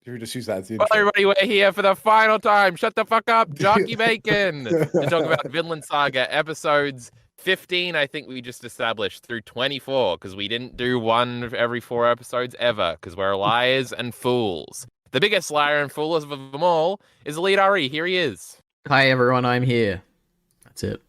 Should we just use that as the Well, intro? everybody, we're here for the final time. Shut the fuck up, Jarkey Bacon, to talk about Vinland Saga episodes 15. I think we just established through 24 because we didn't do one every 4 episodes ever because we're liars and fools. The biggest liar and fool of them all is EliteAri. Here he is. Hi everyone, I'm here. That's it.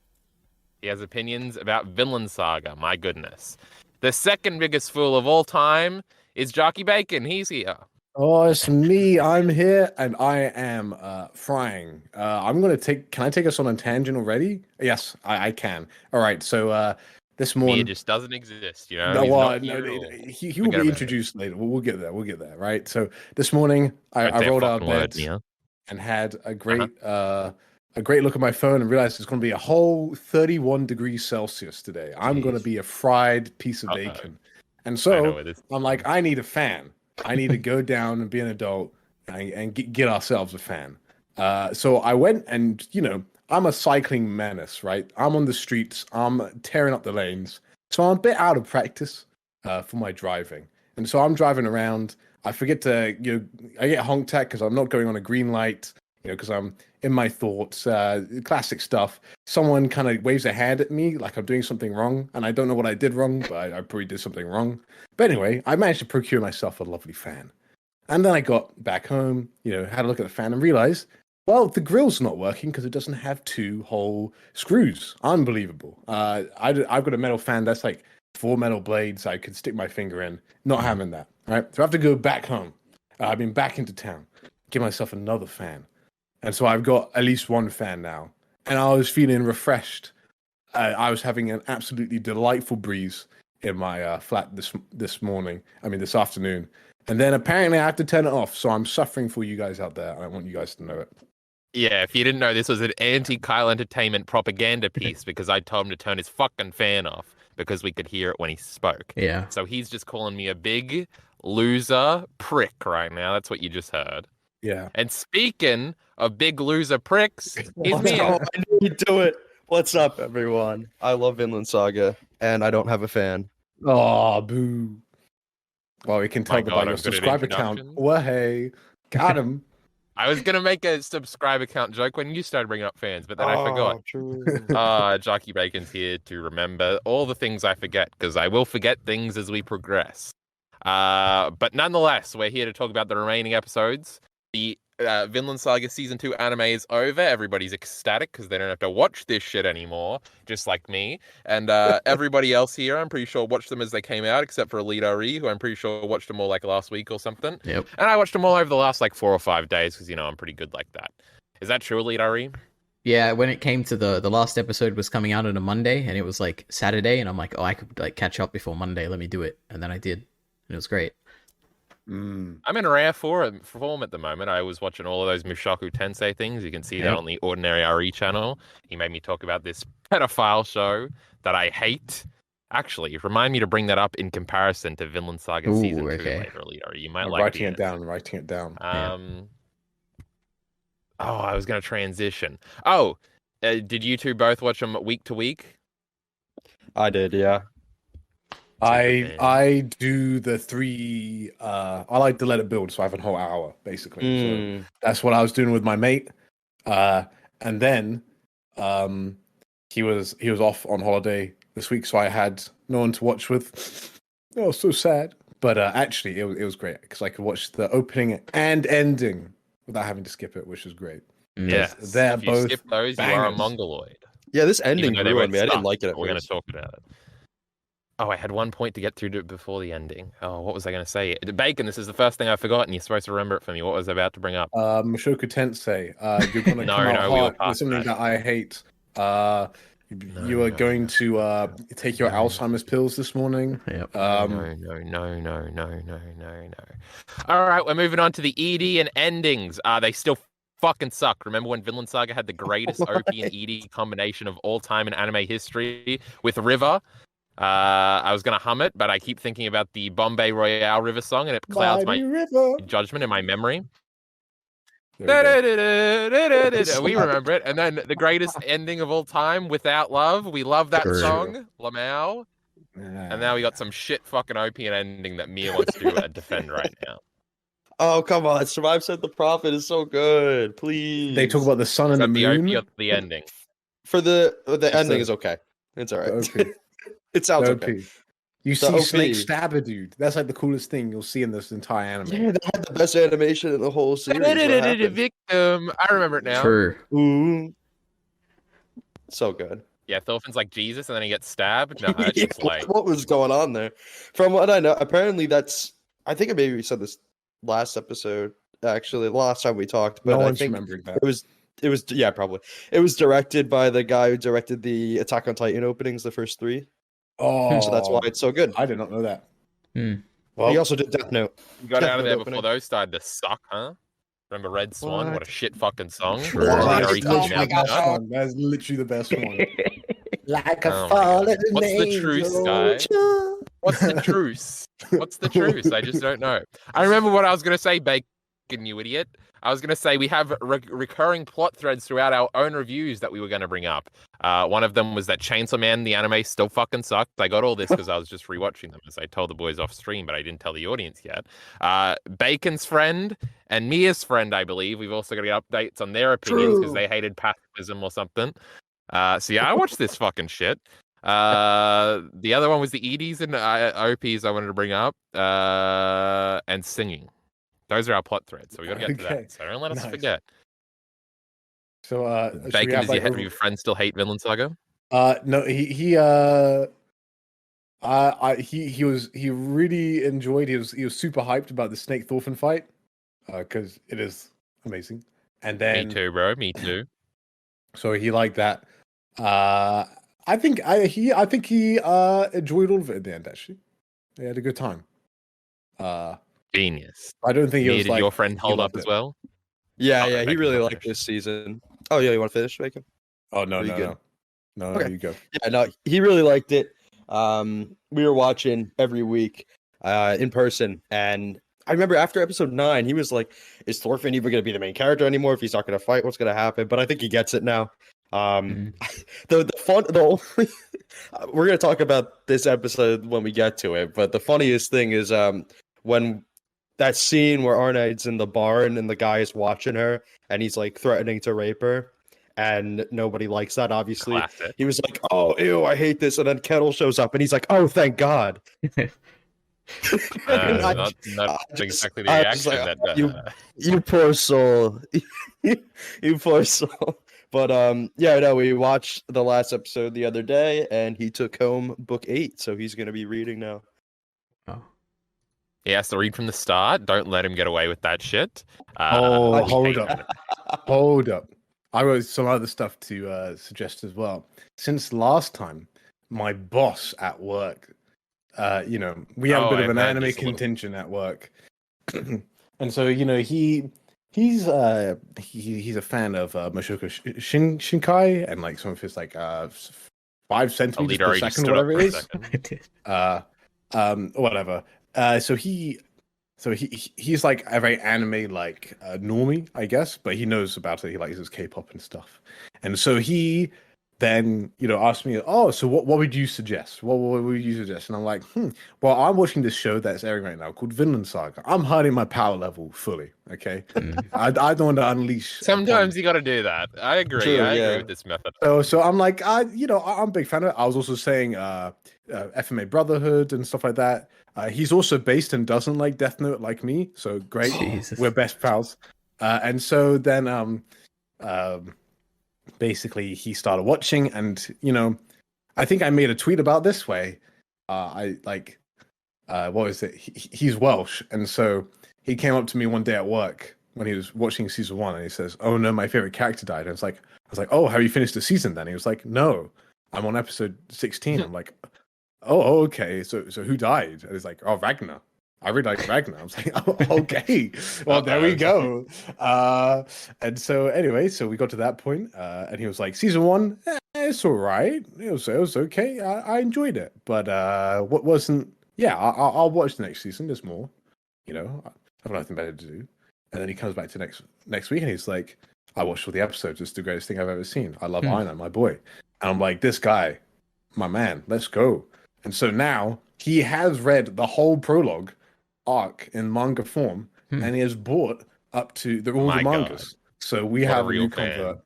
He has opinions about Vinland Saga. My goodness. The second biggest fool of all time is Jarkey Bacon. He's here. Oh, it's me. I'm here, and I am frying. I'm gonna take. Can I take us on a tangent already? Yes, I can. All right. So this morning, He just doesn't exist. You know. no, He's well, not no, here he will be introduced later. We'll get there. We'll get there. Right. So this morning, I rolled out of bed and had a great look at my phone and realized it's going to be a whole 31 degrees Celsius today. I'm going to be a fried piece of bacon, and so I'm like, I need a fan. I need to go down and be an adult and get ourselves a fan. So I went and, I'm a cycling menace, right? I'm on the streets. I'm tearing up the lanes. So I'm a bit out of practice for my driving. And so I'm driving around. I forget to, I get honked at because I'm not going on a green light, because I'm in my thoughts, classic stuff. Someone kind of waves a hand at me like I'm doing something wrong, and I don't know what I did wrong, but I probably did something wrong. But anyway, I managed to procure myself a lovely fan. And then I got back home, had a look at the fan and realized, well, the grill's not working because it doesn't have 2 whole screws. Unbelievable. I've got a metal fan that's like 4 metal blades I could stick my finger in. Not having that, right? So I have to go back home. I've been back into town, get myself another fan. And so I've got at least 1 fan now. And I was feeling refreshed. I was having an absolutely delightful breeze in my flat this afternoon. And then apparently I have to turn it off. So I'm suffering for you guys out there. And I want you guys to know it. Yeah, if you didn't know, this was an anti-Kyle Entertainment propaganda piece because I told him to turn his fucking fan off because we could hear it when he spoke. Yeah. So he's just calling me a big loser prick right now. That's what you just heard. Yeah. And speaking of big loser pricks, he's me. I knew you'd do it. What's up, everyone? I love Vinland Saga, and I don't have a fan. Oh, boo. Well, we can tell by your subscriber count. Well, hey, got him. I was going to make a subscriber count joke when you started bringing up fans, but then I forgot. True. Jarkey Bacon's here to remember all the things I forget, because I will forget things as we progress. But nonetheless, we're here to talk about the remaining episodes. The Vinland Saga Season 2 anime is over. Everybody's ecstatic because they don't have to watch this shit anymore, just like me. And everybody else here, I'm pretty sure, watched them as they came out, except for EliteAri, who I'm pretty sure watched them all like last week or something. Yep. And I watched them all over the last like 4 or 5 days because, I'm pretty good like that. Is that true, EliteAri? Yeah, when it came to the last episode was coming out on a Monday, and it was like Saturday, and I'm like, oh, I could like catch up before Monday. Let me do it. And then I did. And it was great. I'm in rare form at the moment. I was watching all of those Mushoku Tensei things. You can see that on the OrdinaryAri channel. He made me talk about this pedophile show that I hate. Actually, remind me to bring that up in comparison to Vinland Saga Season 2 later, EliteAri. You might like writing it down. I was going to transition. Oh, did you two both watch them week to week? I did, yeah. I do the 3. I like to let it build, so I have a whole hour basically. So that's what I was doing with my mate. And then he was off on holiday this week, so I had no one to watch with. Oh, so sad. But actually, it was great because I could watch the opening and ending without having to skip it, which was great. Yes, they're if you both skip those, bangers. you are a mongoloid. Yeah, this ending ruined me. I didn't like it. We're going to talk about it. Oh, I had 1 point to get through before the ending. Oh, what was I going to say? Bacon, this is the first thing I've forgotten. You're supposed to remember it for me. What was I about to bring up? Mushoku Tensei. You're going to come out hard with something that I hate. You are going to take your Alzheimer's pills this morning. Yep. No. All right, we're moving on to the ED and endings. They still fucking suck. Remember when Vinland Saga had the greatest OP and ED combination of all time in anime history with River? I was going to hum it, but I keep thinking about the Bombay Royale River song, and it clouds my judgment in my memory. We remember it. And then the greatest ending of all time, Without Love. We love that song, Lamau. And now we got some shit fucking OP and ending that Mia wants to defend right now. Oh, come on. Survive Said the Prophet is so good. Please. They talk about the sun Is and the that the moon. OP or the ending? For the ending is okay. It's all right. It sounds okay. You The see OP. Snake stab a dude. That's like the coolest thing you'll see in this entire anime. Yeah, they had the best animation in the whole series. What happened? Victim. I remember it now. True. Ooh. So good. Yeah, Thorfinn's like Jesus, and then he gets stabbed. No, that's Yeah, just like what was going on there? From what I know, apparently that's. I think maybe we said this last episode. Actually, the last time we talked, but No I one's think remembering that. it was yeah, probably it was directed by the guy who directed the Attack on Titan openings, the first 3. Oh, So that's why it's so good. I did not know that. Well, he also did Death Note. you got Death out of Note there opening. before those started to suck, huh? Remember Red Swan? What a shit fucking song. True. That's Ari literally came the out. best one. That's literally the best one. Like a Oh my fallen God. What's the truce, guy? What's the truce? What's the truce? I just don't know. I remember what I was going to say, Bacon, you idiot. I was going to say we have recurring plot threads throughout our own reviews that we were going to bring up. One of them was that Chainsaw Man, the anime, still fucking sucked. I got all this because I was just rewatching them, as I told the boys off stream, but I didn't tell the audience yet. Bacon's friend and Mia's friend, I believe. We've also got to get updates on their opinions because they hated pacifism or something. So yeah, I watched this fucking shit. The other one was the EDs and OPs I wanted to bring up, and singing. Those are our plot threads, so we got to get to that. So don't let us forget. So, Bacon, does your friend still hate Vinland Saga? No, he really enjoyed. He was super hyped about the Snake Thorfinn fight, because it is amazing. And then Me too, bro. Me too. So he liked that. I think he enjoyed all of it at the end. Actually, he had a good time. Genius. I don't think he was Did like your friend hold up as well? Yeah, Oh, yeah, he Bacon, really go liked finish. this season. Oh yeah, you want to finish, Bacon? Oh no, you good? no, Okay. you go. Yeah, no, he really liked it. We were watching every week, in person, and I remember after episode 9, he was like, "Is Thorfinn even going to be the main character anymore? If he's not going to fight, what's going to happen?" But I think he gets it now. The only we're going to talk about this episode when we get to it, but the funniest thing is when that scene where Arneid's in the barn and the guy is watching her and he's like threatening to rape her, and nobody likes that, obviously. Classic. He was like, "Oh, ew, I hate this," and then Kettle shows up and he's like, "Oh, thank God." Not exactly the reaction that you poor soul. You poor soul. But yeah, no, we watched the last episode the other day and he took home book 8, so he's gonna be reading now. Oh. He has to read from the start. Don't let him get away with that shit. Hold up. I wrote some other stuff to suggest as well. Since last time, my boss at work, we have a bit of an anime contingent at work, and so he's a fan of Mushoku Shinkai and like some of his like 5 centimeters per second, whatever it is. Whatever. So he's like a very anime like normie, I guess, but he knows about it. He likes his K-pop and stuff, and so he then asked me, "Oh, so what would you suggest? What would you suggest?" And I'm like, well, I'm watching this show that's airing right now called Vinland Saga. I'm hiding my power level fully. Okay, I don't want to unleash. Sometimes you got to do that. I agree. True, I yeah. agree with this method. So I'm like, I'm a big fan of it. I was also saying FMA Brotherhood and stuff like that. He's also based and doesn't like Death Note like me, so great. Jesus. We're best pals. And so then basically he started watching, and I think I made a tweet about this way. What was it? He's Welsh, and so he came up to me one day at work when he was watching season 1, and he says, "Oh no, my favorite character died." And I was like, "Oh, have you finished the season then?" He was like, "No, I'm on episode 16." I'm like, "Oh, okay. So who died?" And he's like, "Oh, Ragnar. I really like Ragnar." I was like, "Oh, okay. Well, there we go." And so anyway, so we got to that point, and he was like, "Season 1, it's all right. It was okay. I enjoyed it, but what wasn't? Yeah, I'll watch the next season. There's more. I have nothing better to do." And then he comes back to next week, and he's like, "I watched all the episodes. It's the greatest thing I've ever seen. I love Einar, my boy." And I'm like, "This guy, my man. Let's go." And so now he has read the whole prologue arc in manga form, and he has bought up to all the mangas. So we have a new convert.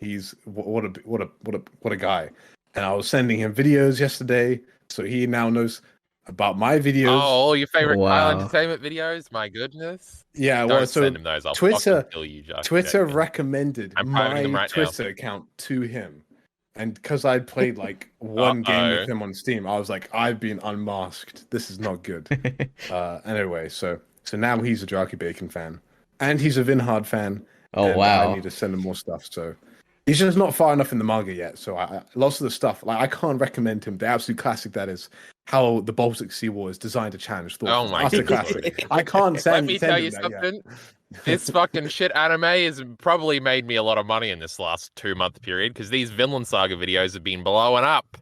He's what a guy. And I was sending him videos yesterday, so he now knows about my videos. Oh, all your favorite Kyle Entertainment videos? My goodness. Yeah, Don't send him those. I'll fucking kill you, Jarkey. Twitter recommended my Twitter account to him. And because I'd played like one game with him on Steam, I was like, I've been unmasked. This is not good. Anyway, so now he's a Jarkey Bacon fan. And he's a Vinhard fan. Oh, wow. I need to send him more stuff, so... He's just not far enough in the manga yet, so lots of the stuff, like I can't recommend him. The absolute classic that is how the Baltic Sea War is designed to challenge Thor. Oh my god, classic! I can't send. Let me tell you something. This fucking shit anime has probably made me a lot of money in this last 2-month period because these Vinland Saga videos have been blowing up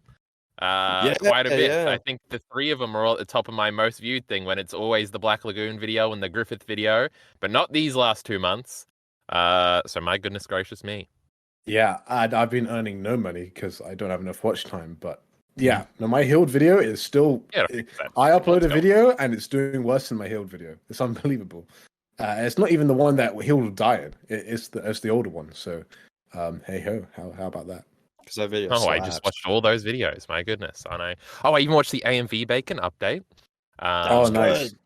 quite a bit. Yeah. I think the 3 of them are all at the top of my most viewed thing when it's always the Black Lagoon video and the Griffith video, but not these last 2 months. So my goodness gracious me. Yeah, I've been earning no money because I don't have enough watch time. But yeah, no, my healed video is still. I upload a video and it's doing worse than my healed video. It's unbelievable. It's not even the one that healed dying. It's the older one. So, hey ho, how about that? Because that video. I just watched all those videos. My goodness, I know. Oh, I even watched the AMV Bacon update. Oh, nice. Good.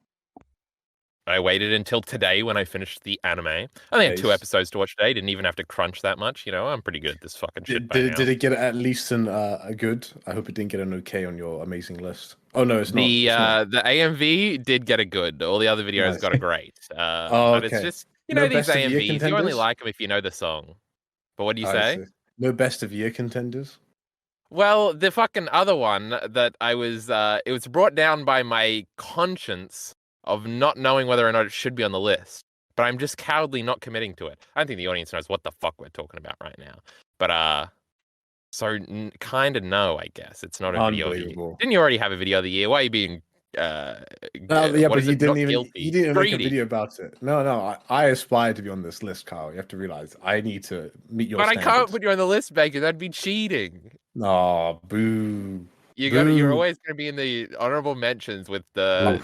I waited until today when I finished the anime. I only had 2 episodes to watch today. Didn't even have to crunch that much. You know, I'm pretty good at this fucking shit. Did it get at least a good? I hope it didn't get an okay on your amazing list. Oh no, it's not. The AMV did get a good. All the other videos got a great. But it's just these AMVs. You only like them if you know the song. But what do you say? No best of year contenders. Well, the fucking other one that I was, it was brought down by my conscience of not knowing whether or not it should be on the list, but I'm just cowardly not committing to it. I don't think the audience knows what the fuck we're talking about right now. But so kind of no, I guess it's not a video of the year. Didn't you already have a video of the year? Why are you being? No, yeah, but you didn't even make a video about it. No, I aspire to be on this list, Kyle. You have to realize I need to meet your. But standards. I can't put you on the list, Bacon. That'd be cheating. No, boo. You're always going to be in the honorable mentions with the.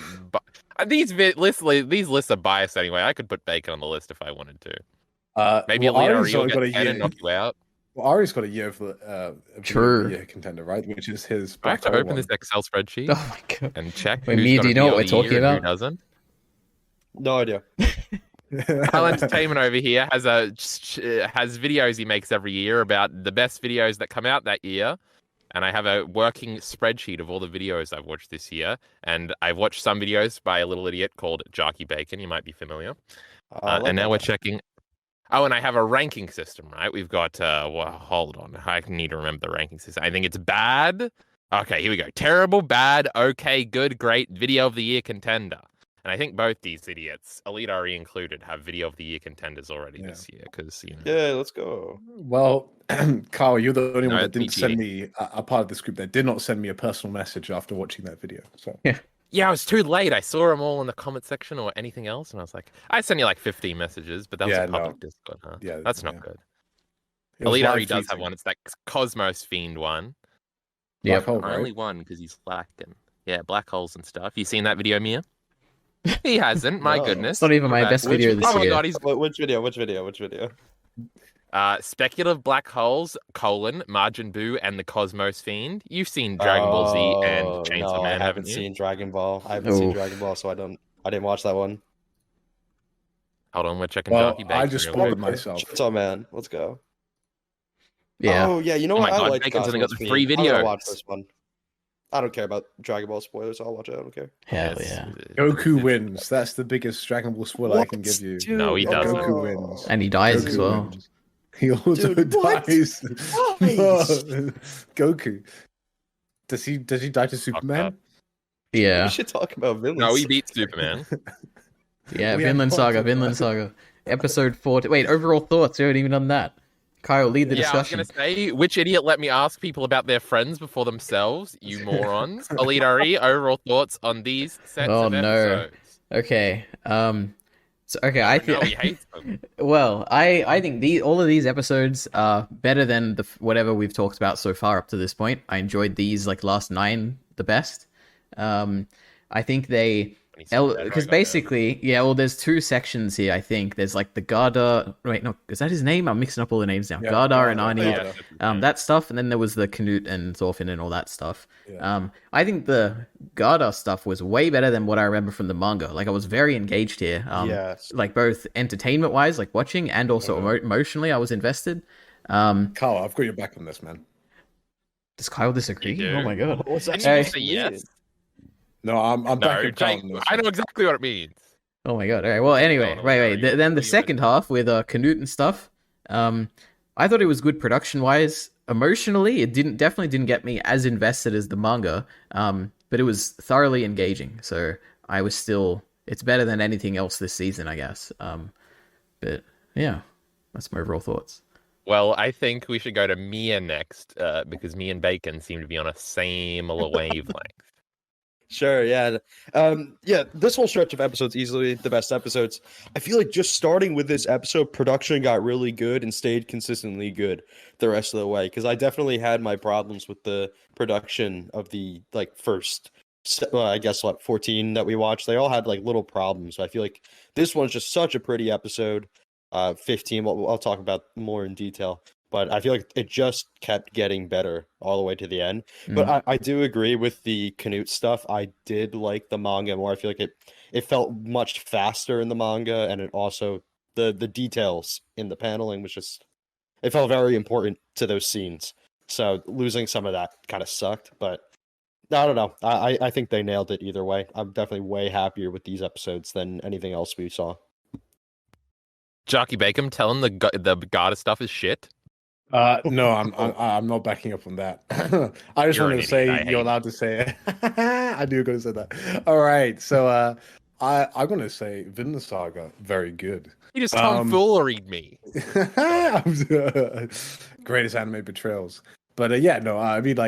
These lists are biased anyway. I could put Bacon on the list if I wanted to. Maybe EliteAri will get 10 and knock you out. Well, Ari's got a year for True. Year contender, right? Which is his. I have to open this Excel spreadsheet. Oh my god! And check. Wait, do you know what we're talking about? Who doesn't? No idea. Kyle Entertainment over here has videos he makes every year about the best videos that come out that year. And I have a working spreadsheet of all the videos I've watched this year. And I've watched some videos by a little idiot called Jarkey Bacon. You might be familiar. And now we're checking. Oh, and I have a ranking system, right? We've got, hold on. I need to remember the ranking system. I think it's bad. Okay, here we go. Terrible, bad, okay, good, great, video of the year contender. And I think both these idiots, EliteAri included, have video of the year contenders already this year. Because Yeah, let's go. Well, Carl, you're the only one that didn't send me a part of this group that did not send me a personal message after watching that video. So yeah, I was too late. I saw them all in the comment section or anything else, and I was like, I sent you like 15 messages, but that was a public Discord, huh? Yeah, that's not good. EliteAri does have one. It's that Cosmos Fiend one. Yeah, only one because he's lacking. Yeah, black holes and stuff. You seen that video, Mia? He hasn't. My goodness. It's not even my best video this year. Oh my god, which video? Speculative black holes, Majin Buu, and the Cosmos Fiend. You've seen Dragon Ball Z and Chainsaw Man, haven't you? Seen Dragon Ball. I haven't seen Dragon Ball, so I didn't watch that one. Hold on, we're checking Jarkey Bacon. I just spoiled myself. Chainsaw Man, let's go. Yeah. Oh yeah, you know what? My I God, like Bacon's only got the Cosmos 3 Fiend. videos. I'm gonna watch this one. I don't care about Dragon Ball spoilers. I'll watch it. I don't care. Hell yeah. Goku wins. That's the biggest Dragon Ball spoiler I can give you. Dude, no, he doesn't. Goku wins. And he dies Goku as well. Wins. He also dies. No. Goku. Does he die to Superman? Yeah. We should talk about Vinland. No, he beats Superman. Yeah, Vinland Saga. Episode 40. Wait, overall thoughts. You haven't even done that. Kyle, lead the discussion. I was going to say, which idiot let me ask people about their friends before themselves? You morons. EliteAri, overall thoughts on these sets of episodes. Okay. I think. Them. Well, I think all of these episodes are better than whatever we've talked about so far up to this point. I enjoyed these last 9 the best. I think they Because basically, well, there's two sections here. I think there's like the Gardar. Wait, no, is that his name? I'm mixing up all the names now. Gardar and Arnid, that stuff, and then there was the Canute and Thorfinn and all that stuff. I think the Gardar stuff was way better than what I remember from the manga. Like I was very engaged here. Like both entertainment wise, like watching, and also emotionally, I was invested. Kyle, I've got your back on this, man. Does Kyle disagree? Oh my god! What's that? Say yes. No, I'm backing Kyle on this. I know exactly what it means. Oh my god! All right. Well, anyway, wait. Then the second half with Canute and stuff. I thought it was good production wise. Emotionally, it definitely didn't get me as invested as the manga. But it was thoroughly engaging. So I was still. It's better than anything else this season, I guess. But yeah, that's my overall thoughts. Well, I think we should go to Mia next, because me and Bacon seem to be on a same wavelength. Sure, yeah. This whole stretch of episodes, easily the best episodes. I feel like just starting with this episode, production got really good and stayed consistently good the rest of the way. Because I definitely had my problems with the production of the first, 14 that we watched. They all had little problems. So I feel like this one's just such a pretty episode. 15, I'll talk about more in detail. But I feel like it just kept getting better all the way to the end. But I do agree with the Canute stuff. I did like the manga more. I feel like it felt much faster in the manga, and it also the details in the paneling was just it felt very important to those scenes. So losing some of that kind of sucked. But I don't know. I think they nailed it either way. I'm definitely way happier with these episodes than anything else we saw. Jarkey Bacon telling the Garda stuff is shit. No, I'm not backing up on that. I just wanted to say you're allowed to say it. I do going to say that. All right, so I'm going to say Vinland Saga, very good. You just tomfooleried me. Greatest anime betrayals. But I mean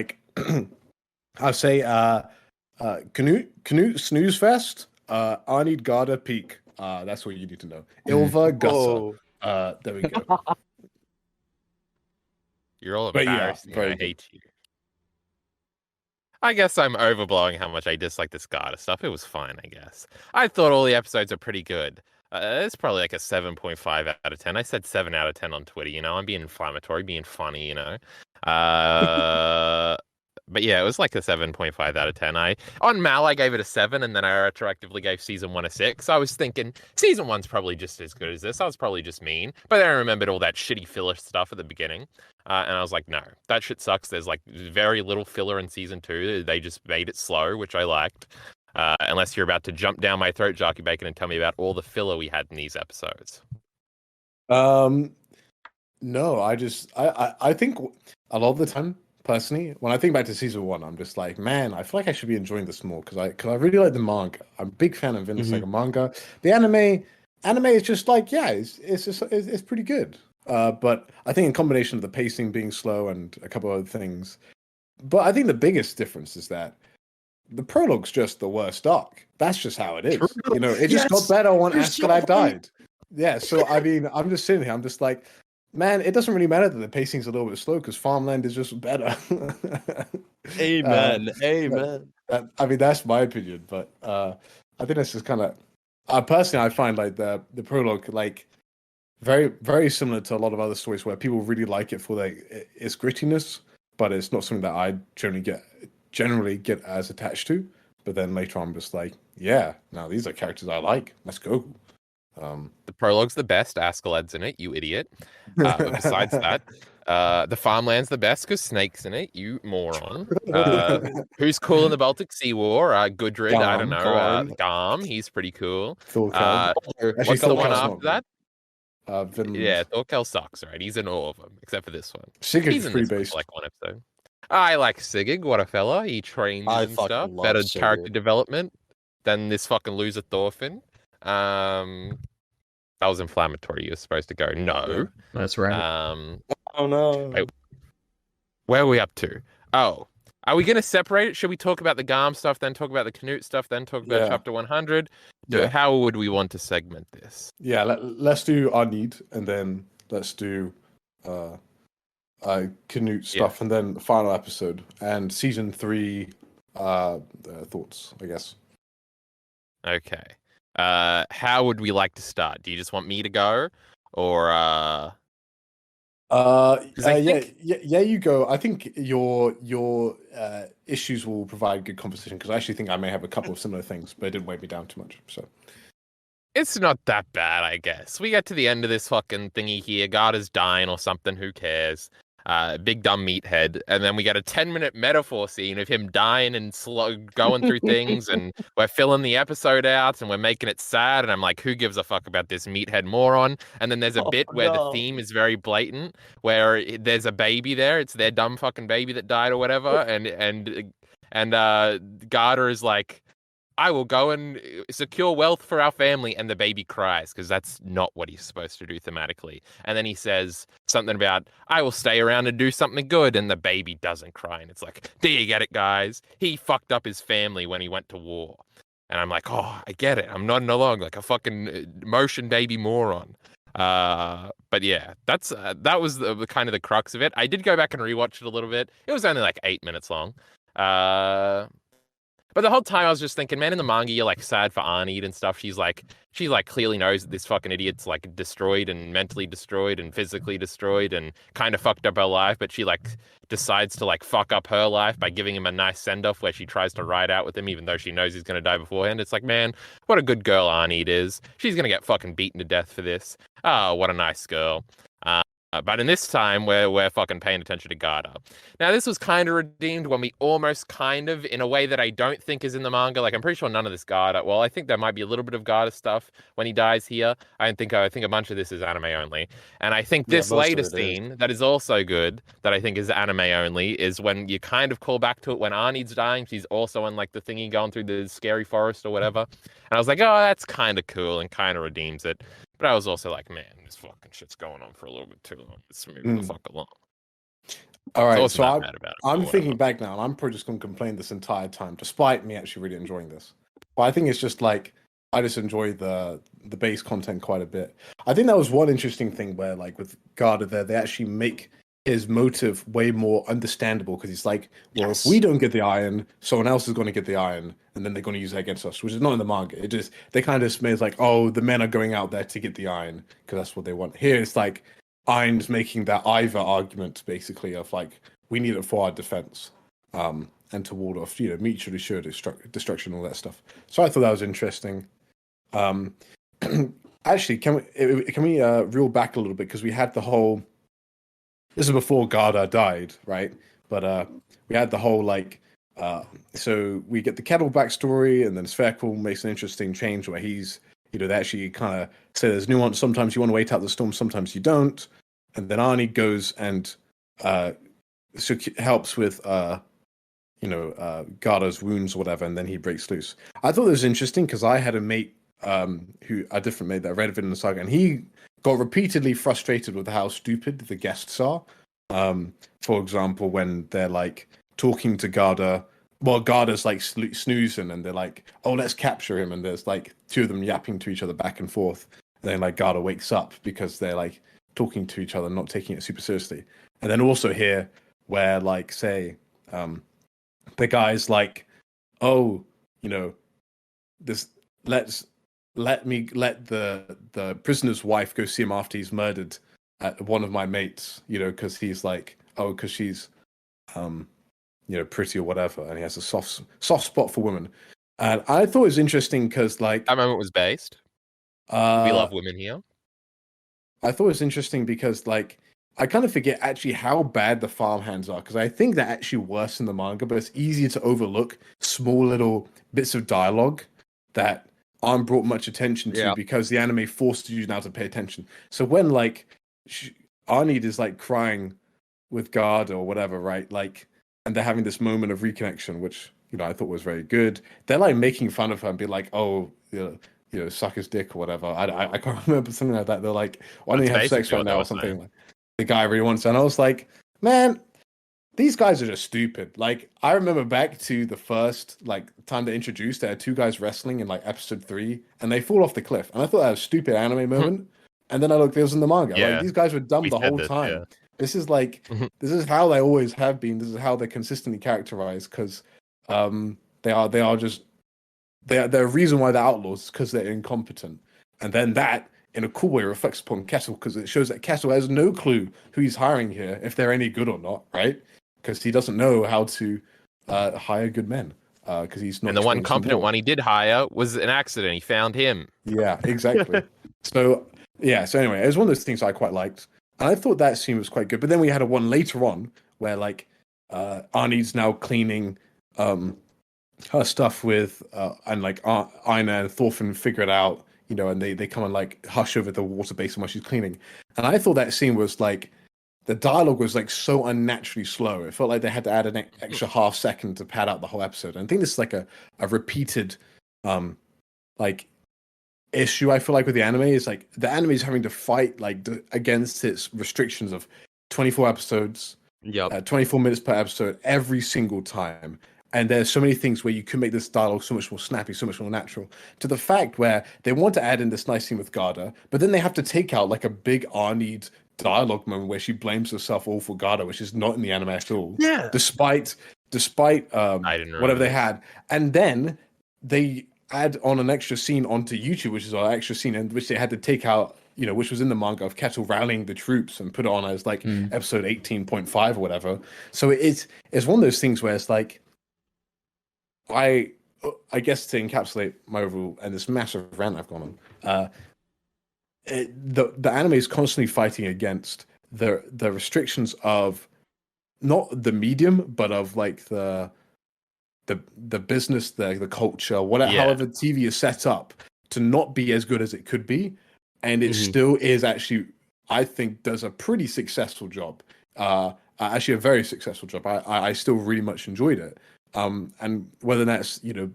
I'll say Canute Snooze Fest, Arnid Garda Peak. That's what you need to know. Ilva Gusser. There we go. You're all embarrassing. I hate you. I guess I'm overblowing how much I dislike this Garda stuff. It was fine, I guess. I thought all the episodes are pretty good. It's probably like a 7.5 out of 10. I said 7 out of 10 on Twitter, I'm being inflammatory, being funny, But yeah, it was like a 7.5 out of 10. On Mal, I gave it a 7, and then I retroactively gave season 1 a 6. I was thinking season 1's probably just as good as this. I was probably just mean. But then I remembered all that shitty filler stuff at the beginning. And I was like, no, that shit sucks. There's very little filler in season 2. They just made it slow, which I liked. Unless you're about to jump down my throat, Jarkey Bacon, and tell me about all the filler we had in these episodes. No, I think a lot of the time, personally, when I think back to season 1, I'm just like, man, I feel like I should be enjoying this more because I really like the manga. I'm a big fan of Vinland Saga manga. The anime is just it's pretty good. But I think in combination of the pacing being slow and a couple of other things, but I think the biggest difference is that the prologue's just the worst arc. That's just how it is. It just got better when Askeladd died. Yeah, so I mean, I'm just sitting here. I'm just like, man, it doesn't really matter that the pacing's a little bit slow because Farmland is just better. Amen. I mean, that's my opinion, but I think that's just kind of. Personally, I find the prologue very, very similar to a lot of other stories where people really like it for its grittiness, but it's not something that I generally get as attached to. But then later on, I'm just like, yeah, now these are characters I like. Let's go. The prologue's the best. Askeladd's in it, you idiot. But besides that, the Farmland's the best because Snake's in it, you moron. Who's cool in the Baltic Sea War? Gudrid, I don't know. Garm, he's pretty cool. What's the one after that? Vinland. Yeah, Thorkel sucks, right? He's in all of them, except for this one. Sigurd's pretty based. Like one episode. I like Sigurd, what a fella. He trains and stuff. Better character development than this fucking loser Thorfinn. That was inflammatory. You're supposed to go, no. That's right. Oh no. Wait, where are we up to? Oh, are we going to separate it? Should we talk about the Garm stuff, then talk about the Canute stuff, then talk about chapter 100? How would we want to segment this? Yeah, let's do Arnid, and then let's do Canute stuff, and then the final episode and season 3 thoughts, I guess. Okay. How would we like to start? Do you just want me to go, or yeah, you go. I think your issues will provide good competition because I actually think I may have a couple of similar things, but it didn't weigh me down too much. So it's not that bad, I guess. We get to the end of this fucking thingy here. Garda's dying or something. Who cares? Big dumb meathead, and then we get a 10-minute metaphor scene of him dying and going through things, and we're filling the episode out, and we're making it sad. And I'm like, who gives a fuck about this meathead moron? And then there's a bit where the theme is very blatant, where there's a baby there. It's their dumb fucking baby that died or whatever, and Garda is like, I will go and secure wealth for our family. And the baby cries because that's not what he's supposed to do thematically. And then he says something about, I will stay around and do something good. And the baby doesn't cry. And it's like, do you get it, guys? He fucked up his family when he went to war. And I'm like, oh, I get it. I'm nodding along like a fucking motion baby moron. But yeah, that was the kind of the crux of it. I did go back and rewatch it a little bit. It was only like 8 minutes long. But the whole time I was just thinking, man, in the manga, you're like sad for Arnie and stuff. She clearly knows that this fucking idiot's like destroyed and mentally destroyed and physically destroyed and kind of fucked up her life. But she like decides to like fuck up her life by giving him a nice send off where she tries to ride out with him, even though she knows he's going to die beforehand. It's like, man, what a good girl Arnie is. She's going to get fucking beaten to death for this. Oh, what a nice girl. But in this time, we're fucking paying attention to Garda. Now, this was kind of redeemed when we almost kind of, in a way that I don't think is in the manga. Like, I'm pretty sure none of this Garda. Well, I think there might be a little bit of Garda stuff when he dies here. I think a bunch of this is anime only. And I think this later scene that is also good, that I think is anime only, is when you kind of call back to it when Arnie's dying. She's also in like the thingy going through the scary forest or whatever. And I was like, oh, that's kind of cool and kind of redeems it. But I was also like, man, this fucking shit's going on for a little bit too long. Let's move the fuck along. All right, so I'm thinking back now, and I'm probably just going to complain this entire time, despite me actually really enjoying this. But I think it's just like, I just enjoy the base content quite a bit. I think that was one interesting thing where, like, with Garda there, they actually make his motive way more understandable because he's like, well, if we don't get the iron, someone else is going to get the iron, and then they're going to use it against us, which is not in the manga. It just, they kind of made like, oh, the men are going out there to get the iron because that's what they want. Here it's like Iron's making that either argument basically of like, we need it for our defense, and to ward off, mutually assured destruction, all that stuff. So I thought that was interesting. Actually, can we reel back a little bit because we had the whole. This is before Garda died, right? But we had the whole like, so we get the Kettle backstory, and then Spherical makes an interesting change where he's, they actually kind of say there's nuance. Sometimes you want to wait out the storm, sometimes you don't. And then Arnie goes and helps with, Garda's wounds or whatever, and then he breaks loose. I thought it was interesting because I had a mate, a different mate that read Vinland Saga, and he got repeatedly frustrated with how stupid the guests are. For example, when they're like talking to Garda, well, Garda's like snoozing, and they're like, "Oh, let's capture him," and there's like two of them yapping to each other back and forth. And then like Garda wakes up because they're like talking to each other, not taking it super seriously. And then also here, where like say, the guy's like, "Oh, this let the prisoner's wife go see him after he's murdered at one of my mates, because he's like, oh, because she's, pretty or whatever, and he has a soft spot for women." And I thought it was interesting because, like, that moment was based. We love women here. I thought it was interesting because, like, I kind of forget actually how bad the farmhands are because I think they're actually worse in the manga, but it's easier to overlook small little bits of dialogue that aren't brought much attention to because the anime forces you now to pay attention. So when like Arnie is like crying with Garda or whatever, right? Like, and they're having this moment of reconnection, which I thought was very good. They're like making fun of her and be like, "Oh, suck his dick" or whatever. I can't remember something like that. They're like, "Why don't you have sex right now?" or something. Like, the guy really wants to. And I was like, man, these guys are just stupid. Like, I remember back to the first like time they introduced, there are two guys wrestling in like episode 3, and they fall off the cliff. And I thought that was a stupid anime moment. And then I looked, it was in the manga. Yeah. Like, these guys were dumb the whole time. Yeah. This is like, this is how they always have been. This is how they're consistently characterized because they are just the reason why they're outlaws is because they're incompetent, and then that in a cool way reflects upon Kettle because it shows that Kettle has no clue who he's hiring here, if they're any good or not, right? Because he doesn't know how to hire good men. Because he's not. And the one competent one he did hire was an accident. He found him. Yeah, exactly. So anyway, it was one of those things I quite liked, and I thought that scene was quite good. But then we had a one later on where like Arnie's now cleaning her stuff with and like Ina and Thorfinn figure it out, you know, and they come and like hush over the water basin while she's cleaning. And I thought that scene was like. The dialogue was like so unnaturally slow. It felt like they had to add an extra half second to pad out the whole episode. And I think this is like a repeated like issue I feel like with the anime is like the anime is having to fight like against its restrictions of 24 episodes, 24 minutes per episode every single time. And there's so many things where you can make this dialogue so much more snappy, so much more natural. To the fact where they want to add in this nice scene with Garda, but then they have to take out like a big Arnie dialogue moment where she blames herself all for Garda, which is not in the anime at all. Yeah. Despite whatever they had. And then they add on an extra scene onto YouTube, which is an extra scene in which they had to take out, you know, which was in the manga of Kettle rallying the troops and put it on as like episode 18.5 or whatever. So it's one of those things where it's like I guess to encapsulate my overall and this massive rant I've gone on, the anime is constantly fighting against the restrictions of not the medium, but of like the business, the culture, whatever, however TV is set up to not be as good as it could be, and it still is actually, I think, does a pretty successful job. Actually, a very successful job. I still really much enjoyed it, and whether that's, you know,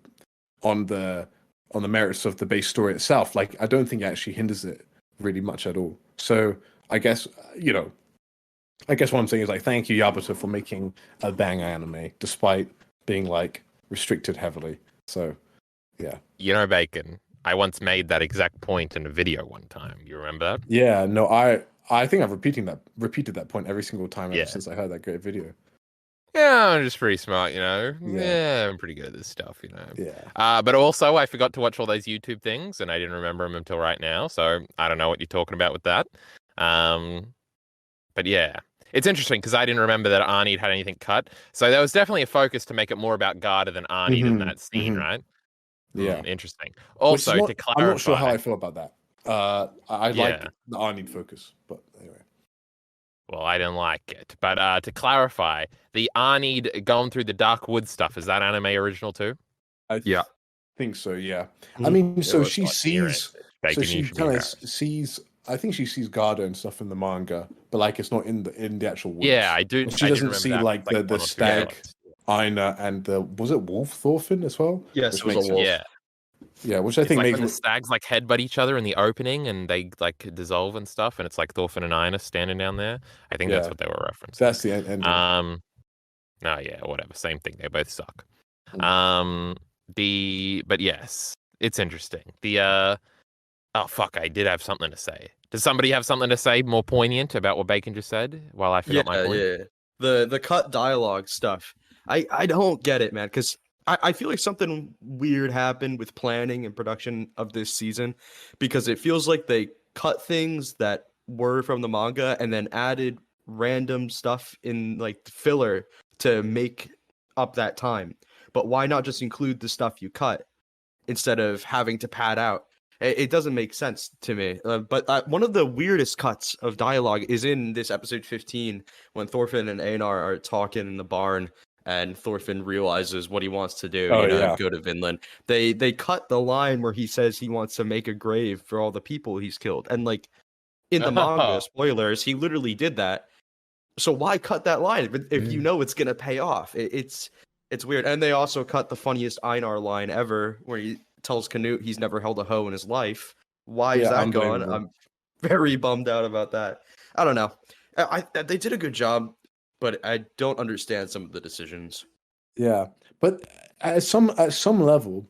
on the merits of the base story itself, like I don't think it actually hinders it really much at all. So I guess, you know, what I'm saying is like, thank you, Yabuto, for making a banger anime despite being like restricted heavily. So yeah, you know, Bacon, I once made that exact point in a video one time. You remember that? Yeah, no, I think I've repeated that point every single time ever since I heard that great video. Yeah, I'm just pretty smart, you know. Yeah, I'm pretty good at this stuff, you know. Yeah. But also, I forgot to watch all those YouTube things, and I didn't remember them until right now. So I don't know what you're talking about with that. But yeah, it's interesting because I didn't remember that Arnie had anything cut. So there was definitely a focus to make it more about Garda than Arnie in that scene, right? Yeah. Interesting. Also, to clarify, I'm not sure how I feel about that. I like the Arnie focus, but anyway. Well, I didn't like it. But to clarify, the Arnie going through the dark wood stuff, is that anime original too? I think so, yeah. I mean, so she sees... Bacon, so she kind of sees... I think she sees Garda and stuff in the manga, but like it's not in the actual woods. Yeah, I do. She doesn't see like the stag, Ina, and was it wolf Thorfinn as well? Yes, it was a wolf. Yeah, which I think like makes when the stags like headbutt each other in the opening and they like dissolve and stuff, and it's like Thorfinn and Ina standing down there. I think that's what they were referencing. That's the end. No, yeah, whatever. Same thing. They both suck. But yes, it's interesting. Oh fuck! I did have something to say. Does somebody have something to say more poignant about what Bacon just said? While I forgot my point. Yeah. The cut dialogue stuff. I don't get it, man. Because I feel like something weird happened with planning and production of this season, because it feels like they cut things that were from the manga and then added random stuff in like filler to make up that time. But why not just include the stuff you cut instead of having to pad out? It doesn't make sense to me. But one of the weirdest cuts of dialogue is in this episode 15 when Thorfinn and Einar are talking in the barn and Thorfinn realizes what he wants to do, go to Vinland. They cut the line where he says he wants to make a grave for all the people he's killed. And like in the manga, spoilers, he literally did that. So why cut that line if you know it's going to pay off? It's weird. And they also cut the funniest Einar line ever where he tells Canute he's never held a hoe in his life. Why is that gone? I'm very bummed out about that. I don't know. They did a good job, but I don't understand some of the decisions. Yeah, but at some level,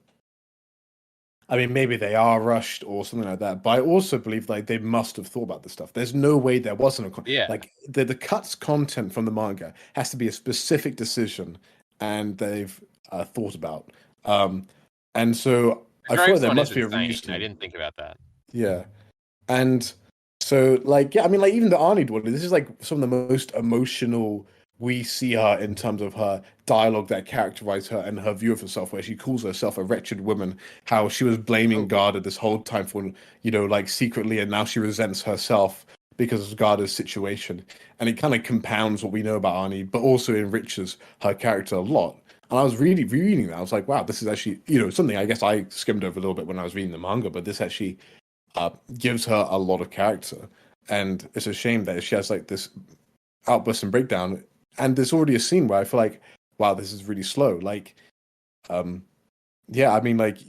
I mean, maybe they are rushed or something like that. But I also believe like they must have thought about this stuff. There's no way there wasn't like the cuts content from the manga has to be a specific decision, and they've thought about. And so I feel like there must be a reason. I didn't think about that. Yeah. And so, like, yeah, I mean, like, even the Arnie one, this is like some of the most emotional we see her in terms of her dialogue that characterized her and her view of herself, where she calls herself a wretched woman, how she was blaming Garda this whole time for, like secretly, and now she resents herself because of Garda's situation. And it kind of compounds what we know about Arnie, but also enriches her character a lot. And I was really reading that. I was like, wow, this is actually, something I guess I skimmed over a little bit when I was reading the manga, but this actually gives her a lot of character. And it's a shame that she has like this outburst and breakdown. And there's already a scene where I feel like, wow, this is really slow. Like, yeah, I mean, like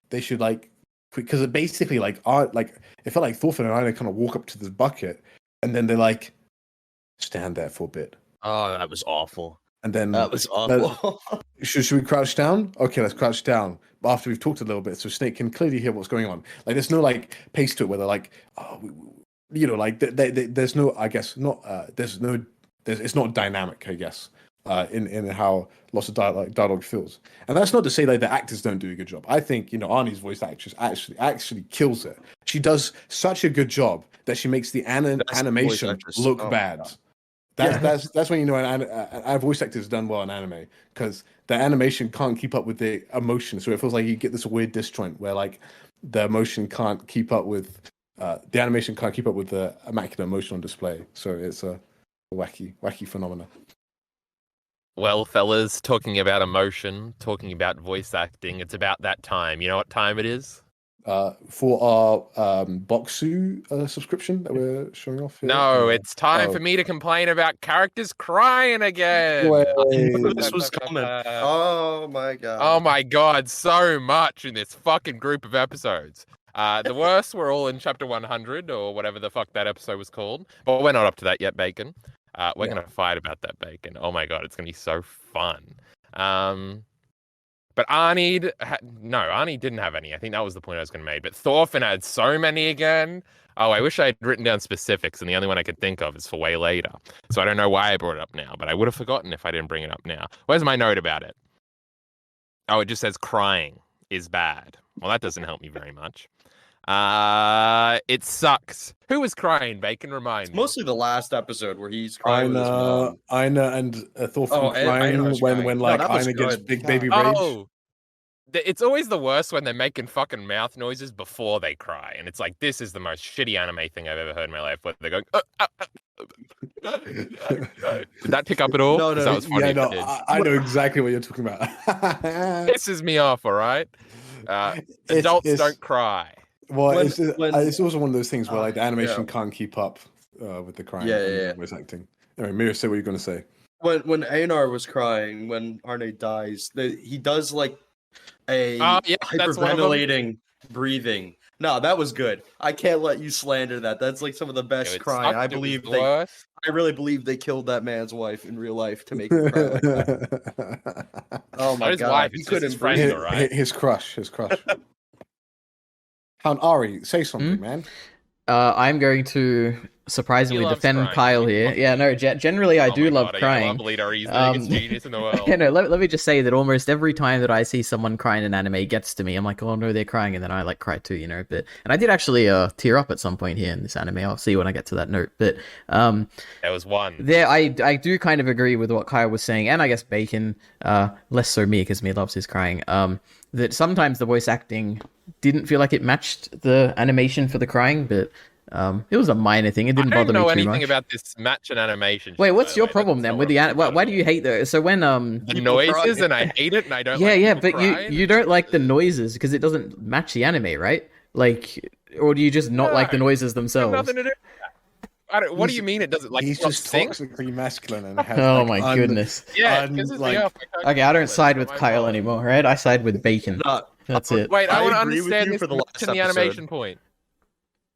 they should like, because it basically like it felt like Thorfinn and I kind of walk up to this bucket, and then they like stand there for a bit. Oh, that was awful. And then that was awful. Should we crouch down? Okay, let's crouch down. But after we've talked a little bit, so Snake can clearly hear what's going on. Like, there's no like pace to it where they're like, oh, like there's no, I guess not. It's not dynamic, I guess, in how lots of dialogue feels. And that's not to say that the actors don't do a good job. I think Arnie's voice actress actually kills it. She does such a good job that she makes the animation look bad. That's when a voice actor has done well in anime, because the animation can't keep up with the emotion. So it feels like you get this weird disjoint where like the emotion can't keep up with the animation can't keep up with the immaculate emotion on display. So it's a wacky phenomena. Well, fellas, talking about emotion, talking about voice acting, it's about that time. You know what time it is? For our Boxu subscription that we're showing off here. No, it's time for me to complain about characters crying again. This was coming. Oh my god. Oh my god, so much in this fucking group of episodes. The worst were all in chapter 100 or whatever the fuck that episode was called. But we're not up to that yet, Bacon. We're going to fight about that, Bacon. Oh my god, it's going to be so fun. But Arnie didn't have any. I think that was the point I was going to make. But Thorfinn had so many again. Oh, I wish I had written down specifics, and the only one I could think of is for way later. So I don't know why I brought it up now, but I would have forgotten if I didn't bring it up now. Where's my note about it? Oh, it just says crying is bad. Well, that doesn't help me very much. It sucks. Who was crying, Bacon? Remind me. Mostly the last episode where he's crying with his mom. Aina and Thorfinn crying when like Aina gets big baby rage. Oh, it's always the worst when they're making fucking mouth noises before they cry, and it's like, this is the most shitty anime thing I've ever heard in my life. Where they're going. Did that pick up at all? No. That was funny. Yeah, no, I know exactly what you're talking about. Pisses me off. All right. Adults don't cry. Well, it's also one of those things where like the animation can't keep up with the crying and voice acting. Anyway, Mira, say what you're going to say. When Einar was crying, when Arne dies, he does like a hyperventilating breathing. No, that was good. I can't let you slander that. That's like some of the best crying. I really believe they killed that man's wife in real life to make him cry like that. Oh my god, wife, he couldn't breathe. Right? His crush. Count Ari, say something, man. I'm going to surprisingly defend Kyle here. Yeah, no, generally I do love crying. I love EliteAri. He's the biggest genius in the world. Yeah, no, let me just say that almost every time that I see someone crying in anime, it gets to me. I'm like, oh no, they're crying, and then I like cry too, But and I did actually tear up at some point here in this anime. I'll see when I get to that note. But there was one. There, I do kind of agree with what Kyle was saying, and I guess Bacon, less so me because me loves his crying. That sometimes the voice acting didn't feel like it matched the animation for the crying, but it was a minor thing. It didn't bother me too much. I don't know anything about this match and animation. Wait, what's your problem then with the why do you hate the? So when the noises and I hate it and I don't. Yeah, but you don't like the noises because it doesn't match the anime, right? Like, or do you just not like the noises themselves? Nothing to do. What do you mean it doesn't? Like, he's just toxically masculine and has, oh like, my goodness. Yeah, okay, I don't side with Kyle anymore, right? I side with Bacon. That's it. Wait, I want to understand this for the animation point.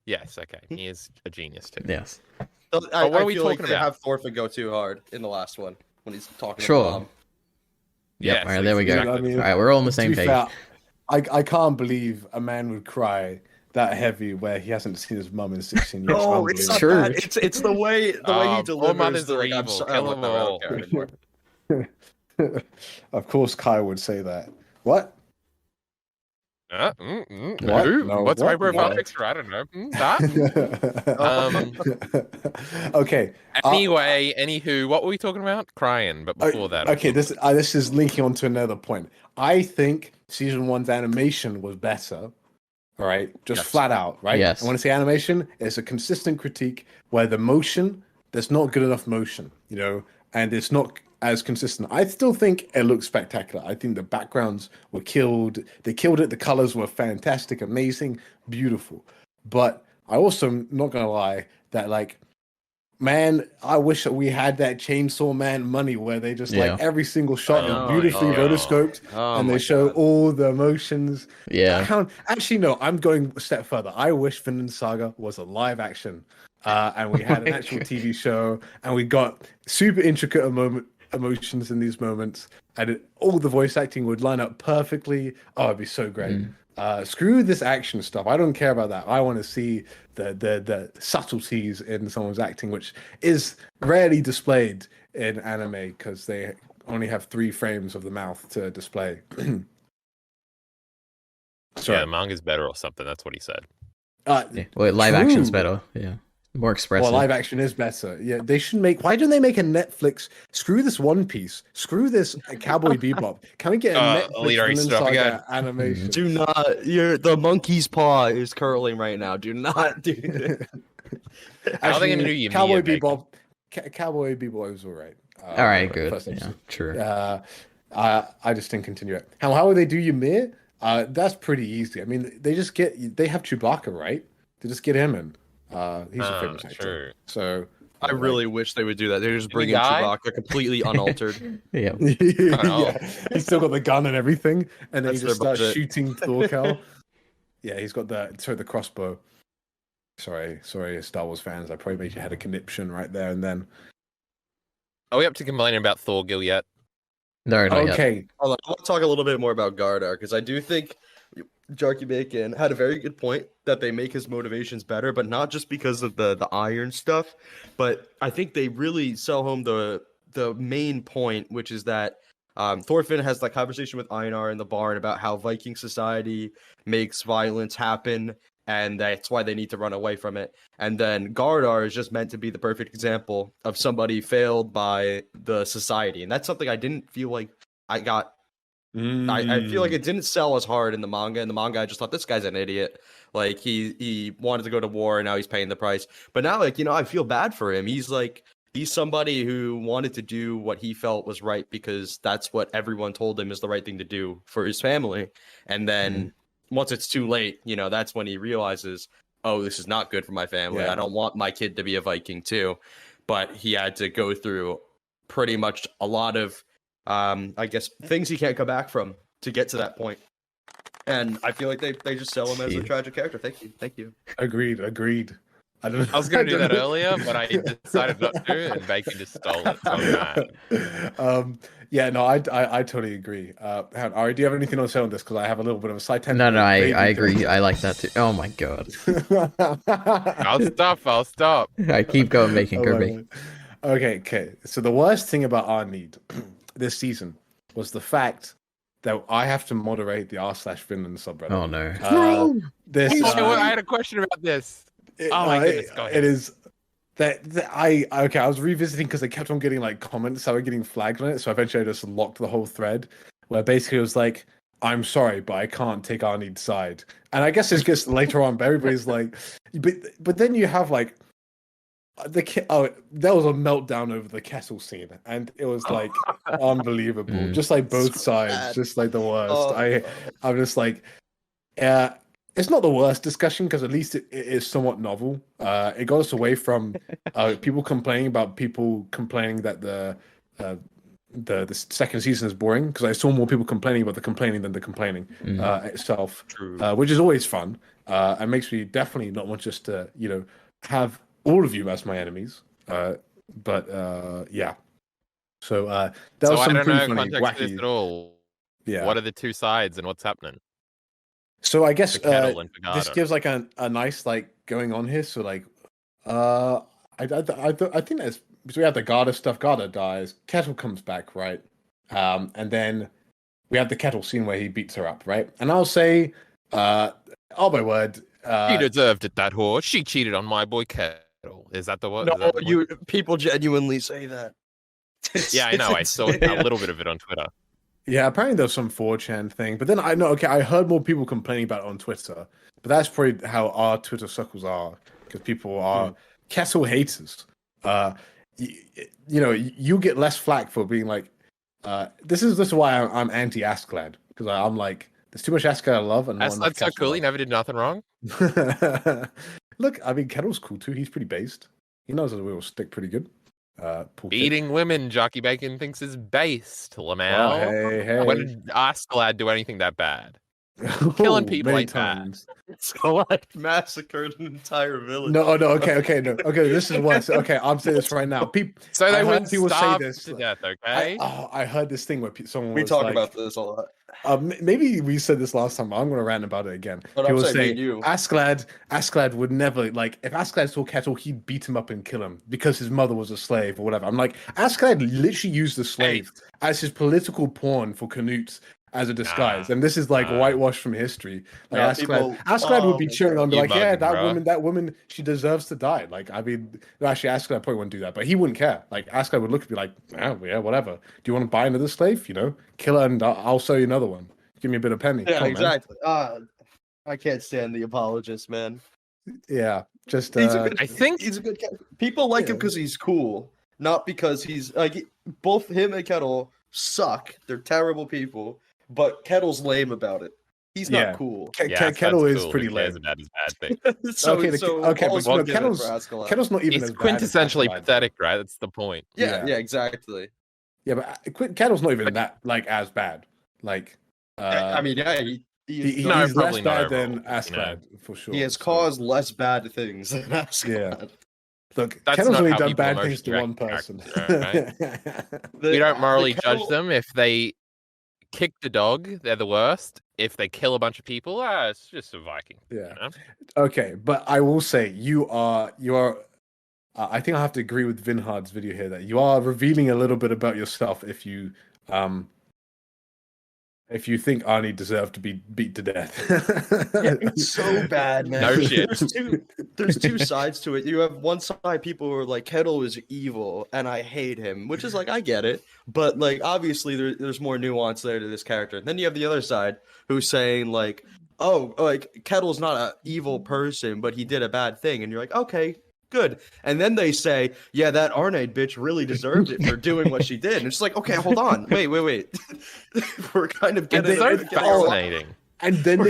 Yes, okay. He is a genius too. Yes. So, what are we talking about? They have Thorfinn go too hard in the last one when he's talking to Mom. Yep, all right, there we go. Exactly. All right, we're all on the same page. Fair, I can't believe a man would cry that heavy where he hasn't seen his mum in 16 years. No, it's not true. That. It's the way he delivers the like, I'm sorry, I don't know anymore. Of course Kyle would say that. What? What? No, what's my profile No. picture? I don't know. That? Okay. Anyway, anywho, what were we talking about? Crying, but before that. Okay, this is linking on to another point. I think season 1's animation was better. All right, just flat out, right? Yes. I want to say animation is a consistent critique where the motion, there's not good enough motion, and it's not as consistent. I still think it looks spectacular. I think the backgrounds were killed. They killed it. The colors were fantastic, amazing, beautiful. But I also am not gonna lie that man, I wish that we had that Chainsaw Man money where they just every single shot is beautifully rotoscoped and they show all the emotions. Yeah. Actually, no, I'm going a step further. I wish Vinland Saga was a live action and we had an actual TV show and we got super intricate emotions in these moments and all the voice acting would line up perfectly. Oh, it'd be so great. Screw this action stuff. I don't care about that. I want to see the subtleties in someone's acting, which is rarely displayed in anime because they only have 3 frames of the mouth to display. Yeah, the manga's better or something. That's what he said. Well, live action's better. Yeah. More expressive. Well, live action is better. Yeah, they should make. Why don't they make a Netflix? Screw this One Piece. Screw this Cowboy Bebop. Can we get a Netflix EliteAri stuff again? Animation? Do not. The monkey's paw is curling right now. Do not do it. How are they going to do you? Cowboy Bebop. Cowboy Bebop was all right. All right, good. Yeah, true. I just didn't continue it. How would they do Ymir? That's pretty easy. I mean, they have Chewbacca, right? They just get him in. He's a famous actor. Sure. So I really wish they would do that. They just bring in Chewbacca completely unaltered. Yeah. He's still got the gun and everything, and then he just starts shooting Thorkel. Yeah, he's got the crossbow. Sorry, Star Wars fans. I probably made you had a conniption right there and then. Are we up to complaining about Thorgil yet? No, not okay. Yet. Hold on. I want to talk a little bit more about Gardar because I do think Jarkey Bacon had a very good point that they make his motivations better, but not just because of the iron stuff, but I think they really sell home the main point, which is that Thorfinn has that conversation with Einar in the barn about how Viking society makes violence happen, and that's why they need to run away from it. And then Gardar is just meant to be the perfect example of somebody failed by the society, and that's something I didn't feel like I got. I feel like it didn't sell as hard in the manga. In the manga, I just thought this guy's an idiot. Like he wanted to go to war and now he's paying the price. But now, I feel bad for him. He's somebody who wanted to do what he felt was right because that's what everyone told him is the right thing to do for his family. And then once it's too late, that's when he realizes, oh, this is not good for my family. Yeah. I don't want my kid to be a Viking too. But he had to go through pretty much a lot of I guess things he can't come back from to get to that point. And I feel like they just sell him as a tragic character. Thank you. Agreed. I was going to do that earlier, but I decided not to, and Bacon just stole it. So yeah, no, I totally agree. Ari, do you have anything to say on this? Because I have a little bit of a side tangent. No, I agree. I like that too. Oh my god. I'll stop. I keep going, making Kirby. Okay. So the worst thing about our need this season was the fact that I have to moderate the r/Vinland subreddit. Oh no! I had a question about this. My goodness! Go ahead. It is that I was revisiting because I kept on getting comments, so I was getting flagged on it. So eventually, I just locked the whole thread, where basically it was like, "I'm sorry, but I can't take Arnie's side." And I guess it's just later on, but everybody's like, but then you have there was a meltdown over the kettle scene, and it was unbelievable. Just both sides, bad. Just the worst. I'm just it's not the worst discussion because at least it is somewhat novel. It got us away from people complaining that the second season is boring, because I saw more people complaining about the complaining than the complaining itself. True. Which is always fun. It makes me definitely not want just to have all of you as my enemies, but yeah. So that was some pretty funny, wacky. At all. Yeah. What are the two sides and what's happening? So I guess this gives a nice going on here. So I think that's, so we have the Garda stuff. Garda dies. Kettle comes back, right? And then we have the Kettle scene where he beats her up, right? And I'll say Oh my word. She deserved it, that whore. She cheated on my boy Kettle. Is that the word? No, people genuinely say that. Yeah, I know. I saw a little bit of it on Twitter. Yeah, apparently there's some 4chan thing, but then I heard more people complaining about it on Twitter, but that's probably how our Twitter circles are, because people are Kettle haters. You get less flack for being like, this is why I'm anti Asklad, because I'm like, there's too much Asklad I love, and that's so cool. He never did nothing wrong. Look, I mean, Kettle's cool too. He's pretty based. He knows that we will stick pretty good. Beating women, Jarkey Bacon thinks is based. Lamau. Oh, hey. When did Asklad do anything that bad? Killing people ain't bad. Asklad massacred an entire village. No. Okay. This is worse. Okay, I'm saying this right now. So they wouldn't starve to death. Okay. I heard this thing where someone we was talk like, about this a lot. Maybe we said this last time, but I'm going to rant about it again. But he was saying Asklad would never, like, if Asklad saw Kettle, he'd beat him up and kill him because his mother was a slave or whatever. I'm like, Asklad literally used the slave as his political pawn for Canute as a disguise, and this is like whitewash from history. Like Asklad would be cheering on, be like, "Yeah, that woman, she deserves to die." Like, I mean, actually, Asklad probably wouldn't do that, but he wouldn't care. Like, Asklad would look and be like, "Oh, yeah, whatever. Do you want to buy another slave? Kill her, and I'll sell you another one. Give me a bit of penny." Yeah, exactly. I can't stand the apologist, man. Yeah, just I think he's a good guy. People like him because he's cool, not because he's like both him and Kettle suck. They're terrible people. But Kettle's lame about it. He's not cool. Kettle is pretty lame. About his bad thing. Kettle's not even. He's quintessentially pathetic, right? That's the point. Yeah, exactly. Yeah, but Kettle's not even that like as bad. Like, I mean, he's less bad than Asklad for sure. He has caused less bad things than Asklad. Yeah. Look, Kettle's only done bad things to one person. Right? We don't morally judge them if they kick the dog, they're the worst. If they kill a bunch of people, it's just a Viking. Yeah. Okay, but I will say you are. I think I have to agree with Vinhard's video here that you are revealing a little bit about yourself if you think Arnie deserved to be beat to death. It's so bad, man. No shit. There's two sides to it. You have one side, people who are like, Kettle is evil and I hate him, which is like, I get it. But like, obviously there's more nuance there to this character. Then you have the other side who's saying like, oh, like Kettle's not an evil person, but he did a bad thing. And you're like, okay, good. And then they say, yeah, that Arne bitch really deserved it for doing what she did. And it's like, okay, hold on. Wait. We're kind of getting fascinating. And then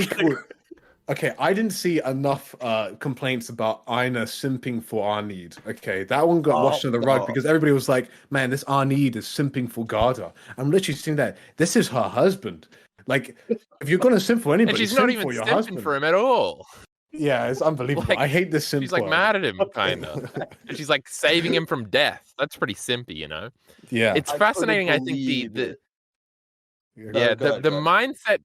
okay, I didn't see enough complaints about Aina simping for Arneed. Okay, that one got washed under the rug because everybody was like, man, this Arneed is simping for Garda. I'm literally seeing that. This is her husband. Like, if you're going to simp for anybody, and she's not even simping for him at all. Yeah, it's unbelievable. Like, I hate this simp. She's like mad at him, kind of. She's like saving him from death. That's pretty simpy, Yeah, it's fascinating. I think the mindset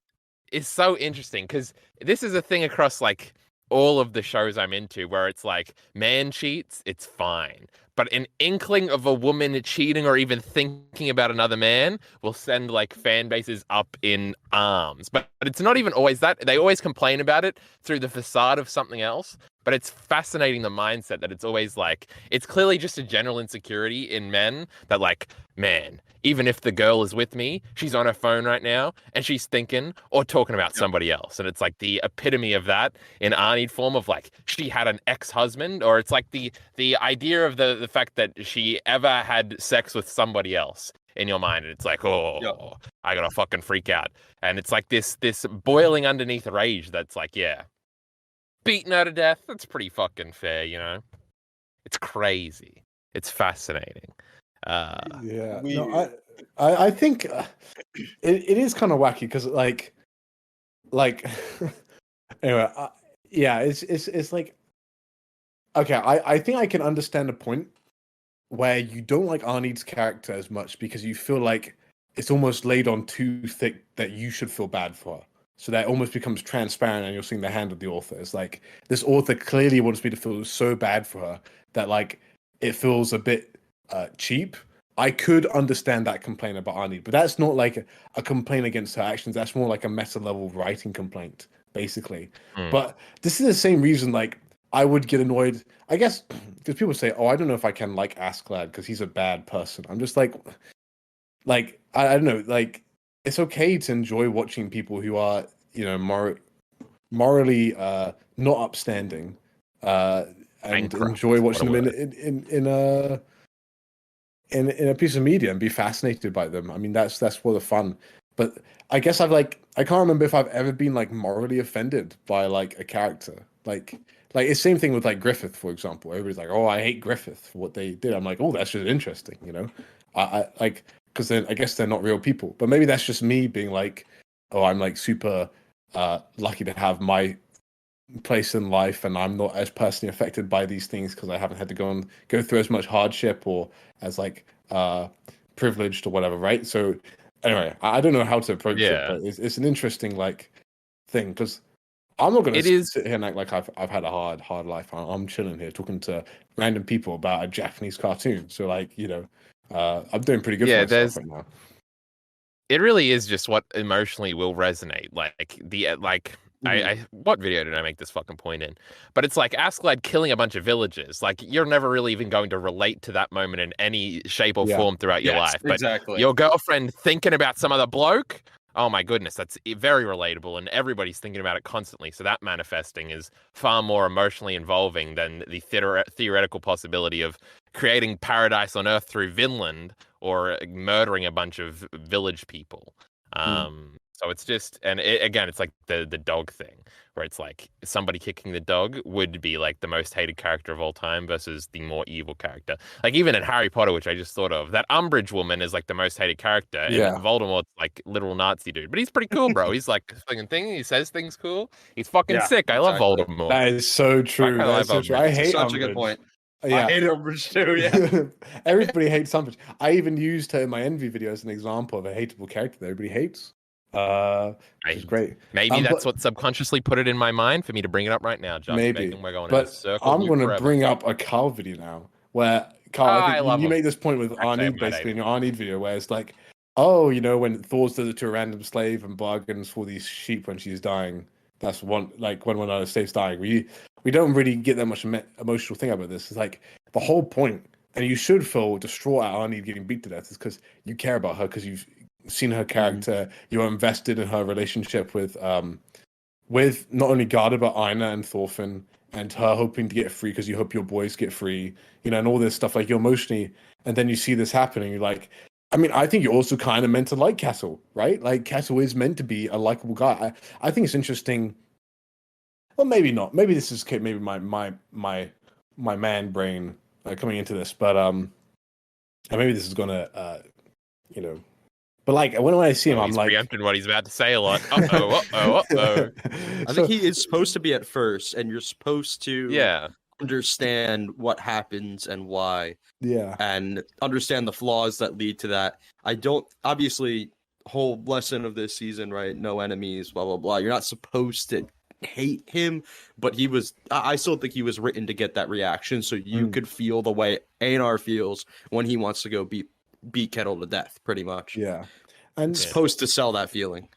is so interesting because this is a thing across like all of the shows I'm into where it's like man cheats, it's fine. But an inkling of a woman cheating or even thinking about another man will send like fan bases up in arms. But it's not even always that. They always complain about it through the facade of something else. But it's fascinating the mindset that it's always like, it's clearly just a general insecurity in men that like, man, even if the girl is with me, she's on her phone right now and she's thinking or talking about somebody else. And it's like the epitome of that in Arnie form of like, she had an ex-husband, or it's like the idea of the fact that she ever had sex with somebody else in your mind. And it's like, I gotta fucking freak out. And it's like this boiling underneath rage that's like, yeah, beaten her to death. That's pretty fucking fair, It's crazy. It's fascinating. I think it is kind of wacky because like anyway, it's like, okay, I think I can understand a point where you don't like Arneed's character as much because you feel like it's almost laid on too thick that you should feel bad for her. So that almost becomes transparent and you're seeing the hand of the author. It's like, this author clearly wants me to feel so bad for her that like it feels a bit cheap. I could understand that complaint about Arnie, but that's not like a complaint against her actions. That's more like a meta level writing complaint basically. But this is the same reason, like, I would get annoyed, I guess, because people say, oh, I don't know if I can like Askeladd because he's a bad person. I'm just like I don't know, like, it's okay to enjoy watching people who are, you know, morally not upstanding, and enjoy watching them in a piece of media and be fascinated by them. I mean, that's for the fun. But I guess I can't remember if I've ever been like morally offended by like a character. Like it's the same thing with like Griffith, for example. Everybody's like, oh, I hate Griffith for what they did. I'm like, oh, that's just interesting, you know? I like, because then I guess they're not real people. But maybe that's just me being like, oh, I'm like super lucky to have my place in life, and I'm not as personally affected by these things because I haven't had to go through as much hardship or as like privileged or whatever, right? So anyway, I don't know how to approach it, but it's an interesting like thing, because I'm not going to sit here and act like I've had a hard life. I'm chilling here talking to random people about a Japanese cartoon. So like, you know, I'm doing pretty good for myself right now. It really is just what emotionally will resonate. What video did I make this fucking point in? But it's like Askeladd killing a bunch of villagers. Like, you're never really even going to relate to that moment in any shape or form throughout your life. But your girlfriend thinking about some other bloke, oh my goodness, that's very relatable, and everybody's thinking about it constantly. So that manifesting is far more emotionally involving than the theoretical possibility of creating paradise on Earth through Vinland or murdering a bunch of village people. So it's just, and again, it's like the dog thing, where it's like somebody kicking the dog would be like the most hated character of all time versus the more evil character. Like even in Harry Potter, which I just thought of, that Umbridge woman is like the most hated character, and Voldemort's like literal Nazi dude, but he's pretty cool, bro. He's like fucking thing. He says things cool. He's fucking sick. I love Voldemort. That is so true. That's so true. I hate such Umbridge. A good point. Yeah. I hate Umbridge too. Yeah. Everybody hates Umbridge. I even used her in my Envy video as an example of a hateable character that everybody hates. Which is great. Maybe that's what subconsciously put it in my mind for me to bring it up right now, Josh. Maybe. We're going but in a circle. I'm going to bring up a Carl video now, where Carl, I think you make this point with Arnie, basically in your Arnie video, where it's like, oh, you know, when Thor does it to a random slave and bargains for these sheep when she's dying. That's one, like when one of the slaves dying. We don't really get that much emotional thing about this. It's like the whole point, and you should feel distraught at Arnie getting beat to death, is because you care about her, because you've seen her character, you're invested in her relationship with not only Garda but Aina and Thorfinn, and her hoping to get free because you hope your boys get free, you know, and all this stuff. Like, you're emotionally, and then you see this happening, you're like, I mean, I think you're also kind of meant to like Castle, right? Like, Castle is meant to be a likable guy. I think it's interesting. Well, maybe not. Maybe this is maybe my man brain coming into this, but and maybe this is gonna you know. But like when I see him, I'm like preempting what he's about to say a lot. Uh-oh. I think he is supposed to be at first, and you're supposed to understand what happens and why. Yeah. And understand the flaws that lead to that. I don't, obviously, whole lesson of this season, right? No enemies, blah blah blah. You're not supposed to hate him, but I still think he was written to get that reaction, so you could feel the way Einar feels when he wants to go beat Kettle to death, pretty much. Yeah. And it's supposed to sell that feeling.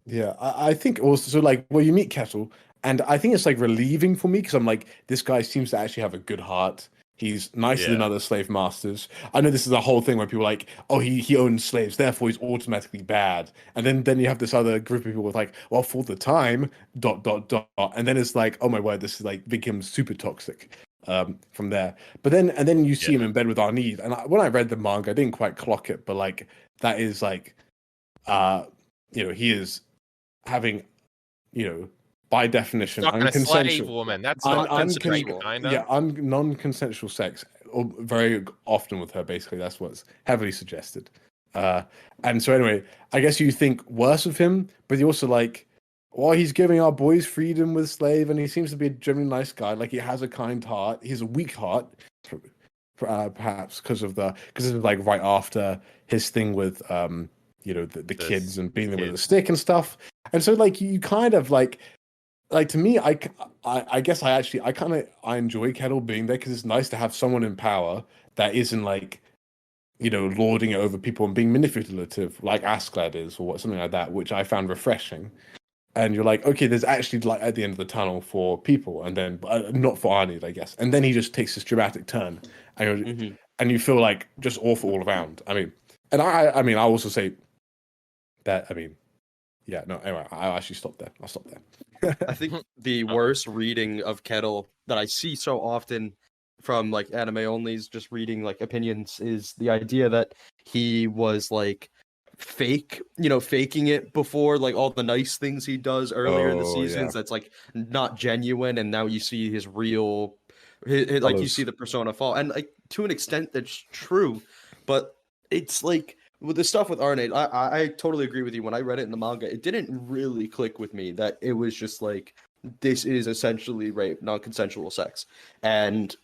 Yeah, I think also, so like, well, you meet Kettle, and I think it's like relieving for me, because I'm like, this guy seems to actually have a good heart. He's nicer than other slave masters. I know this is a whole thing where people are like, oh, he owns slaves, therefore he's automatically bad. And then you have this other group of people with like, well, for the time, ... And then it's like, oh my word, this is like becomes super toxic from there. But then you see him in bed with Arnie. And when I read the manga, I didn't quite clock it, but like, that is like, you know, he is having, you know, by definition, unconsensual woman. That's not consensual. Yeah, non-consensual sex, or very often with her. Basically, that's what's heavily suggested. And so anyway, I guess you think worse of him, but you also like, well, he's giving our boys freedom with slave, and he seems to be a generally nice guy. Like, he has a kind heart. He has a weak heart, perhaps because this is like right after his thing with you know, the kids and beating them with a stick and stuff. And so like, you kind of like to me, I guess I enjoy Kettle being there, because it's nice to have someone in power that isn't like, you know, lording it over people and being manipulative like Askeladd is, or something like that, which I found refreshing. and you're like, okay, there's actually light at the end of the tunnel for people, and then not for Arnie, I guess. And then he just takes this dramatic turn, and and you feel like just awful all around. I mean, and I mean, I also say that. I mean, yeah, no. Anyway, I'll actually stop there. I'll stop there. I think the worst reading of Kettle that I see so often from like anime onlys, just reading like opinions, is the idea that he was like faking it before, like all the nice things he does earlier in the seasons. That's like not genuine, and now you see his real, like you see the persona fall, and like to an extent that's true, but it's like with the stuff with Arne, I totally agree with you. When I read it in the manga, it didn't really click with me that it was just like, this is essentially rape, non-consensual sex, and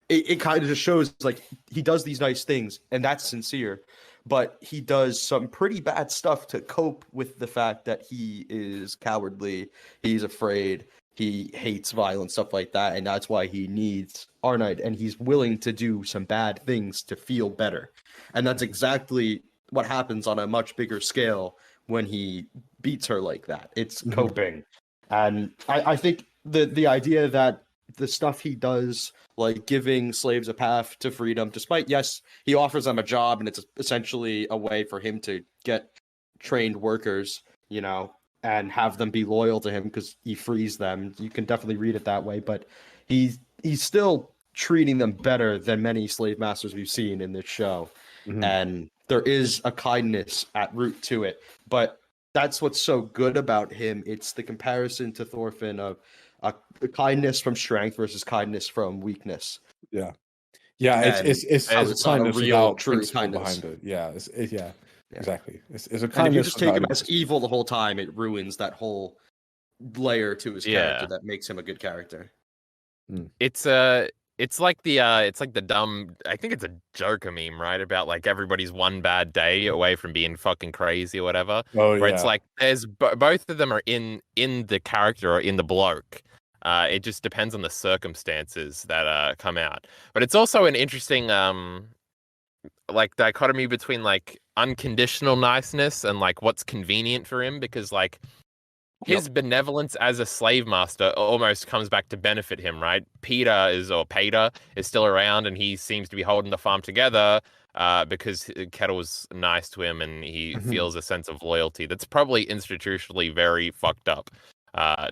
it kind of just shows like he does these nice things and that's sincere, but he does some pretty bad stuff to cope with the fact that he is cowardly, he's afraid, he hates violence, stuff like that, and that's why he needs Arnheid, and he's willing to do some bad things to feel better. And that's exactly what happens on a much bigger scale when he beats her like that. It's coping. And I think the idea that the stuff he does, like giving slaves a path to freedom, despite, yes, he offers them a job and it's essentially a way for him to get trained workers, and have them be loyal to him because he frees them. You can definitely read it that way, but he's still treating them better than many slave masters we've seen in this show. And there is a kindness at root to it, but that's what's so good about him. It's the comparison to Thorfinn of kindness from strength versus kindness from weakness. Yeah, it's not a real true kindness behind it. Yeah, exactly. It's a kindness. And if you just take him as evil the whole time, it ruins that whole layer to his character that makes him a good character. It's like the dumb, I think it's a Joker meme, right? About like everybody's one bad day away from being fucking crazy or whatever. Where it's like there's both of them are in the character or in the bloke. It just depends on the circumstances that come out. But it's also an interesting like dichotomy between like unconditional niceness and like what's convenient for him, because like his benevolence as a slave master almost comes back to benefit him, right? Peter is still around, and he seems to be holding the farm together because Kettle's nice to him, and he feels a sense of loyalty that's probably institutionally very fucked up,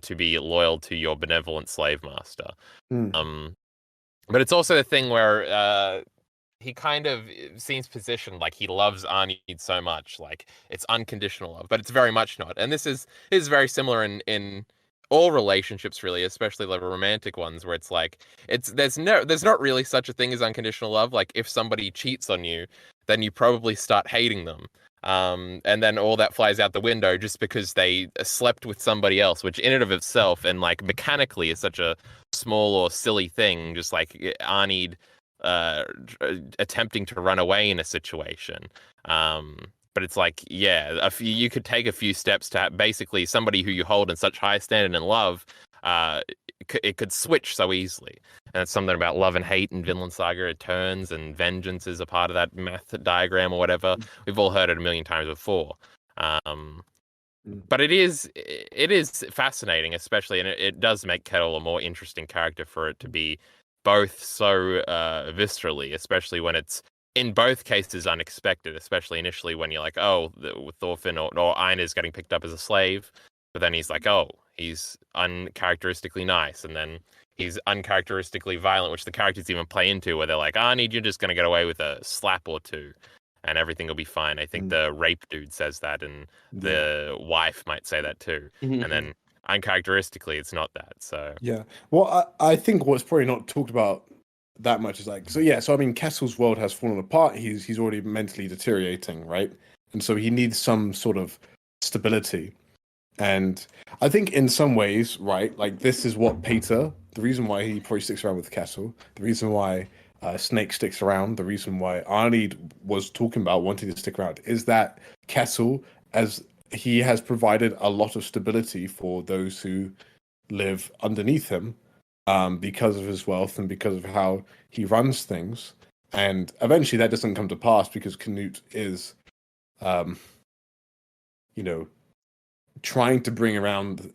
to be loyal to your benevolent slave master. But it's also the thing where he kind of seems positioned like he loves Arnie so much, like it's unconditional love, but it's very much not. And this is very similar in all relationships, really, especially the romantic ones, where it's like there's not really such a thing as unconditional love. Like if somebody cheats on you, then you probably start hating them. And then all that flies out the window just because they slept with somebody else, which in and of itself and like mechanically is such a small or silly thing, just like Arnie attempting to run away in a situation. But it's like, you could take a few steps to basically somebody who you hold in such high standard and love, it could switch so easily. And it's something about love and hate in Vinland Saga. It turns, and vengeance is a part of that math diagram or whatever. We've all heard it a million times before. But it is fascinating, especially, and it does make Kettle a more interesting character for it to be both so viscerally, especially when it's in both cases unexpected, especially initially when you're like, with Thorfinn or Einar is getting picked up as a slave, but then he's like, he's uncharacteristically nice, and then he's uncharacteristically violent, which the characters even play into, where they're like, you're just going to get away with a slap or two and everything will be fine. I think the rape dude says that, and the wife might say that too. And then uncharacteristically, it's not that. So well, I think what's probably not talked about that much is like, so I mean, Kessel's world has fallen apart. He's already mentally deteriorating, right? And so he needs some sort of stability. And I think in some ways, right, like this is what Peter, the reason why he probably sticks around with Kessel, the reason why Snake sticks around, the reason why Arnie was talking about wanting to stick around is that Kessel, as he has provided a lot of stability for those who live underneath him, because of his wealth and because of how he runs things. And eventually that doesn't come to pass because Canute is, trying to bring around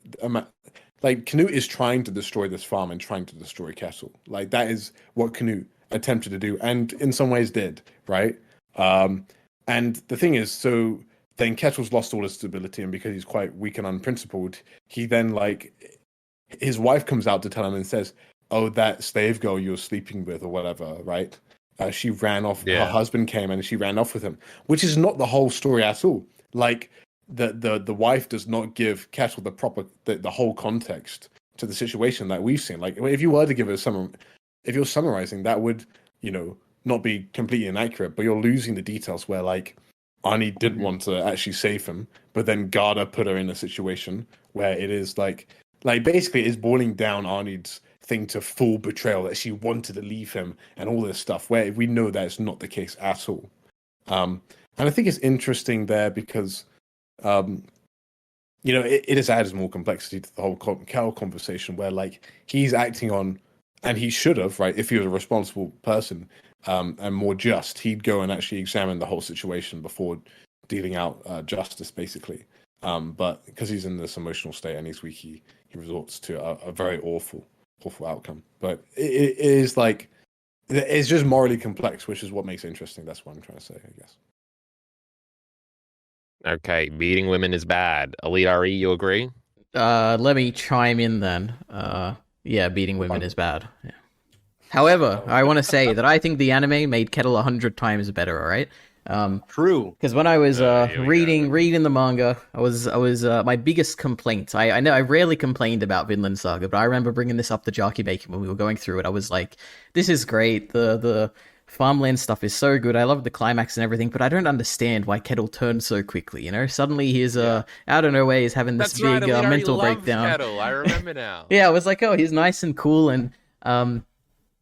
like Canute is trying to destroy this farm and trying to destroy Kettle. Like that is what Canute attempted to do, and in some ways did, right? And the thing is, so then Kettle's lost all his stability, and because he's quite weak and unprincipled, he then like his wife comes out to tell him and says, "Oh, that slave girl you're sleeping with, or whatever, right? She ran off. Her husband came and she ran off with him," which is not the whole story at all. Like the wife does not give Kettle the whole context to the situation that we've seen. Like if you were to give it if you're summarizing, that would, not be completely inaccurate, but you're losing the details where like Arnie did want to actually save him, but then Garda put her in a situation where it is like basically it's boiling down Arnie's thing to full betrayal, that she wanted to leave him and all this stuff, where we know that it's not the case at all. And I think it's interesting there because it just adds more complexity to the whole Cal conversation, where like he's acting on, and he should have, right, if he was a responsible person and more just, he'd go and actually examine the whole situation before dealing out justice, basically. But because he's in this emotional state and he's weak, he resorts to a very awful outcome. But it is like, it's just morally complex, which is what makes it interesting. That's what I'm trying to say, I guess. Okay, beating women is bad. EliteAri, you agree? Let me chime in then. Yeah, beating women is bad. Yeah. However, I want to say that I think the anime made Kettle 100 times better. All right. True. Because when I was reading the manga, I was my biggest complaint. I know I rarely complained about Vinland Saga, but I remember bringing this up to Jarkey Bacon when we were going through it. I was like, "This is great. The farmland stuff is so good. I love the climax and everything, but I don't understand why Kettle turned so quickly. Suddenly he's out of nowhere, he's having this big mental breakdown. Kettle. I remember now. Yeah, I was like, oh, he's nice and cool, and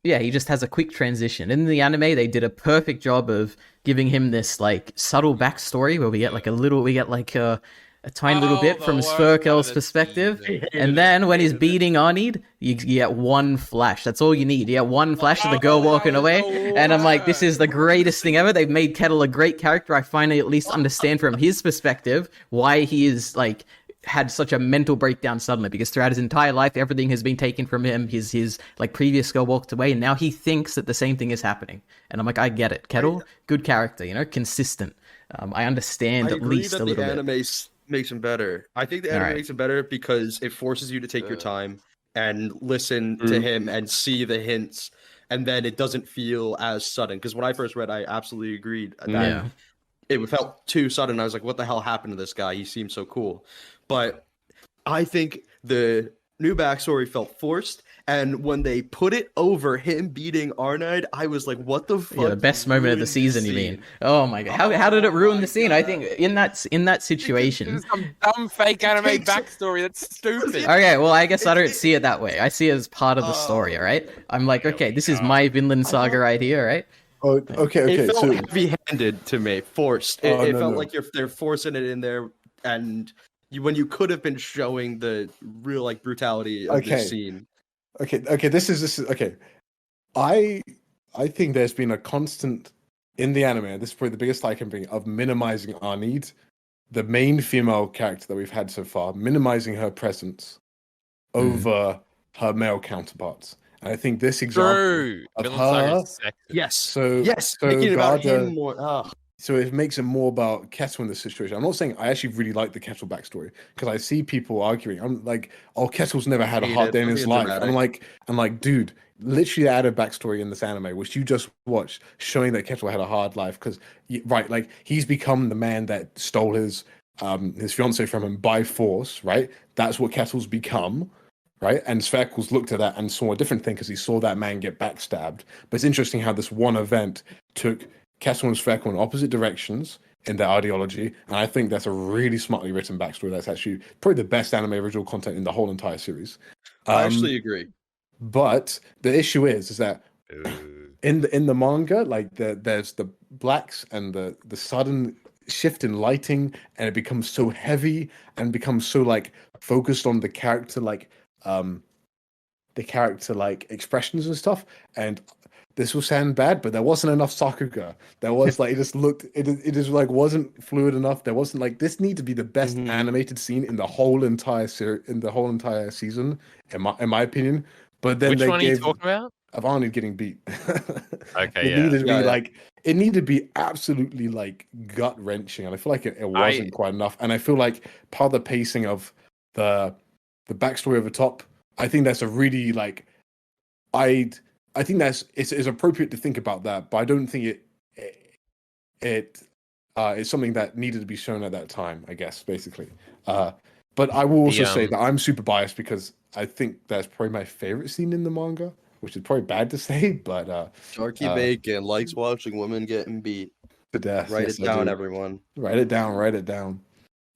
he just has a quick transition. In the anime, they did a perfect job of giving him this like subtle backstory where we get a tiny little bit from Sverkel's perspective, and then when he's beating Arnie, you get one flash. That's all you need. You get one flash of the girl walking away, and I'm like, this is the greatest thing ever. They've made Kettle a great character. I finally at least understand from his perspective why he is like had such a mental breakdown suddenly, because throughout his entire life everything has been taken from him. His like previous girl walked away, and now he thinks that the same thing is happening. And I'm like, I get it. Kettle, good character, consistent. I understand at least a little bit. Makes him better. I think the anime makes him better because it forces you to take your time and listen to him and see the hints, and then it doesn't feel as sudden. Because when I first read, I absolutely agreed that it felt too sudden. I was like, what the hell happened to this guy? He seemed so cool. But I think the new backstory felt forced, and when they put it over him beating Arnheid, I was like, what the fuck? Yeah, the best moment of the season, you mean? Oh my god. How did it ruin the scene? I think in that situation, some dumb fake anime backstory that's stupid. Okay, well, I guess I don't see it that way. I see it as part of the story, all right? I'm like, okay, this is my Vinland Saga right here, right? Oh, okay. It felt heavy-handed to me, forced. It felt like they're forcing it in there, and when you could have been showing the real like brutality of the scene. Okay. This is okay. I think there's been a constant in the anime. This is probably the biggest I can bring of minimizing Arnheid, the main female character that we've had so far, minimizing her presence over her male counterparts. And I think this example of her, so making it about him more. So it makes it more about Kettle in this situation. I'm not saying I actually really like the Kettle backstory, because I see people arguing. I'm like, oh, Kettle's never had a hard day in his life. I'm like, dude, literally added backstory in this anime, which you just watched, showing that Kettle had a hard life. Because like he's become the man that stole his fiance from him by force, right? That's what Kettle's become, right? And Sverkel's looked at that and saw a different thing because he saw that man get backstabbed. But it's interesting how this one event took Kettle and Sverkel in opposite directions in their ideology, and I think that's a really smartly written backstory. That's actually probably the best anime original content in the whole entire series. I actually agree. But the issue is that in the manga, like there's the blacks and the sudden shift in lighting, and it becomes so heavy and becomes so like focused on the character like expressions and stuff. And this will sound bad, but there wasn't enough Sakuga. There was like it just like wasn't fluid enough. There wasn't like this need to be the best animated scene in the whole entire season, in my opinion. But then which one are you talking about? Of Arnie getting beat. Okay, it needed to be like it needed to be absolutely like gut wrenching, and I feel like it wasn't quite enough. And I feel like part of the pacing of the backstory over top, I think that's a really like I think that's it's appropriate to think about that, but I don't think it is something that needed to be shown at that time, I guess, basically. But I will also say that I'm super biased because I think that's probably my favorite scene in the manga, which is probably bad to say, but Jarkey Bacon likes watching women getting beat to death. Write it down, everyone. Write it down.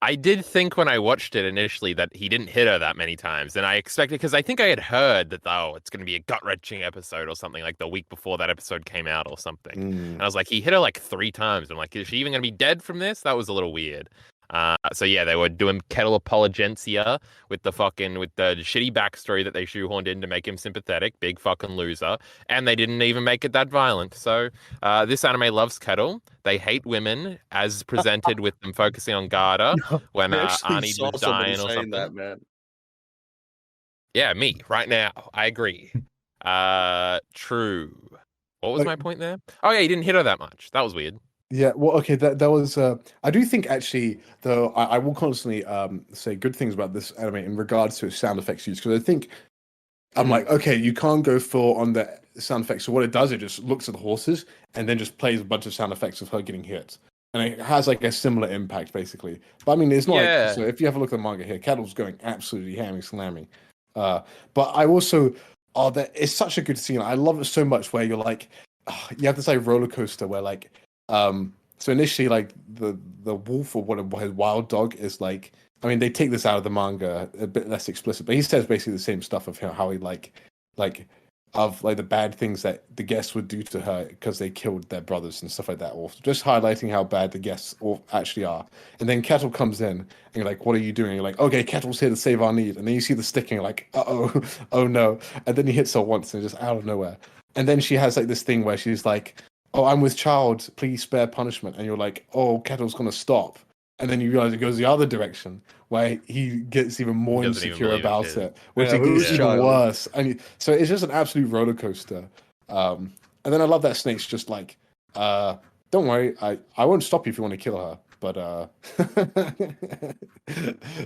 I did think when I watched it initially that he didn't hit her that many times, and I expected, because I think I had heard that it's going to be a gut-wrenching episode or something, like the week before that episode came out or something. And I was like, he hit her like 3 times. I'm like, is she even going to be dead from this? That was a little weird. So yeah, they were doing Kettle Apologencia with the shitty backstory that they shoehorned in to make him sympathetic, big fucking loser, and they didn't even make it that violent. So this anime loves Kettle. They hate women, as presented with them focusing on Garda when Arnie was dying or something. That, man. Yeah, me right now. I agree. True. What was my point there? Oh yeah, he didn't hit her that much. That was weird. Yeah, well, okay, that was. I do think actually, though, I will constantly say good things about this anime in regards to its sound effects use, because I think I'm like, okay, you can't go full on the sound effects. So what it does, it just looks at the horses and then just plays a bunch of sound effects of her getting hit, and it has like a similar impact basically. But I mean, it's not. Yeah. Like, so if you have a look at the manga here, Kettle's going absolutely hammy slammy. But I also, it's such a good scene. I love it so much. Where you're like, you have this like roller coaster where like. So initially, like the wolf or what his wild dog is like. I mean, they take this out of the manga a bit less explicit, but he says basically the same stuff of how he like of like the bad things that the guests would do to her because they killed their brothers and stuff like that, or just highlighting how bad the guests actually are. And then Kettle comes in, and you're like, "What are you doing?" And you're like, "Okay, Kettle's here to save our need." And then you see the sticking, like, oh no!" And then he hits her once, and just out of nowhere. And then she has like this thing where she's like, "Oh, I'm with child. Please spare punishment." And you're like, "Oh, Kettle's gonna stop." And then you realize it goes the other direction, where he gets even more insecure about it, which it gets even worse. And so it's just an absolute roller coaster. And then I love that Snake's just like, "Don't worry, I won't stop you if you want to kill her." But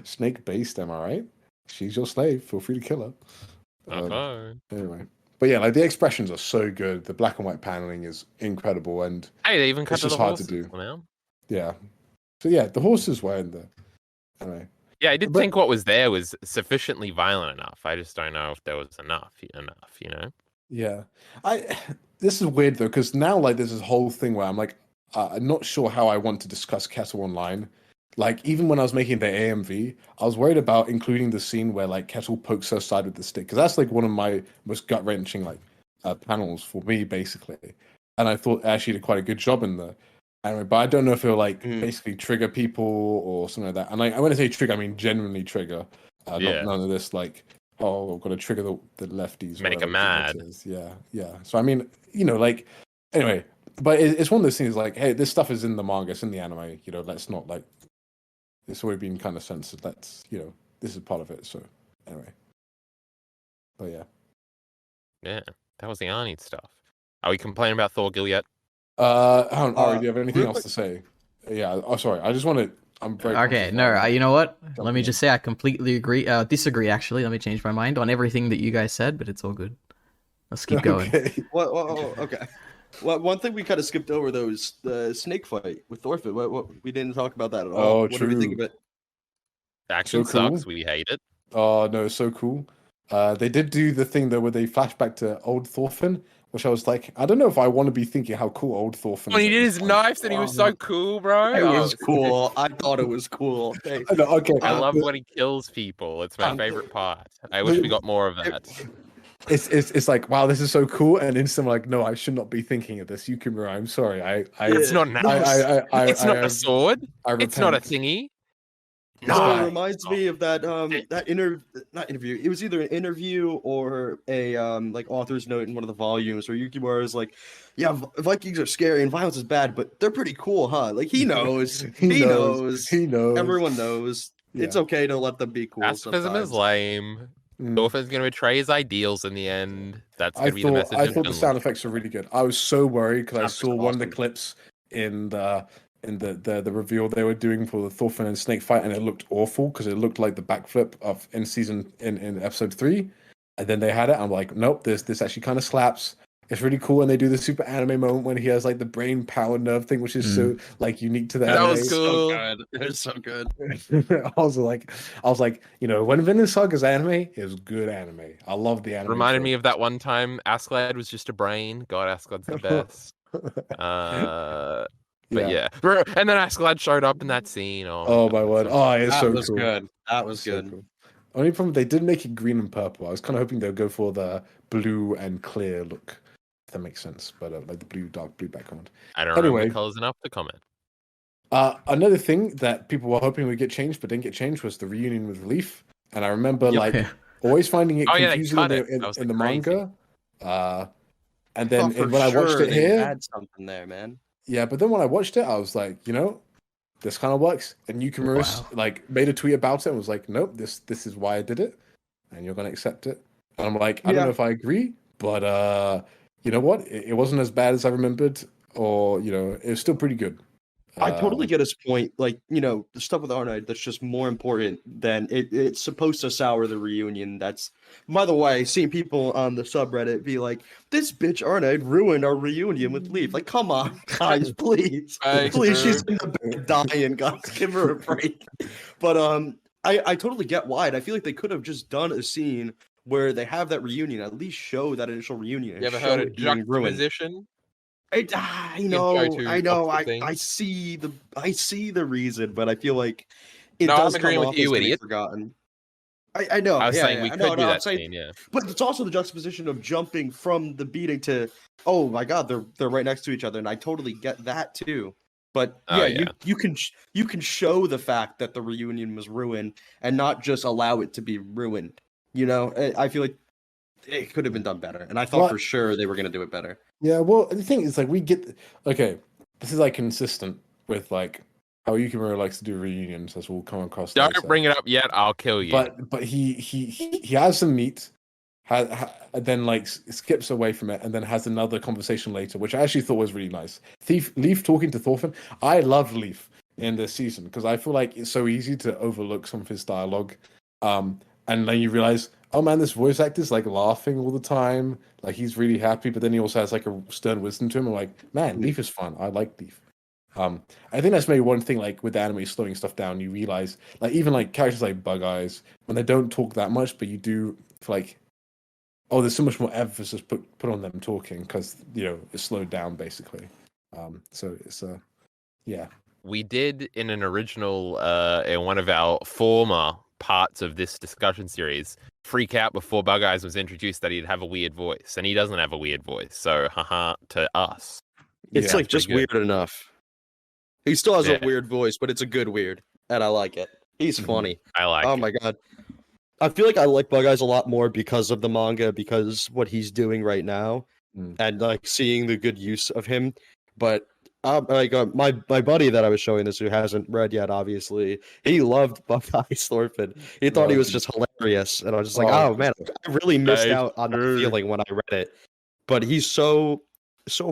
Snake based, am I right? She's your slave. Feel free to kill her. Anyway. But yeah, like the expressions are so good. The black and white paneling is incredible, and they even cut it's just the hard to do. Yeah. So yeah, the horses were in there. Anyway. Yeah, I did think what was there was sufficiently violent enough. I just don't know if there was enough, you know? Yeah. This is weird though, because now like there's this whole thing where I'm like, I'm not sure how I want to discuss Kettle online. Like, even when I was making the AMV, I was worried about including the scene where, like, Kettle pokes her side with the stick. Because that's, like, one of my most gut-wrenching, like, panels for me, basically. And I thought I actually did quite a good job in the anime. But I don't know if it'll, like, basically trigger people or something like that. And I when I say trigger, I mean genuinely trigger. None of this, like, oh, I've got to trigger the lefties. Make them mad. Yeah. So, I mean, like, anyway. But it's one of those things, like, hey, this stuff is in the manga, it's in the anime. Let's not, like... It's already been kind of censored. That's, this is part of it. So, anyway. But yeah. Yeah, that was the Arnie stuff. Are we complaining about Thorgil yet? Ari, do you have anything else to say? Yeah, sorry. I just want to... I'm very... Okay, no, you know what? Let me just say I completely disagree, actually. Let me change my mind on everything that you guys said, but it's all good. Let's keep going. Okay. Well, one thing we kind of skipped over though is the snake fight with Thorfinn. What we didn't talk about that at all. Oh, what true. do we think of it? Action sucks. We hate it. Oh no, it's so cool. They did do the thing though where they flash back to old Thorfinn, which I was like, I don't know if I want to be thinking how cool old Thorfinn. When he did his knives, and he was so cool, bro. It was cool. I thought it was cool. Okay. I love when he kills people. It's my favorite part. I wish we got more of that. It's like, wow, this is so cool, and instantly like, no, I should not be thinking of this. Yukimura, I'm sorry. It's not an axe. It's not a sword. It's not a thingy. No, it reminds me of that not interview. It was either an interview or a like author's note in one of the volumes where Yukimura is like, "Yeah, Vikings are scary and violence is bad, but they're pretty cool, huh?" Like he knows, he knows, everyone knows. Yeah. It's okay to let them be cool. Pacifism is lame. Thorfinn's going to betray his ideals in the end. That's going to be the message. I thought the sound effects were really good. I was so worried because I saw one of the clips in the reveal they were doing for the Thorfinn and Snake fight, and it looked awful because it looked like the backflip in episode 3, and then they had it. I'm like, nope, this actually kind of slaps. It's really cool, and they do the super anime moment when he has like the brain power nerve thing, which is so like unique to the anime. That was cool. So good. It was so good. I was like, when Vinland Saga's anime, it was good anime. I love the anime. Reminded me of that one time Askeladd was just a brain. God, Askeladd's the best. But yeah. And then Askeladd showed up in that scene. Oh my word! Oh, it's so cool. Good. That was good. Cool. Only problem, they did make it green and purple. I was kind of hoping they'll go for the blue and clear look. If that makes sense, but like the dark blue background. I don't remember the colors enough to comment. Another thing that people were hoping would get changed but didn't get changed was the reunion with Leaf. And I remember always finding it confusing in the manga. And then when I watched it here, add something there, man. Yeah, but then when I watched it, I was like, this kind of works. And Yukimura made a tweet about it and was like, nope, this is why I did it, and you're gonna accept it. And I'm like, I don't know if I agree, but you know what? It wasn't as bad as I remembered, or it was still pretty good. I totally get his point. Like, the stuff with Arnold that's just more important than it's supposed to sour the reunion. That's, by the way, seeing people on the subreddit be like, "This bitch Arnold ruined our reunion with Leaf." Like, come on, guys, please, please, she's in the bed dying, guys, give her a break. But I totally get why, and I feel like they could have just done a scene where they have that reunion, at least show that initial reunion. You ever heard of juxtaposition? I know. I see the reason, but I feel like it does come off as getting forgotten. I know. I was saying we could do that scene, yeah. But it's also the juxtaposition of jumping from the beating to, oh my god, they're right next to each other, and I totally get that too. But you can show the fact that the reunion was ruined and not just allow it to be ruined. I feel like it could have been done better, and I thought for sure they were going to do it better. Yeah, well, the thing is, we get this is consistent with how Yukimura likes to do reunions, as we'll come across. Don't bring it up yet, I'll kill you. But he has some meat, then skips away from it, and then has another conversation later, which I actually thought was really nice. Leaf talking to Thorfinn. I love Leaf in this season because I feel like it's so easy to overlook some of his dialogue. And then you realize, oh man, this voice actor's laughing all the time. He's really happy, but then he also has a stern wisdom to him. I'm like, man, Leaf is fun. I like Leaf. I think that's maybe one thing with the anime slowing stuff down. You realize even characters like Bug Eyes, when they don't talk that much, but you do feel oh, there's so much more emphasis put on them talking because it's slowed down basically. So it's yeah. We did in an original in one of our former parts of this discussion series freak out before Bug Eyes was introduced that he'd have a weird voice, and he doesn't have a weird voice, so haha to us. It's just weird enough. He still has a weird voice, but it's a good weird, and I like it. He's funny. I like it. Oh my god. I feel like I like Bug Eyes a lot more because of the manga, because what he's doing right now, and seeing the good use of him. But my buddy that I was showing this, who hasn't read yet, obviously, he loved Bug Eyes Thorfinn. He thought he was just hilarious, and I was just like, oh man, I really missed out on that feeling when I read it. But he's so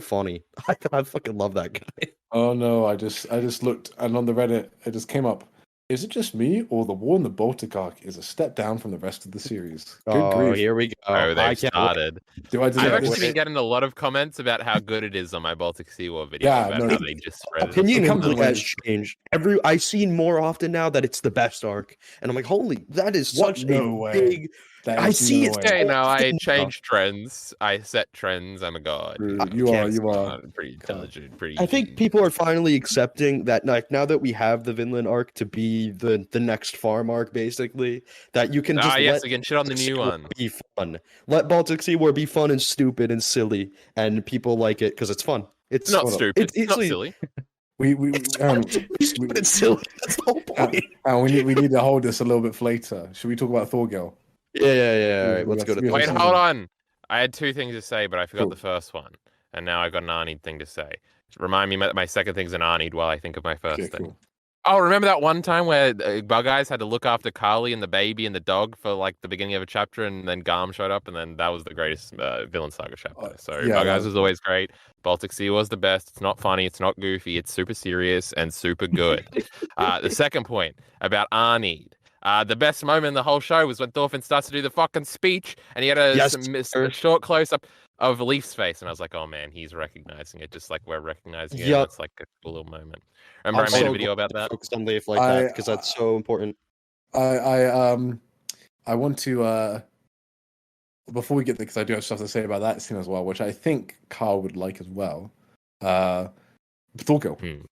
funny. I fucking love that guy. Oh no, I just looked, and on the Reddit, it just came up. Is it just me, or the war in the Baltic arc is a step down from the rest of the series? Good grief. Here we go. Oh, they've started. I've actually been getting a lot of comments about how good it is on my Baltic Sea War video. How they just spread opinion has changed. I see more often now that it's the best arc, and I'm like, holy, that is such a big. I see it. Okay, now I change trends. I set trends. I'm a god. You are pretty intelligent. I think people are finally accepting that, now that we have the Vinland arc to be the next farm arc, basically, that you can just again, shit on the new one. Be fun. Let Baltic Sea War be fun and stupid and silly, and people like it because it's fun. It's not stupid. It's not silly. But it's silly. That's the whole point. We need to hold this a little bit for later. Should we talk about Thorgil? Yeah. All right, let's go to. Wait, hold on. I had two things to say, but I forgot the first one, and now I got an Arnied thing to say. Remind me my second thing's an Arnied while I think of my first thing. Cool. Oh, remember that one time where Bug Eyes had to look after Carly and the baby and the dog for like the beginning of a chapter, and then Garm showed up, and then that was the greatest Vinland Saga chapter. So Bug Eyes was always great. Baltic Sea was the best. It's not funny. It's not goofy. It's super serious and super good. The second point about Arnied. The best moment in the whole show was when Thorfinn starts to do the fucking speech, and he had a short close up of Leaf's face, and I was like, "Oh man, he's recognizing it, just like we're recognizing it." It's like a cool little moment. Remember, I made a video about that. Focus on Leaf like that because that's so important. I want to before we get there, because I do have stuff to say about that scene as well, which I think Carl would like as well. Thorgil.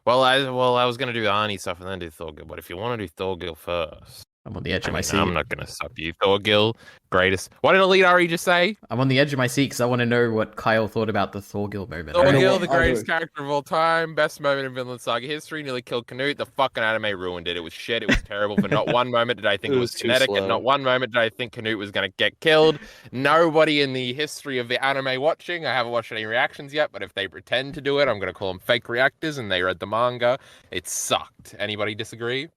Well, I was gonna do Arnie stuff and then do Thorgil, but if you want to do Thorgil first, I'm on the edge of my seat. I'm not gonna stop you. Thorgil, greatest. What did EliteAri just say? I'm on the edge of my seat because I want to know what Kyle thought about the Thorgil moment. Thorgil, the greatest character of all time, best moment in Vinland Saga history, nearly killed Canute. The fucking anime ruined it. It was shit. It was terrible. For not one moment did I think it was kinetic, and not one moment did I think Canute was gonna get killed. Nobody in the history of the anime watching, I haven't watched any reactions yet, but if they pretend to do it, I'm gonna call them fake reactors, and they read the manga. It sucked. Anybody disagree?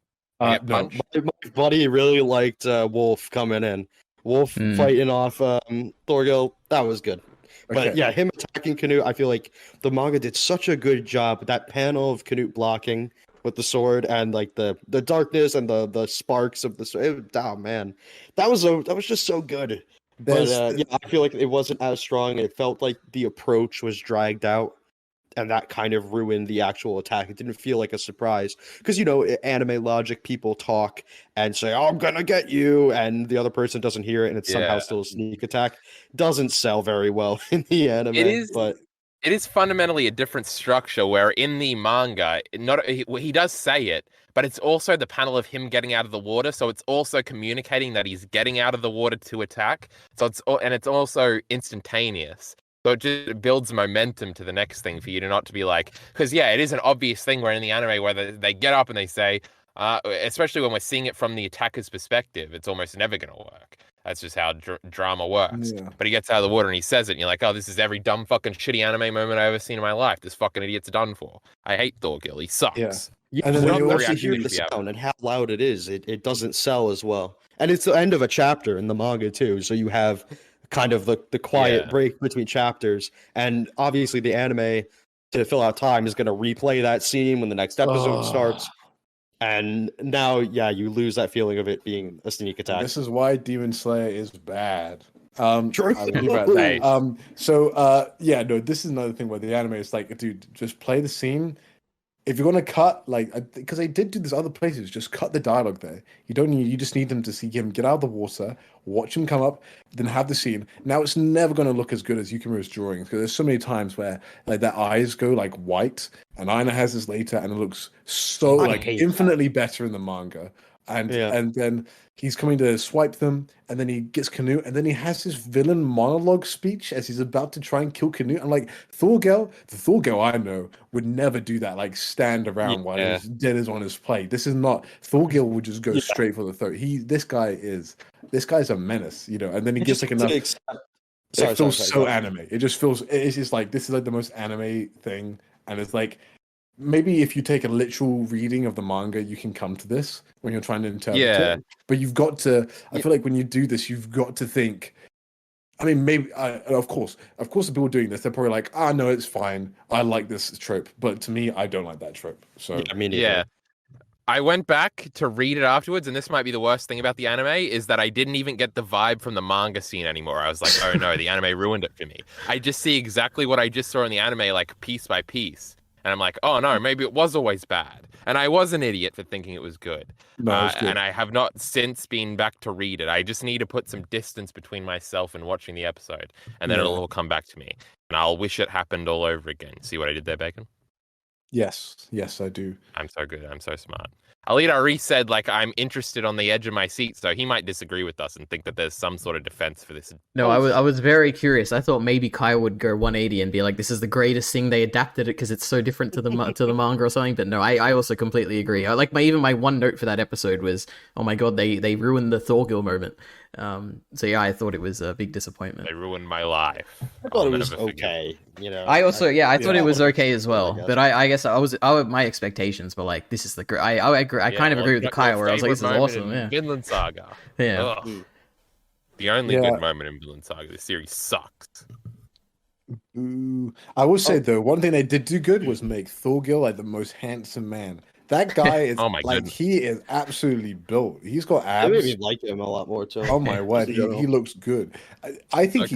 No. My buddy really liked Wolf coming in. Wolf fighting off Thorgil. That was good. Okay. But yeah, him attacking Canute, I feel like the manga did such a good job. That panel of Canute blocking with the sword and like the darkness and the sparks of the sword. Oh man, that was just so good. But yeah, I feel like it wasn't as strong. It felt like the approach was dragged out. And that kind of ruined the actual attack. It didn't feel like a surprise. Because, anime logic, people talk and say, "Oh, I'm going to get you." And the other person doesn't hear it. And it's somehow still a sneak attack. Doesn't sell very well in the anime. It is fundamentally a different structure where in the manga, he does say it, but it's also the panel of him getting out of the water. So it's also communicating that he's getting out of the water to attack. So it's also instantaneous. So it just builds momentum to the next thing for you to not to be like, because it is an obvious thing where in the anime where they get up and they say, especially when we're seeing it from the attacker's perspective, it's almost never going to work. That's just how drama works. Yeah. But he gets out of the water and he says it, and you're like, "Oh, this is every dumb fucking shitty anime moment I've ever seen in my life. This fucking idiot's done for. I hate Thorgil. He sucks." Yeah. And then you also hear the sound and how loud it is. It doesn't sell as well. And it's the end of a chapter in the manga too, so you have kind of the quiet break between chapters, and obviously the anime to fill out time is going to replay that scene when the next episode starts, and now you lose that feeling of it being a sneak attack. This is why Demon Slayer is bad. True. This is another thing where the anime is like, dude, just play the scene. If you're going to cut, because they did do this other places, just cut the dialogue there. You just need them to see him get out of the water, watch him come up, then have the scene. Now it's never going to look as good as Yukimura's drawings, because there's so many times where their eyes go white, and Aina has this later, and it looks so infinitely better in the manga. And then he's coming to swipe them, and then he gets Canute, and then he has this villain monologue speech as he's about to try and kill Canute. I'm like, the Thorgil I know would never do that, stand around while his dinner's on his plate. This is not, Thorgil would just go straight for the throat. This guy's a menace, and then he gets enough. It feels so anime. It just feels, it's just this is the most anime thing, and it's maybe if you take a literal reading of the manga, you can come to this when you're trying to interpret it. But you've got to, I feel like when you do this, you've got to think, I mean, maybe, of course, the people doing this, they're probably like, no, it's fine. I like this trope. But to me, I don't like that trope. So, I went back to read it afterwards, and this might be the worst thing about the anime, is that I didn't even get the vibe from the manga scene anymore. I was like, oh no, the anime ruined it for me. I just see exactly what I just saw in the anime, piece by piece. And I'm like, oh no, maybe it was always bad. And I was an idiot for thinking it was good. No, good. And I have not since been back to read it. I just need to put some distance between myself and watching the episode. And then it'll all come back to me. And I'll wish it happened all over again. See what I did there, Bacon? Yes, I do. I'm so good. I'm so smart. EliteAri said, like, I'm interested on the edge of my seat, so he might disagree with us and think that there's some sort of defense for this. No, I was very curious. I thought maybe Kyle would go 180 and be like, "This is the greatest thing. They adapted it because it's so different to the manga or something." But no, I also completely agree. I like my one note for that episode was, "Oh my god, they ruined the Thorgil moment." So yeah, I thought it was a big disappointment. They ruined my life. I thought it was okay. You know, I also I thought it was okay as well. But I guess my expectations were like, "This is the great." I agree. I kind of agree with Kyle where I was like, "This is awesome." Yeah. Vinland Saga. Yeah. Ugh. The only good moment in Vinland Saga. This series sucks. I will say though, one thing they did do good was make Thorgil like the most handsome man. That guy is he is absolutely built. He's got abs. I maybe like him a lot more too. Oh my word, he looks good. I think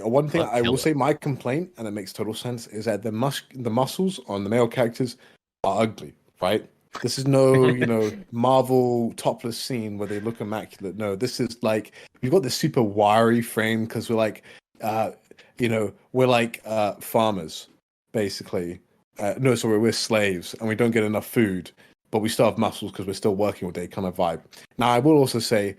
one thing I will say, my complaint, and it makes total sense, is that the muscles on the male characters are ugly, right? This is no, Marvel topless scene where they look immaculate. No, this is like, we've got this super wiry frame because we're like, farmers, basically. We're slaves and we don't get enough food, but we still have muscles because we're still working all day kind of vibe. Now, I will also say,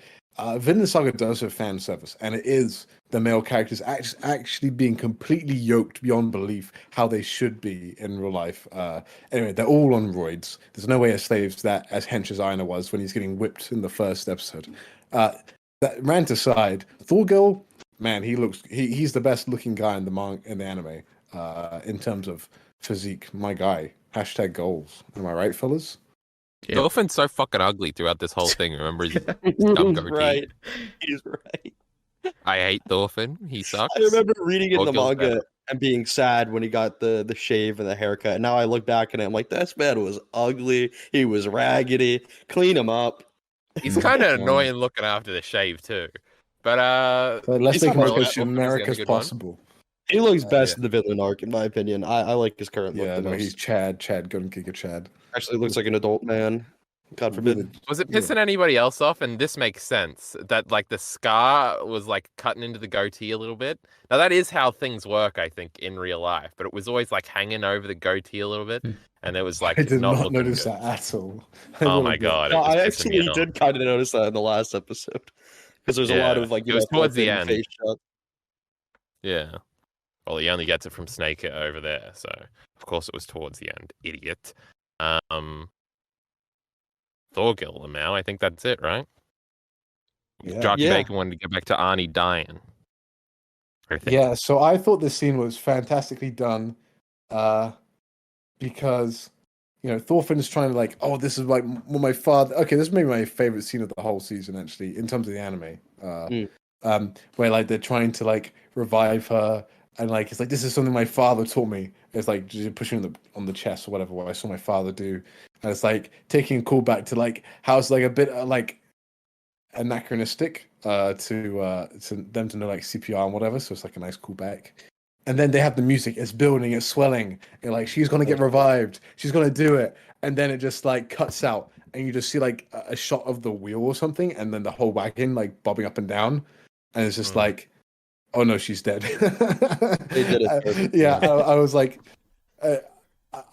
Vinland Saga does have fan service, and it is the male characters actually being completely yoked beyond belief how they should be in real life. Anyway, they're all on roids. There's no way a slave's that as hench as Einar was when he's getting whipped in the first episode. That rant aside, Thorgil, man, he's the best looking guy in the anime in terms of physique. My guy. # goals. Am I right, fellas? Yeah. Thorfinn's so fucking ugly throughout this whole thing. Remember his dumb goatee? Right. He's right. I hate Thorfinn. He sucks. I remember reading in the manga and being sad when he got the shave and the haircut. And now I look back and I'm like, this man was ugly. He was raggedy. Clean him up. He's kind of annoying looking after the shave too. But let's make him look as generic as possible. He looks best in the Vinland arc, in my opinion. I like his current look. Yeah, no, he's Chad, Gun Giga Chad. Actually looks like an adult man. God forbid. Was it pissing anybody else off? And this makes sense that like the scar was like cutting into the goatee a little bit. Now that is how things work, I think, in real life. But it was always like hanging over the goatee a little bit, and it was like I did not notice that at all. Oh my god! No, I actually did kind of notice that in the last episode because there's a lot of like it was towards the end. Face shot. Yeah. Well, he only gets it from Snake over there, so of course it was towards the end. Idiot. Thorgil now. I think that's it, right? Jarkey Bacon wanted to get back to Arnie dying. Yeah, so I thought this scene was fantastically done, because Thorfinn is trying to like, oh, this is like my father. Okay, this is maybe my favorite scene of the whole season, actually, in terms of the anime. Where like they're trying to like revive her. And like it's like, this is something my father taught me. It's like just pushing on the chest or whatever, what I saw my father do. And it's like taking a call back to like how it's like a bit like anachronistic to them to know like CPR and whatever. So it's like a nice callback. And then they have the music. It's building. It's swelling. And like she's gonna get revived. She's gonna do it. And then it just like cuts out, and you just see like a shot of the wheel or something, and then the whole wagon like bobbing up and down, and it's just like, oh no, she's dead. They did it. Yeah, I was like,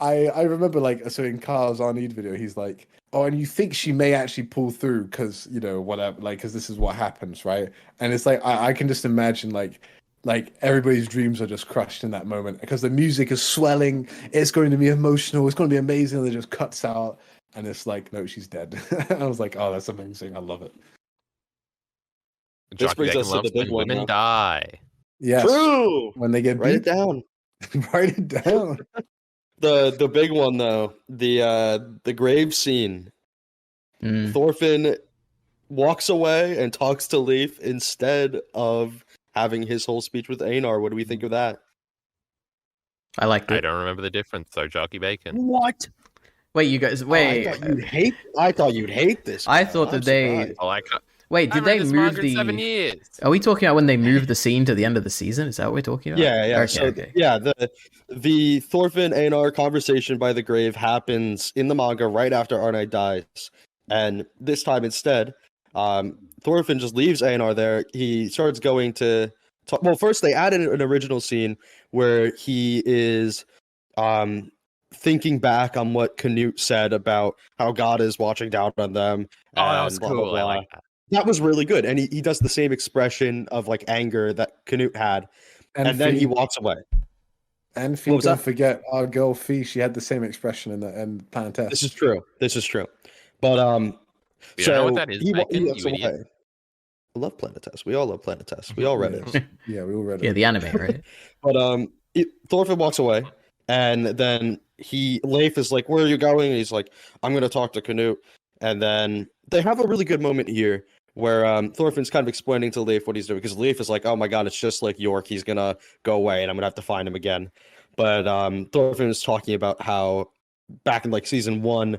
I remember like, so in Carl's Arnie video, he's like, oh, and you think she may actually pull through because whatever, like because this is what happens, right? And it's like I can just imagine like everybody's dreams are just crushed in that moment because the music is swelling. It's going to be emotional. It's going to be amazing. And it just cuts out, and it's like, no, she's dead. I was like, oh, that's amazing. I love it. This brings us to the big one. Women die. Yes. True. When they get Write it down. Write it down. The big one though, the grave scene. Thorfinn walks away and talks to Leif instead of having his whole speech with Einar. What do we think of that? I liked it. I don't remember the difference, so Jarkey Bacon. What? Wait, you guys. Wait. I thought you'd hate this. I thought that they. Wait, did they move the? 7 years. Are we talking about when they moved the scene to the end of the season? Is that what we're talking about? Yeah. Okay. Yeah, the Thorfinn Einar conversation by the grave happens in the manga right after Arnheid dies, and this time instead, Thorfinn just leaves Einar there. He starts going to talk. Well, first they added an original scene where he is thinking back on what Canute said about how God is watching down on them. Oh, that was blah, cool. blah, blah. I like that. That was really good. And he does the same expression of like anger that Canute had. And then he walks away. And Fee, don't forget our girl Fee, she had the same expression in Planet Test. This is true. But you know what that is, Bacon, you idiot. I love Planet Test. We all love Planet Test. We all read it. Yeah, we all read it. Yeah, the anime, right? But Thorfinn walks away, and then Leif is like, "Where are you going?" And he's like, "I'm going to talk to Canute." And then they have a really good moment here where Thorfinn's kind of explaining to Leif what he's doing, because Leif is like, "Oh my god, it's just like York. He's gonna go away, and I'm gonna have to find him again." But Thorfinn is talking about how back in like season 1.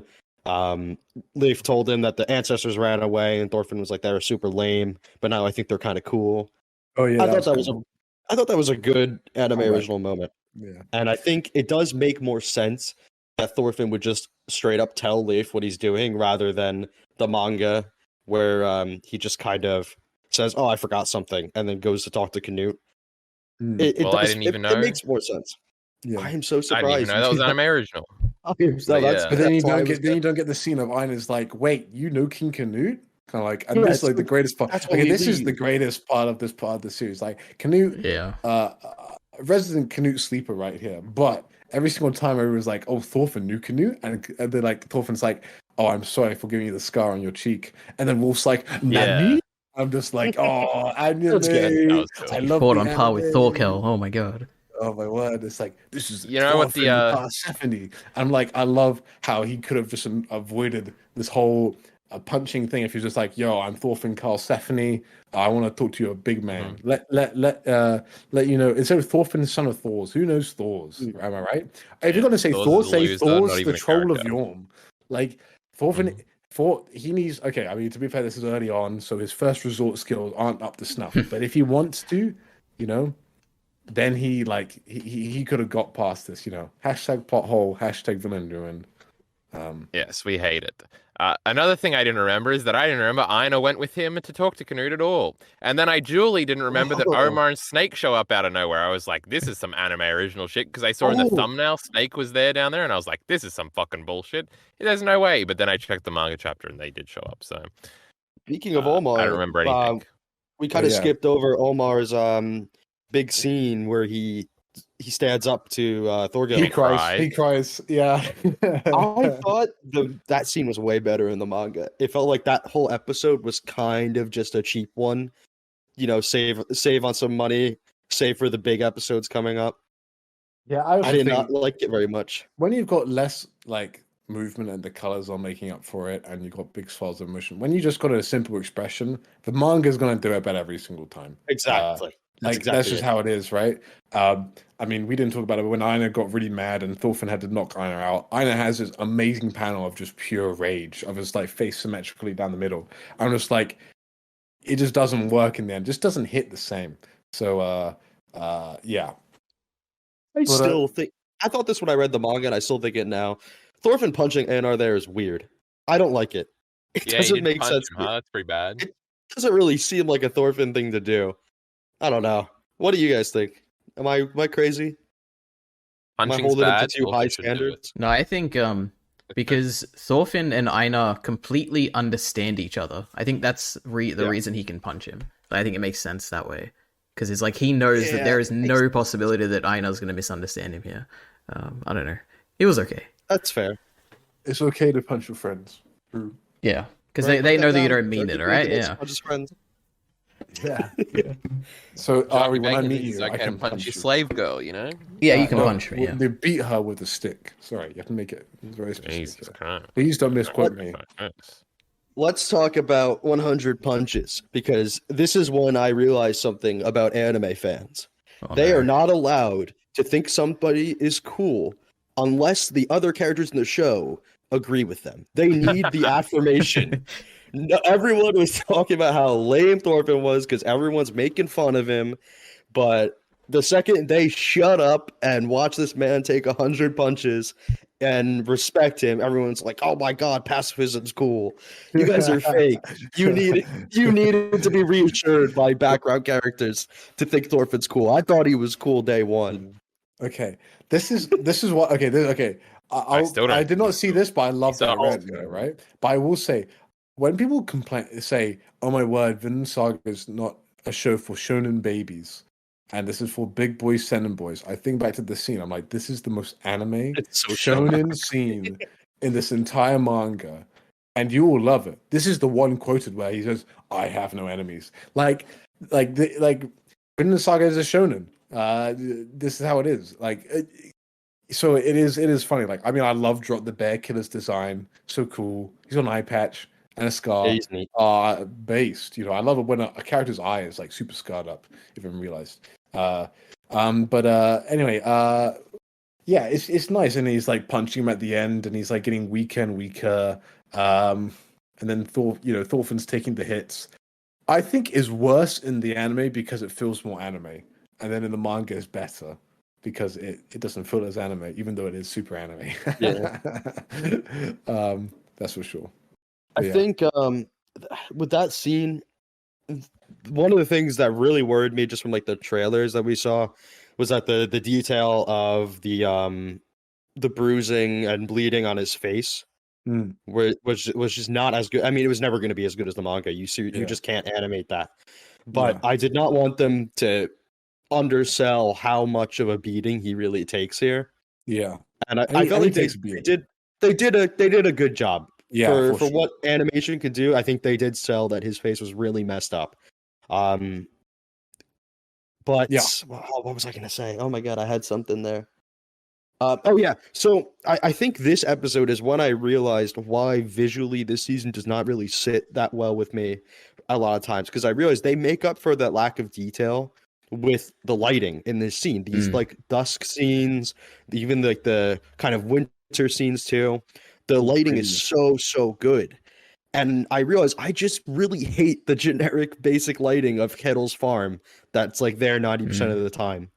Leif told him that the ancestors ran away, and Thorfinn was like, "They were super lame, but now I think they're kind of cool." Oh yeah, I thought that was a good anime original moment. Yeah, and I think it does make more sense that Thorfinn would just straight up tell Leif what he's doing rather than the manga where he just kind of says, "Oh, I forgot something," and then goes to talk to Canute. I didn't even know. It makes more sense. Yeah. I am so surprised. I didn't even know that was anime original. But then you don't get the scene of Aina's like, "Wait, you know King Canute?" Kind of like, and this is like the greatest part. Okay, this is the greatest part of the series. Like Canute, resident Canute sleeper right here. But every single time everyone's like, "Oh, Thorfinn knew Canute," and they're like, Thorfinn's like, "Oh, I'm sorry for giving you the scar on your cheek," and then Wolf's like, "Nani?" I'm just like, "Oh, anime." I love fought on par with Thorkel. Oh my god. Oh my word! It's like this is what the Persephone. I'm like, I love how he could have just avoided this whole punching thing if he's just like, "Yo, I'm Thorfinn Karlsefni. I want to talk to you, a big man. Let you know." Instead of Thorfinn, son of Thors. Who knows Thors? Am I right? If you're gonna say Thor, say Thor's the troll of Yorm. Like Thorfinn. He needs. Okay, I mean, to be fair, this is early on, so his first resort skills aren't up to snuff. But if he wants to, then he could have got past this, Hashtag pothole, hashtag Vinland ruin. Yes, we hate it. Another thing I didn't remember is that I didn't remember Aina went with him to talk to Canute at all. And then I duly didn't remember that Omar and Snake show up out of nowhere. I was like, this is some anime original shit, because I saw in the thumbnail Snake was there down there, and I was like, this is some fucking bullshit. There's no way. But then I checked the manga chapter and they did show up. So speaking of Omar, I don't remember anything. We kind of skipped over Omar's big scene where he stands up to Thorgil. He cries. Yeah. I thought that scene was way better in the manga. It felt like that whole episode was kind of just a cheap one. Save on some money, save for the big episodes coming up. Yeah, I did not like it very much. When you've got less like movement and the colors are making up for it, and you've got big swells of emotion, when you just got a simple expression, the manga is going to do it better every single time. Exactly. That's just how it is, right? I mean, we didn't talk about it, but when Aina got really mad and Thorfinn had to knock Aina out, Aina has this amazing panel of just pure rage, of his like face symmetrically down the middle. I'm just like, it just doesn't work in the end. Just doesn't hit the same. So, yeah. I still think I thought this when I read the manga, and I still think it now. Thorfinn punching Einar there is weird. I don't like it. It doesn't make sense. That's pretty bad. It doesn't really seem like a Thorfinn thing to do. I don't know. What do you guys think? Am I crazy? Am I holding it to too high standards? No, I think because Thorfinn and Einar completely understand each other. I think that's the reason he can punch him. I think it makes sense that way. Because it's like he knows that there is no possibility that Einar's going to misunderstand him here. I don't know. It was okay. That's fair. It's okay to punch your friends. Yeah, because they know that you don't mean it, all right? Yeah. Punch his friends. Yeah. So Ari, when I meet you, I can punch your slave girl, Yeah, you can punch me. Yeah. They beat her with a stick. Sorry, you have to make it very specific. Jesus Christ. Please don't misquote me. Let's talk about 100 Punches, because this is when I realized something about anime fans. They are not allowed to think somebody is cool unless the other characters in the show agree with them. They need the affirmation. Everyone was talking about how lame Thorfinn was because everyone's making fun of him, but the second they shut up and watch this man take 100 punches and respect him, everyone's like, "Oh my god, pacifism's cool. You guys are fake. You needed to be reassured by background characters to think Thorfinn's cool." I thought he was cool day one. Okay, this is what. Okay. I did not see this, but I love that I read it, right? But I will say, when people say, "Oh my word, Vinland Saga is not a show for shonen babies, and this is for big boys, seinen boys," I think back to the scene. I'm like, this is the most anime shonen scene in this entire manga, and you will love it. This is the one quoted where he says, "I have no enemies." Like Vinland Saga is a shonen. This is how it is. So it is funny. Like, I mean, I love Drop the Bear Killer's design. So cool. He's got an eye patch and a scar. Yeah, he's neat. Based. I love it when a character's eye is like super scarred up. If I haven't realized. Anyway. Yeah, it's nice, and he's like punching him at the end, and he's like getting weaker and weaker. And then Thorfinn's taking the hits. I think is worse in the anime because it feels more anime, and then in the manga is better because it doesn't feel as anime, even though it is super anime. Yeah. That's for sure. I think with that scene, one of the things that really worried me just from like the trailers that we saw was that the detail of the bruising and bleeding on his face where was just not as good. I mean, it was never going to be as good as the manga. You just can't animate that. But I did not want them to undersell how much of a beating he really takes here. Yeah. And I felt like they did a good job. Yeah, for what animation could do. I think they did sell that his face was really messed up. But what was I gonna say? Oh my god, I had something there. So I think this episode is when I realized why visually this season does not really sit that well with me a lot of times, because I realized they make up for that lack of detail with the lighting in this scene. These like dusk scenes, even like the kind of winter scenes too. The lighting is so good. And I realized I just really hate the generic basic lighting of Kettle's farm that's like there 90% of the time.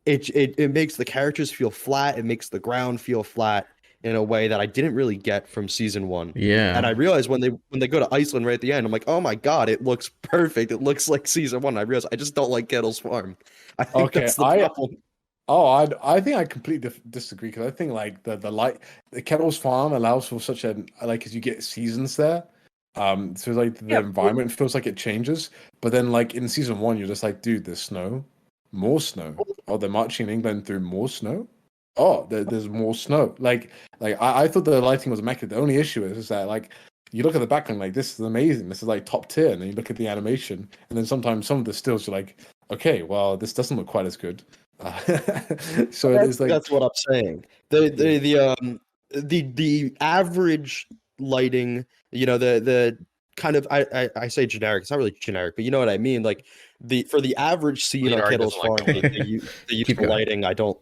It makes the characters feel flat, it makes the ground feel flat in a way that I didn't really get from season 1. Yeah. And I realized when they go to Iceland right at the end, I'm like, oh my god, it looks perfect. It looks like season 1. I realized I just don't like Kettle's farm. I think that's the problem. I think I completely disagree, because I think like the light, the Kettle's farm allows for such a because you get seasons there, so like the environment feels like it changes. But then like in season 1, you're just like, dude, there's snow, more snow. Oh, they're marching in England through more snow. Oh, there's more snow. Like I thought the lighting was immaculate. The only issue is that like you look at the background, like this is amazing. This is like top tier, and then you look at the animation, and then sometimes some of the stills you're like, okay, well this doesn't look quite as good. So it's like that's what I'm saying. The average lighting, the kind of I say generic. It's not really generic, but you know what I mean. Like for the average scene on Kettle's farm, the use of lighting, I don't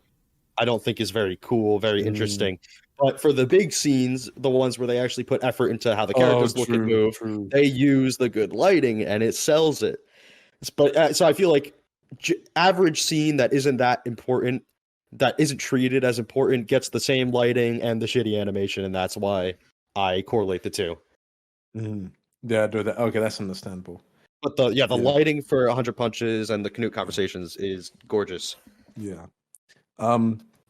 think is very cool, very interesting. But for the big scenes, the ones where they actually put effort into how the characters look and move, they use the good lighting, and it sells it. But so I feel like average scene that isn't that important, that isn't treated as important, gets the same lighting and the shitty animation, and that's why I correlate the two. Yeah, okay, that's understandable. But the lighting for 100 Punches and the Canute conversations is gorgeous. Yeah.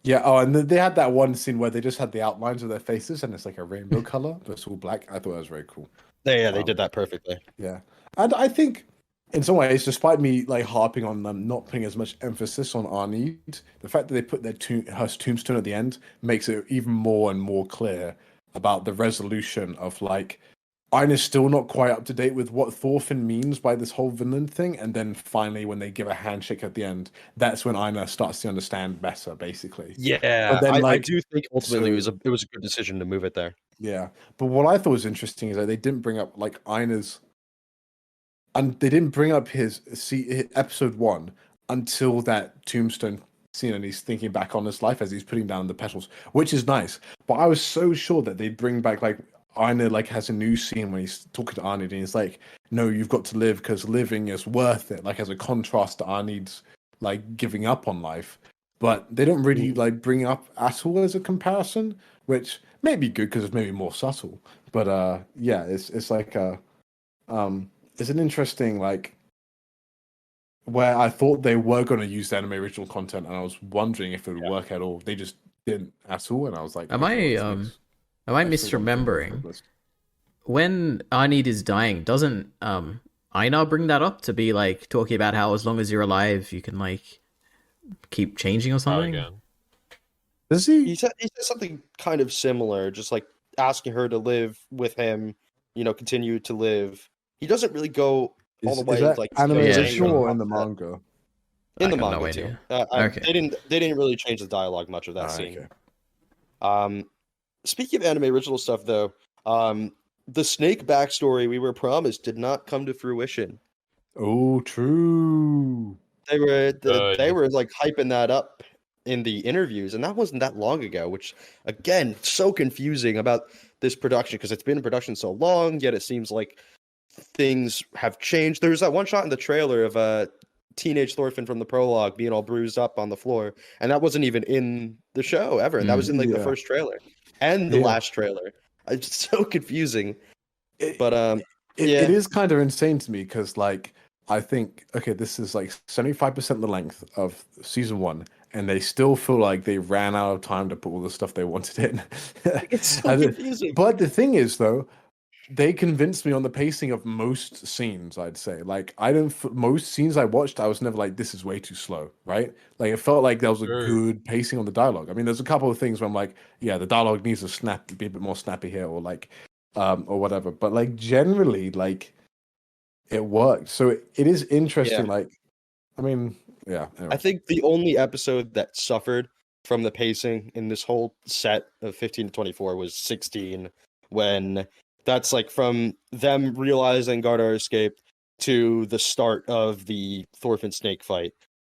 Yeah. Oh, and they had that one scene where they just had the outlines of their faces, and it's like a rainbow color, but it's all black. I thought that was very cool. They did that perfectly. Yeah, and I think, in some ways, despite me like harping on them not putting as much emphasis on Arnid, the fact that they put her tombstone at the end makes it even more and more clear about the resolution of like Aina's still not quite up to date with what Thorfinn means by this whole Vinland thing, and then finally when they give a handshake at the end, that's when Aina starts to understand better, basically. Yeah, but then, I do think ultimately it was a good decision to move it there. Yeah, but what I thought was interesting is that they didn't bring up like Aina's. And they didn't bring up his episode 1 until that tombstone scene, and he's thinking back on his life as he's putting down the petals, which is nice. But I was so sure that they'd bring back like Aina like has a new scene when he's talking to Arnid, and he's like, "No, you've got to live because living is worth it." Like as a contrast to Arnid's like giving up on life. But they don't really like bring up at all as a comparison, which may be good because it's maybe more subtle. But yeah, it's like it's an interesting, like, where I thought they were going to use the anime original content, and I was wondering if it would work at all. They just didn't at all, and I was like, am I misremembering? When Arnid is dying, doesn't Einar bring that up to be like talking about how as long as you're alive, you can like keep changing or something? Does he? He said something kind of similar, just like asking her to live with him, continue to live. He doesn't really go all the way. Is that like animation or in the manga? In the manga too. Okay. They didn't really change the dialogue much of that scene. Okay. Speaking of anime original stuff, though, the snake backstory we were promised did not come to fruition. Oh, true. They were like hyping that up in the interviews, and that wasn't that long ago. Which, again, so confusing about this production because it's been in production so long, yet it seems like things have changed. There's that one shot in the trailer of a teenage Thorfinn from the prologue being all bruised up on the floor, and that wasn't even in the show ever. And that was in like the first trailer and the last trailer. It's so confusing. It is kind of insane to me because like I think this is like 75% the length of season 1, and they still feel like they ran out of time to put all the stuff they wanted in. It's so confusing. But the thing is, though, they convinced me on the pacing of most scenes. I'd say, like, most scenes I watched, I was never like, this is way too slow, right? Like, it felt like there was a good pacing on the dialogue. I mean, there's a couple of things where I'm like, yeah, the dialogue needs to be a bit more snappy here, or like, or whatever. But like, generally, like, it worked. So it is interesting. Yeah. Like, I mean, yeah. Anyway. I think the only episode that suffered from the pacing in this whole set of 15 to 24 was 16, when that's like from them realizing Gardar escaped to the start of the Thorfinn snake fight.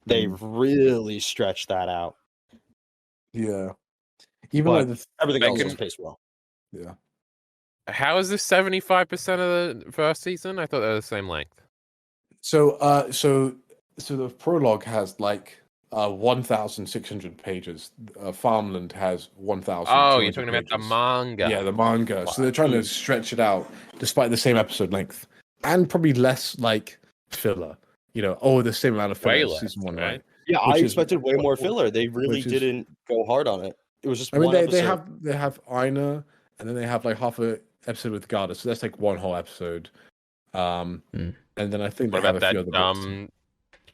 They really stretched that out. Yeah. Even everything else was paced well. Yeah. How is this 75% of the first season? I thought they were the same length. So the prologue has like 1,600 pages. Farmland has 1,000. Oh, you're talking about the manga. Yeah, the manga. Wow. So they're trying to stretch it out despite the same episode length and probably less like filler. The same amount of filler as season 1, right? Yeah, I expected way more filler. They really didn't go hard on it. It was just. they have Einar, and then they have like half a episode with Garda, so that's like one whole episode. And then I think what they about have a few that other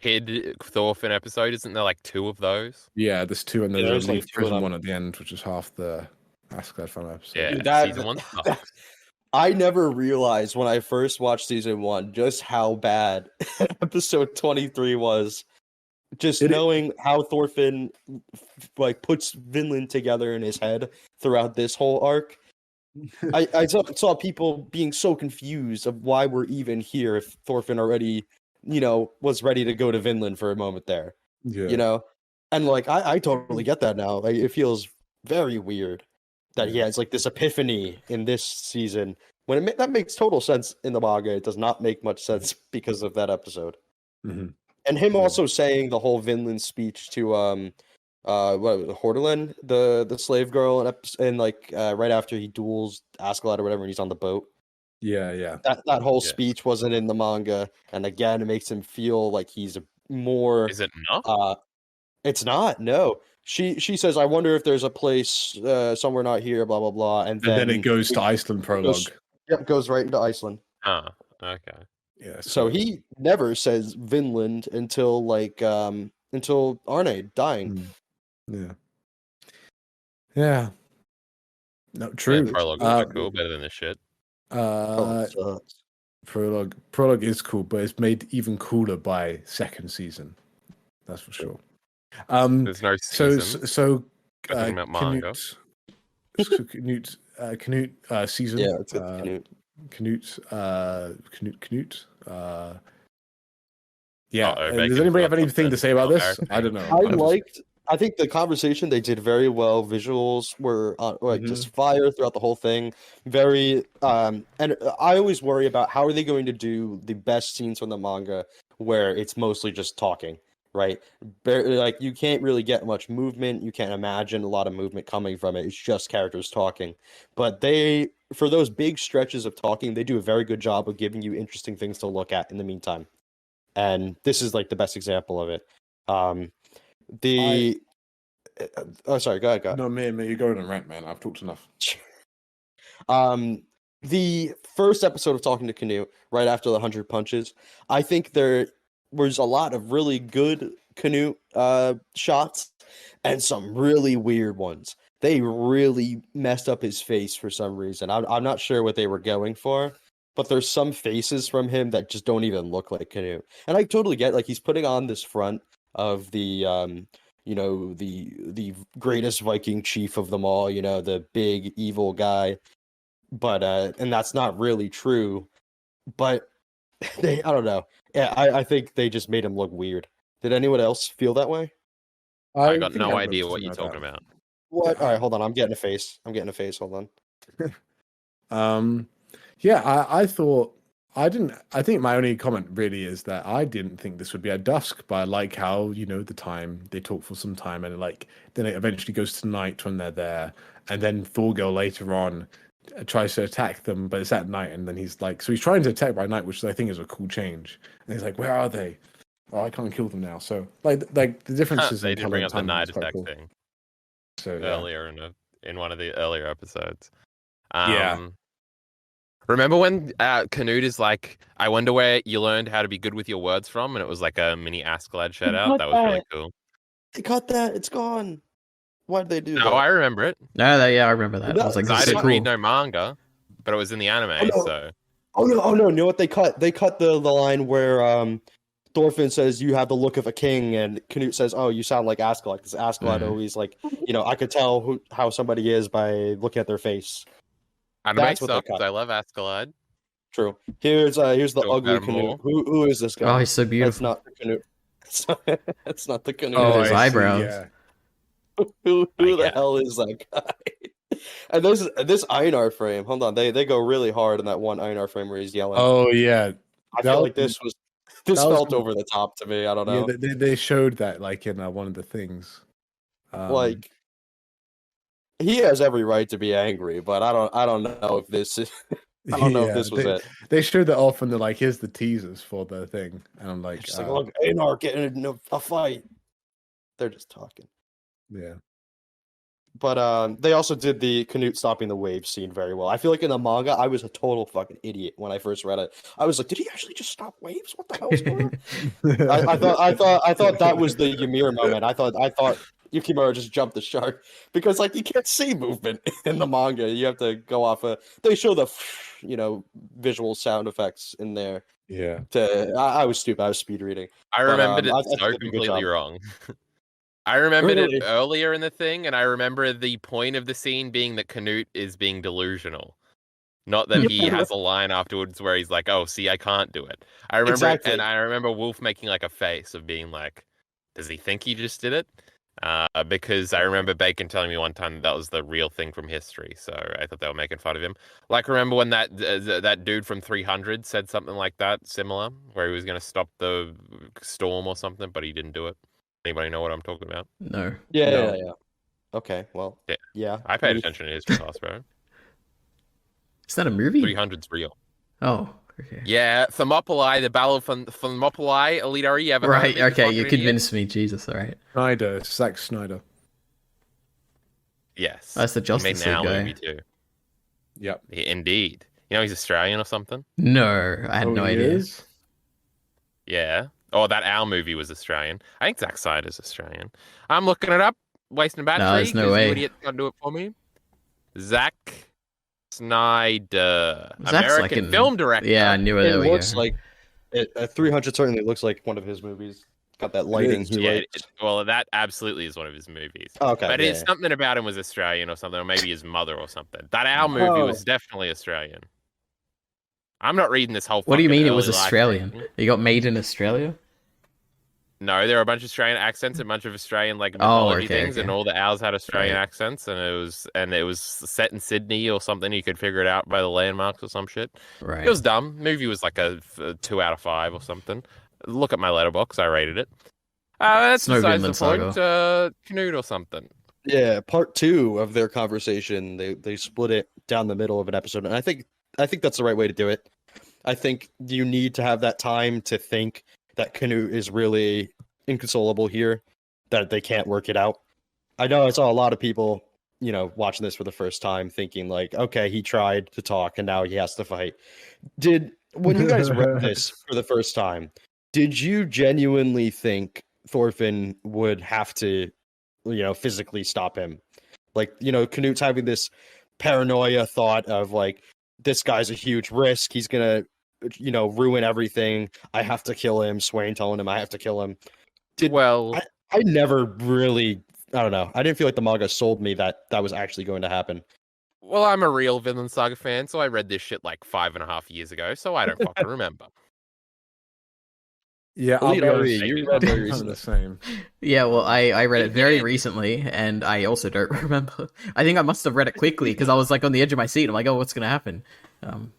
Kid Thorfinn episode? Isn't there like 2 of those? Yeah, there's 2, and there's like prison one at the end, which is half the Asgard final episode. Yeah, season 1 sucks. I never realized when I first watched season 1 just how bad episode 23 was. Just knowing how Thorfinn like puts Vinland together in his head throughout this whole arc. I saw people being so confused of why we're even here if Thorfinn already, was ready to go to Vinland for a moment there. Yeah. And like I totally get that now. Like, it feels very weird that he has like this epiphany in this season when that makes total sense in the manga. It does not make much sense because of that episode. Mm-hmm. And him also saying the whole Vinland speech to Hordaland, the slave girl, and like right after he duels Askeladd or whatever, and he's on the boat. Yeah. That whole speech wasn't in the manga, and again, it makes him feel like he's more. Is it not? It's not. No. She says, "I wonder if there's a place somewhere not here." Blah blah blah, and then it goes to Iceland prologue. Goes right into Iceland. Oh, okay. Yeah. So he never says Vinland until Arne dying. Yeah. No, true. Yeah, prologue is cool, better than this shit. Prologue is cool, but it's made even cooler by second season. That's for sure. There's no season. So talking about manga. Canute season. Yeah, it's Canute. Canute. Does anybody have anything to say about this? I don't know. I think the conversation they did very well. Visuals were just fire throughout the whole thing. Very, and I always worry about how are they going to do the best scenes from the manga where it's mostly just talking, right? Like you can't really get much movement. You can't imagine a lot of movement coming from it. It's just characters talking. But for those big stretches of talking, they do a very good job of giving you interesting things to look at in the meantime. And this is like the best example of it. Oh, sorry. Go ahead. No, man, you're going on rant, man. I've talked enough. The first episode of Talking to Canute, right after the 100 Punches, I think there was a lot of really good Canute shots and some really weird ones. They really messed up his face for some reason. I'm not sure what they were going for, but there's some faces from him that just don't even look like Canute. And I totally get, like, he's putting on this front of the the greatest Viking chief of them all, the big evil guy. But and that's not really true. But I don't know. Yeah, I think they just made him look weird. Did anyone else feel that way? I got no idea what you're talking about. What? All right, hold on. I'm getting a face. Hold on. Yeah, I think my only comment really is that I didn't think this would be at dusk, but I like how, the time they talk for some time, and then it eventually goes to night when they're there, and then Thorgil later on tries to attack them, but it's at night, and then he's like, so he's trying to attack by night, which I think is a cool change. And he's like, where are they? Oh, I can't kill them now. So like the differences. They did bring up the night attack thing. So earlier in one of the earlier episodes. Yeah. Remember when Canute is like, I wonder where you learned how to be good with your words from, and it was like a mini Askeladd shout out. That was really cool. They cut that. It's gone. Why did they do that? No, I remember it. No, I remember that. I was like, I didn't cool. read no manga, but it was in the anime. So. Oh no! You know what they cut? They cut the line where Thorfinn says, "You have the look of a king," and Canute says, "Oh, you sound like Askeladd." Because Askeladd always like, I could tell how somebody is by looking at their face. Anime sucks. I love Askeladd. True. Here's the ugly Canute. Who is this guy? Oh, he's so beautiful. That's not the Canute. That's not the Canute. Oh, his eyebrows. Yeah. Who the hell is that guy? And this Einar frame. Hold on, they go really hard in that one Einar frame where he's yelling. Oh yeah, I feel like this felt over the top to me. I don't know. Yeah, they showed that like in one of the things. Like he has every right to be angry, but I don't know if this is. I don't know if this was it. They showed that off, and they're like, "Here's the teasers for the thing," and I'm like, just look, Einar getting in a fight. They're just talking. Yeah. But they also did the Canute stopping the wave scene very well. I feel like in the manga, I was a total fucking idiot when I first read it. I was like, did he actually just stop waves? What the hell is going on? I thought that was the Ymir moment. I thought Yukimura just jumped the shark because like you can't see movement in the manga. You have to go off they show the visual sound effects in there. Yeah. I was stupid. I was speed reading. I remembered it so completely wrong. I remembered it earlier in the thing, and I remember the point of the scene being that Canute is being delusional. Not that he has a line afterwards where he's like, oh, see, I can't do it. I remember it, and I remember Wolf making like a face of being like, does he think he just did it? Because I remember Bacon telling me one time that was the real thing from history, so I thought they were making fun of him. Like, remember when that dude from 300 said something like that, similar, where he was going to stop the storm or something, but he didn't do it? Anybody know what I'm talking about? No. Yeah. Okay, well, yeah. I paid attention to history class, bro. Is that a movie? 300's real. Oh, okay. Yeah, Thermopylae, the Battle of Thermopylae, EliteAri, ever right, okay, you convinced me, Jesus, alright. Snyder, Zack Snyder. Yes. That's the Justice League guy. Movie too. Yep. Indeed. You know he's Australian or something? No, I had no idea. Yeah. Oh, that Owl movie was Australian. I think Zack Snyder's Australian. I'm looking it up, wasting a battery. No, there's no way. You idiot can't do it for me. Zack Snyder, Zack's American film director. Yeah, I knew it. It looks like 300 certainly looks like one of his movies. Got that lighting. Well, that absolutely is one of his movies. Okay, but it's something about him was Australian or something, or maybe his mother or something. That Owl movie was definitely Australian. I'm not reading this whole. What do you mean it was Australian? It got made in Australia? No, there are a bunch of Australian accents, a bunch of Australian things, and all the owls had Australian accents, and it was set in Sydney or something. You could figure it out by the landmarks or some shit. Right. It was dumb. Movie was like a 2 out of 5 or something. Look at my letterbox. I rated it. That's no besides Vinland the Saga. point. Canute or something. Yeah, part 2 of their conversation. They split it down the middle of an episode, and I think that's the right way to do it. I think you need to have that time to think that Canute is really inconsolable here, that they can't work it out. I know I saw a lot of people, watching this for the first time, thinking like, okay, he tried to talk and now he has to fight. When you guys read this for the first time, did you genuinely think Thorfinn would have to, physically stop him? Like, Knut's having this paranoia thought of like, this guy's a huge risk. He's gonna, ruin everything. I have to kill him. Swain telling him I have to kill him. I never really, I don't know. I didn't feel like the manga sold me that was actually going to happen. Well, I'm a real Vinland Saga fan, so I read this shit like 5.5 years ago, so I don't fucking remember. Yeah, EliteAri, you read very recently. The same. Yeah, well, I read it very recently, and I also don't remember. I think I must have read it quickly because I was like on the edge of my seat. I'm like, oh, what's gonna happen?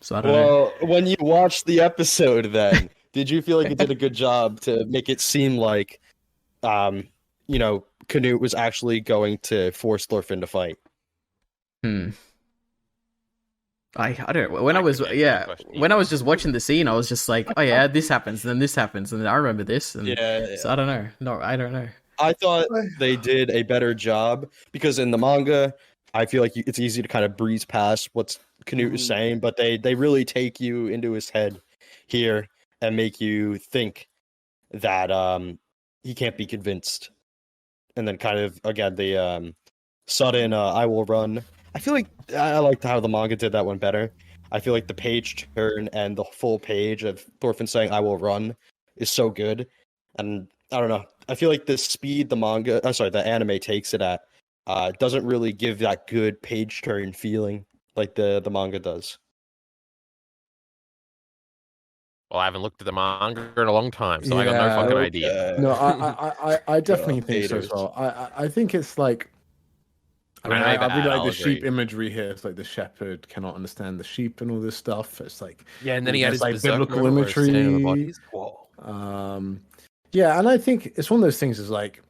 So I don't know. Well, when you watched the episode, then did you feel like it did a good job to make it seem like, Knut was actually going to force Thorfinn to fight? I don't know. When I was just watching the scene, I was just like, oh yeah, this happens, and then this happens, and then I remember this. And so I don't know. No, I don't know. I thought they did a better job because in the manga, I feel like it's easy to kind of breeze past what Knut is saying, but they really take you into his head here and make you think that he can't be convinced. And then kind of, again, the sudden I will run. I feel like I liked how the manga did that one better. I feel like the page turn and the full page of Thorfinn saying I will run is so good. And I don't know. I feel like the speed the anime takes it at doesn't really give that good page turn feeling like the manga does. Well, I haven't looked at the manga in a long time, so I got no fucking idea. No, I definitely think so as well. I think it's like, I really like the sheep imagery here. It's like the shepherd cannot understand the sheep and all this stuff. It's like, yeah, and then he had his like biblical imagery. Yeah, and I think it's one of those things. Is like,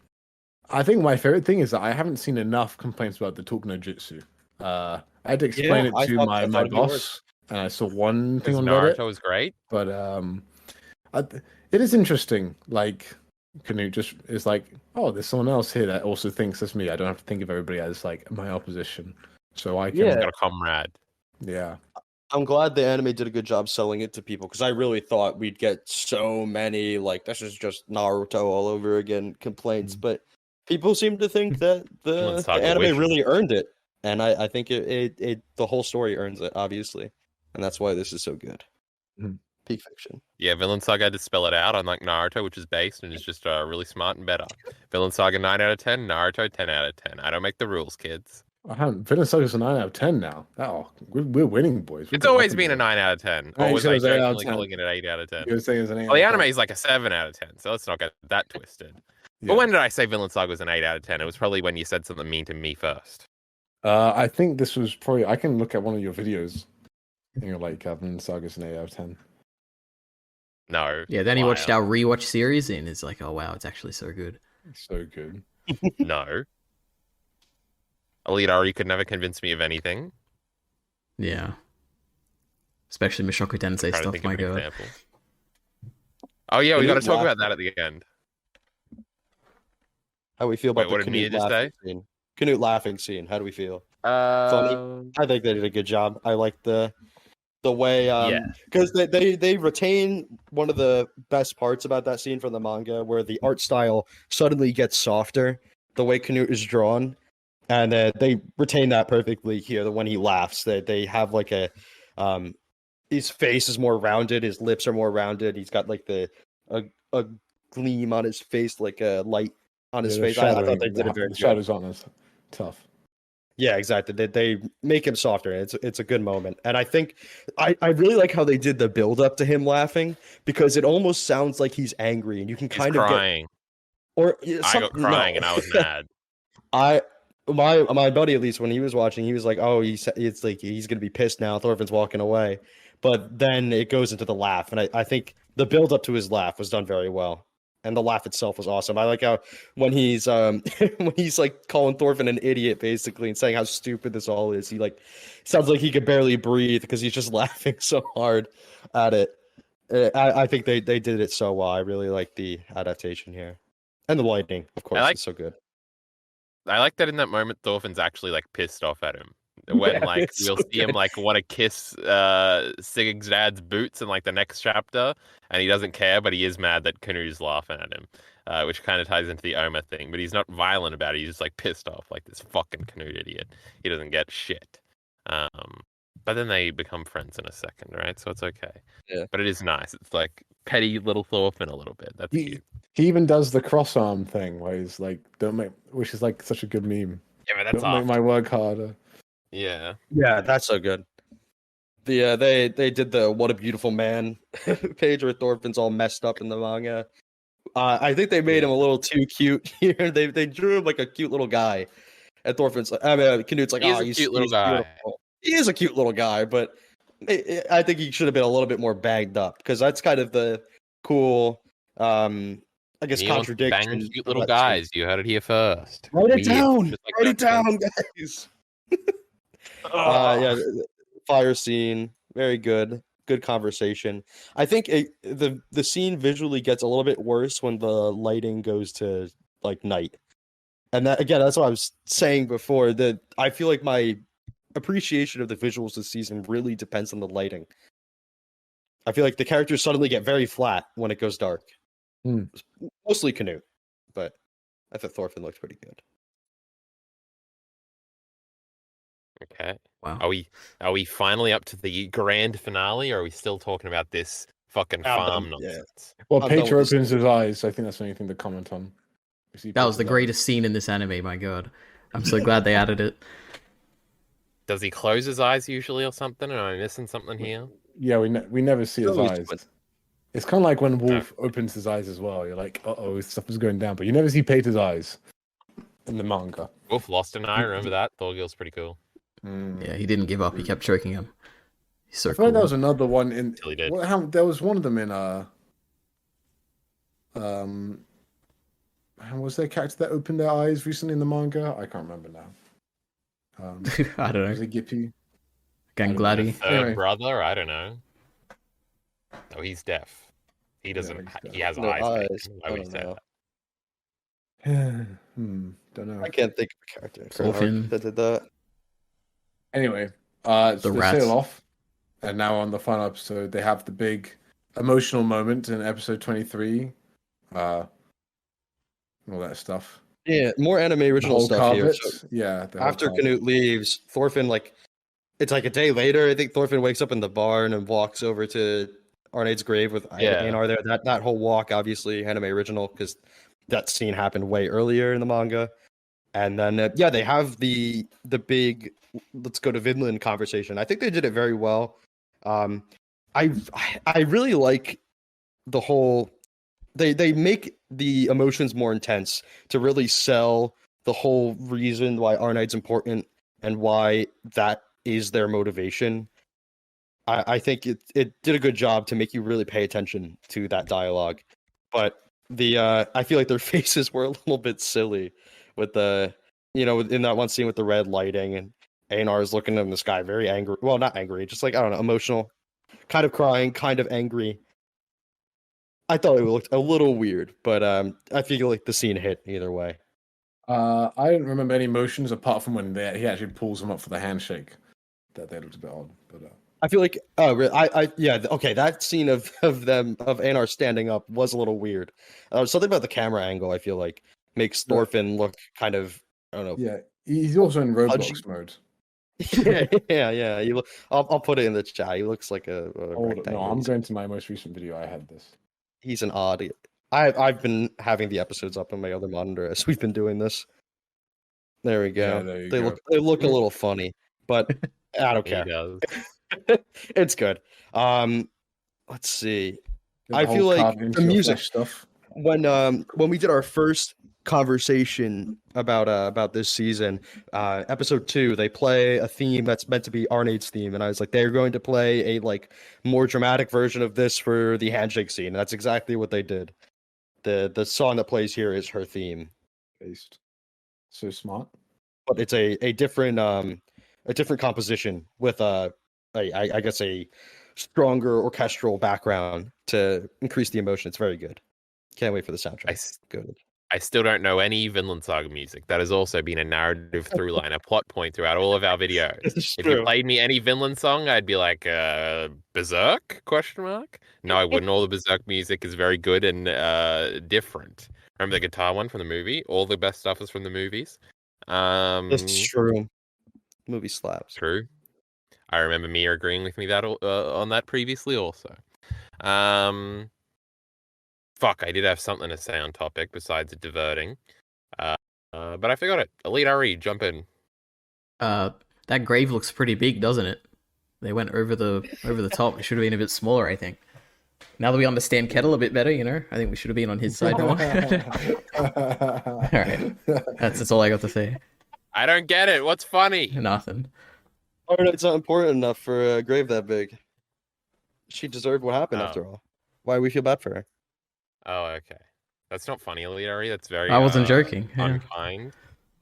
I think my favorite thing is that I haven't seen enough complaints about the talk no jutsu. I had to explain it to my boss, and I saw one thing on Reddit. Naruto was great, but it is interesting. Like, Knut just is like, oh, there's someone else here that also thinks as me. I don't have to think of everybody as like my opposition. So I can got a comrade. Yeah. I'm glad the anime did a good job selling it to people because I really thought we'd get so many like this is just Naruto all over again complaints, but people seem to think that the anime really earned it, and I think it the whole story earns it, obviously, and that's why this is so good. Peak fiction. Yeah, Vinland Saga had to spell it out, unlike Naruto, which is based and is just really smart and better. Vinland Saga 9 out of 10, Naruto 10 out of 10. I don't make the rules, kids. Vinland Saga's a 9 out of 10 now. Oh, we're winning, boys. It's always been a 9 out of 10. Or was I jokingly calling it an 8 out of 10? You're saying it's an 8 well, the anime is like a 7 out of 10, so let's not get that twisted. Yeah. But when did I say Vinland Saga was an 8 out of 10? It was probably when you said something mean to me first. I think this was probably... I can look at one of your videos. And you're like, Vinland Saga's an 8 out of 10. No. Yeah, then he watched our rewatch series and it's like, oh wow, it's actually so good. It's so good. No. EliteAri could never convince me of anything. Yeah. Especially Mushoku Tensei stuff, my god. Example. Oh yeah, we got to talk about that at the end. How we feel about the Knut laughing scene? Knut laughing scene. How do we feel? Funny. I think they did a good job. I like the way because they retain one of the best parts about that scene from the manga where the art style suddenly gets softer, the way Knut is drawn, and they retain that perfectly here. When he laughs, they have like a his face is more rounded, his lips are more rounded, he's got like a gleam on his face, like a light on his face. I thought they did a very good job. Shadows on us. Tough. Yeah, exactly. They make him softer. It's a good moment, and I think I really like how they did the build up to him laughing because it almost sounds like he's angry, and you can kind of crying. I got crying and I was mad. My buddy, at least when he was watching, he was like, "Oh, it's like he's gonna be pissed now. Thorfinn's walking away," but then it goes into the laugh, and I think the build up to his laugh was done very well. And the laugh itself was awesome. I like how when he's like calling Thorfinn an idiot basically and saying how stupid this all is. He like sounds like he could barely breathe because he's just laughing so hard at it. I think they did it so well. I really like the adaptation here. And the lighting, of course, is so good. like that in that moment Thorfinn's actually like pissed off at him. When like we'll see him like want to kiss Sigurd's dad's boots in like the next chapter, and he doesn't care, but he is mad that Canute's laughing at him, which kind of ties into the Oma thing. But he's not violent about it; he's just like pissed off, like this fucking Canute idiot. He doesn't get shit. But then they become friends in a second, right? So it's okay. Yeah. But it is nice. It's like petty little Thorfinn a little bit. That's cute. He even does the cross arm thing where he's like, "Don't make," which is like such a good meme. Yeah, but that's Don't make my work harder. Yeah. Yeah, that's so good. They did the "What a Beautiful Man" page where Thorfinn's all messed up in the manga. I think they made him a little too cute here. They drew him like a cute little guy, and Thorfinn's like, Canute's like, He's a cute little guy. Beautiful. He is a cute little guy, but I think he should have been a little bit more bagged up because that's kind of the cool, I guess, contradiction. Bang cute little guys. You heard it here first. Write it down. Write it down, guys. Yeah, fire scene, very good. Good conversation. I think the scene visually gets a little bit worse when the lighting goes to like night, and that again, that's what I was saying before. That I feel like my appreciation of the visuals this season really depends on the lighting. I feel like the characters suddenly get very flat when it goes dark. Mostly Canute, but I thought Thorfinn looked pretty good. Okay. Wow. Are we finally up to the grand finale, or are we still talking about this fucking farm nonsense? Yeah. Well, Peter opens his eyes. I think that's the only thing to comment on. That was the greatest scene in this anime. My God, I'm so glad they added it. Does he close his eyes usually or something? Am I missing something here? Yeah, we never see his eyes. It's kind of like when Wolf opens his eyes as well. You're like, uh-oh, stuff is going down. But you never see Peter's eyes in the manga. Wolf lost an eye, remember that? Thorgil's pretty cool. Yeah, he didn't give up. He kept choking him. He's so I feel like there was another one in... He did. There was one of them in... was there a character that opened their eyes recently in the manga? I can't remember now. I don't know. Was it Gippy? Gangladi. Third brother? I don't know. Oh, he's deaf. He doesn't. Yeah, he has No eyes. I don't know. Don't know. I can't think of a character Thorfinn. that did that. Anyway, so The they rats. sail off, and now on the final episode, they have the big emotional moment in episode 23. All that stuff. Yeah, more anime original stuff here. So Yeah. after Canute leaves, Thorfinn it's like a day later. I think Thorfinn wakes up in the barn and walks over to Arneid's grave with Einar there. That whole walk, obviously, anime original, because that scene happened way earlier in the manga. And then they have the big let's go to Vinland conversation. I think they did it very well. I really like the whole they make the emotions more intense to really sell the whole reason why Arneid's important and why that is their motivation. I think it did a good job to make you really pay attention to that dialogue. But I feel like their faces were a little bit silly with the in that one scene with the red lighting, and Einar is looking in the sky very angry. Well, not angry, just like, I don't know, emotional, kind of crying, kind of angry. I thought it looked a little weird, but I feel like the scene hit either way. I don't remember any emotions apart from when he actually pulls them up for the handshake. That looked a bit odd, but I feel like okay, that scene of Einar standing up was a little weird. Something about the camera angle, I feel like, makes Thorfinn look kind of, I don't know. Yeah, he's also in Roblox mode. yeah. I'll put it in the chat. He looks like a no, I'm going to my most recent video. I had this. He's an odd. I've been having the episodes up on my other monitor as we've been doing this. There we go. Yeah, they look a little funny, but I don't care. It's good. Let's see. I feel like the music stuff. When we did our first conversation about this season, episode 2, they play a theme that's meant to be Arneid's theme, and I was like, they're going to play a more dramatic version of this for the handshake scene, and that's exactly what they did. The song that plays here is her theme. Based. So smart. But it's a different composition with I guess a stronger orchestral background to increase the emotion. It's very good. Can't wait for the soundtrack. Good. I still don't know any Vinland Saga music. That has also been a narrative through line, a plot point throughout all of our videos. If you played me any Vinland song, I'd be like, Berserk? ? No, I wouldn't. All the Berserk music is very good and different. Remember the guitar one from the movie? All the best stuff is from the movies. That's true. Movie slaps. True. I remember Mia agreeing with me that on that previously also. Fuck, I did have something to say on topic besides it diverting. But I forgot it. EliteAri, jump in. That grave looks pretty big, doesn't it? They went over the top. It should have been a bit smaller, I think. Now that we understand Kettle a bit better, I think we should have been on his side more. All right, that's all I got to say. I don't get it. What's funny? Nothing. Oh, it's not important enough for a grave that big. She deserved what happened after all. Why do we feel bad for her? Oh, okay. That's not funny, EliteAri. That's very. I wasn't joking. Unkind.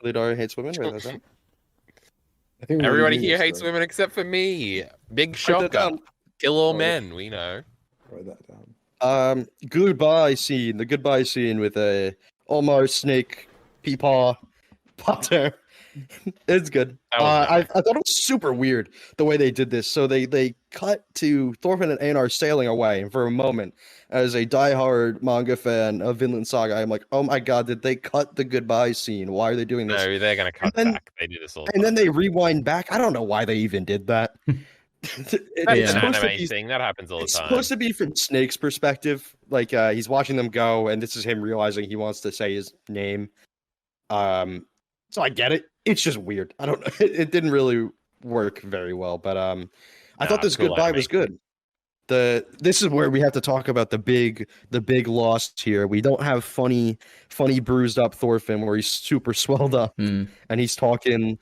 EliteAri hates women. Right, that's that. I think everybody here hates women except for me. Big shocker. Kill all men. We know. Write that down. Goodbye scene. The goodbye scene with a Omar Snake Peepaw Potter. It's good. I thought it was super weird the way they did this. So they cut to Thorfinn and Einar sailing away, and for a moment, as a diehard manga fan of Vinland Saga, I'm like, oh my god, did they cut the goodbye scene? Why are they doing this? No, they're gonna cut back. They do this all the time. And then they rewind back. I don't know why they even did that. That's an anime thing. That happens all the time. It's supposed to be from Snake's perspective. Like he's watching them go, and this is him realizing he wants to say his name. So I get it. It's just weird. I don't know. It didn't really work very well, but I thought this goodbye was good. This is where we have to talk about the big loss here. We don't have funny bruised up Thorfinn where he's super swelled up and he's talking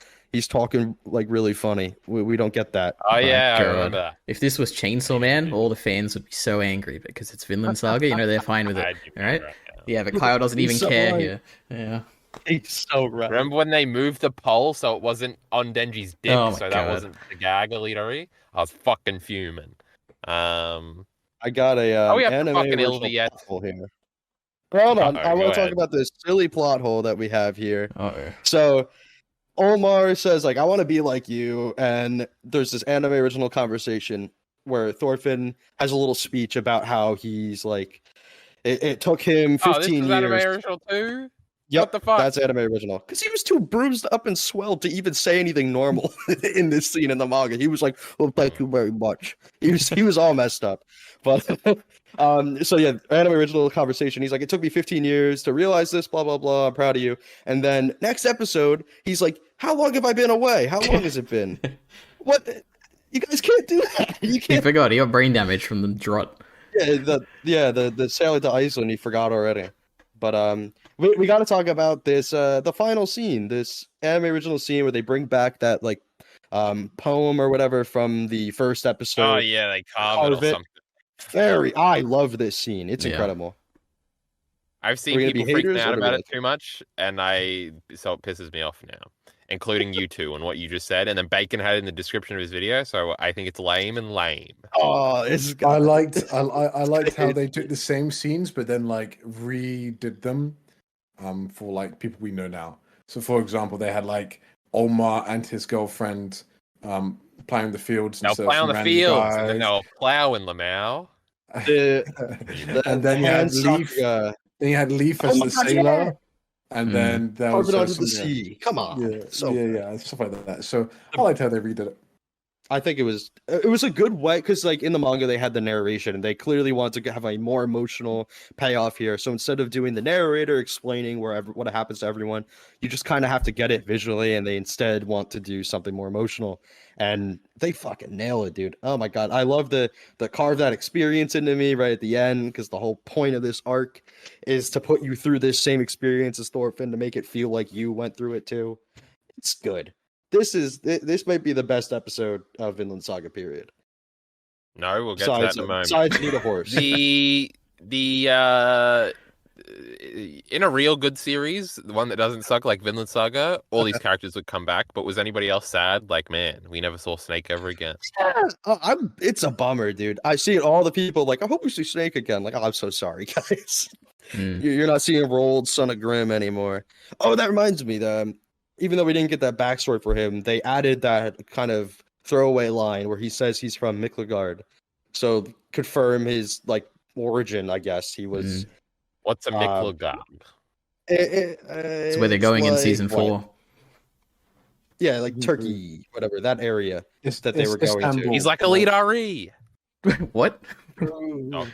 like really funny. We don't get that. Oh yeah, I remember that. If this was Chainsaw Man, all the fans would be so angry because it's Vinland Saga. They're fine with it. All right? Yeah, but Kyle doesn't even care here. Yeah. He's so right. Remember when they moved the pole so it wasn't on Denji's dick, that wasn't the gag, EliteAri? I was fucking fuming. I got a we have anime fucking original yet. plot hole here. But hold on, I want to talk about this silly plot hole that we have here. So Omar says, like, I want to be like you, and there's this anime original conversation where Thorfinn has a little speech about how he's like, it took him 15 this is years. Anime original too? Yep, what the fuck? That's anime original. Because he was too bruised up and swelled to even say anything normal in this scene in the manga. He was like, "Well, thank you very much." He was all messed up. But so yeah, anime original conversation. He's like, "It took me 15 years to realize this. Blah blah blah. I'm proud of you." And then next episode, he's like, "How long have I been away? How long has it been? What? You guys can't do that. You can't." He forgot. He got brain damage from the draught. Yeah, the sailing to Iceland. He forgot already. But we got to talk about this the final scene, this anime original scene where they bring back that like poem or whatever from the first episode. Oh yeah, they carve it or something. I love this scene. It's incredible. I've seen people freaking out about it too much, and so it pisses me off now, including you two and what you just said. And then Bacon had it in the description of his video, so I think it's lame. Oh, I liked how they took the same scenes, but then like redid them for like people we know now. So for example, they had like Omar and his girlfriend plowing the fields. They'll plow the fields, and then they'll plow in Lamau. And then you had Leaf. Then you had Leaf as the sailor. And then there was onto the sea. Come on. Yeah, stuff like that. So I liked how they redid it. I think it was a good way because like in the manga they had the narration and they clearly wanted to have a more emotional payoff here. So instead of doing the narrator explaining what happens to everyone, you just kind of have to get it visually, and they instead want to do something more emotional. And they fucking nail it, dude. Oh my god, I love the carve that experience into me right at the end, because the whole point of this arc is to put you through this same experience as Thorfinn, to make it feel like you went through it too. It's good. This might be the best episode of Vinland Saga, period. No, we'll get to that in a moment. Besides Need a Horse. In a real good series, the one that doesn't suck like Vinland Saga, all these characters would come back. But was anybody else sad? Like, man, we never saw Snake ever again. It's a bummer, dude. I see all the people like, I hope we see Snake again. Like, oh, I'm so sorry, guys. You're not seeing Rold, son of Grimm anymore. Oh, that reminds me that even though we didn't get that backstory for him, they added that kind of throwaway line where he says he's from Miklagard. So confirm his like origin, I guess. He was What's a Miklagard? It's where they're going in season 4. Yeah, like Turkey, whatever, that area that they were going to. He's like EliteAri. What? Oh.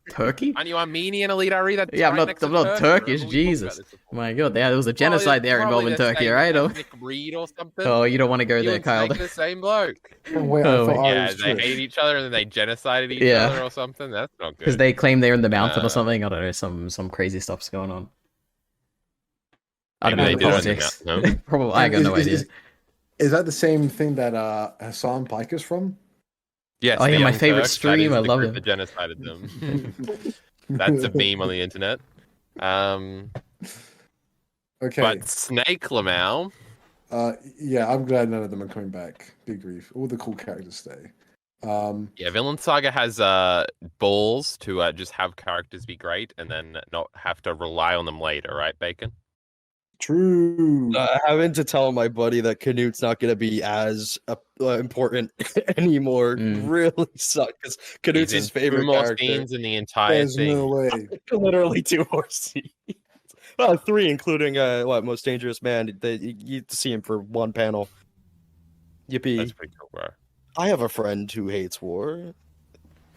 Turkey? Aren't you Armenian, EliteAri? That's yeah, right I'm not Turkish. Jesus, my God, there was a genocide there involved in Turkey, right? Breed or something. Oh, you don't want to go there, Kyle. The same bloke. Yeah, they hate each other and then they genocided each other or something. That's not good. Because they claim they're in the mountain or something. I don't know. Some crazy stuff's going on. I don't know. Politics. Probably. I got no idea. Is that the same thing that Hassan Pike is from? Yes. Oh, yeah, my favorite stream. I love it. That genocided them. That's a meme on the internet. Okay. But Snake Lamau. Yeah, I'm glad none of them are coming back. Big grief. All the cool characters stay. Yeah, Vinland Saga has balls to just have characters be great and then not have to rely on them later, right, Bacon? True. Having to tell my buddy that Canute's not going to be as important anymore really sucks because Canute's his favorite character. 2 more scenes in the entire thing. No way. Literally 2 more scenes. Well, 3, including Most Dangerous Man. You get to see him for 1 panel. Yippee! That's pretty cool, bro. I have a friend who hates war.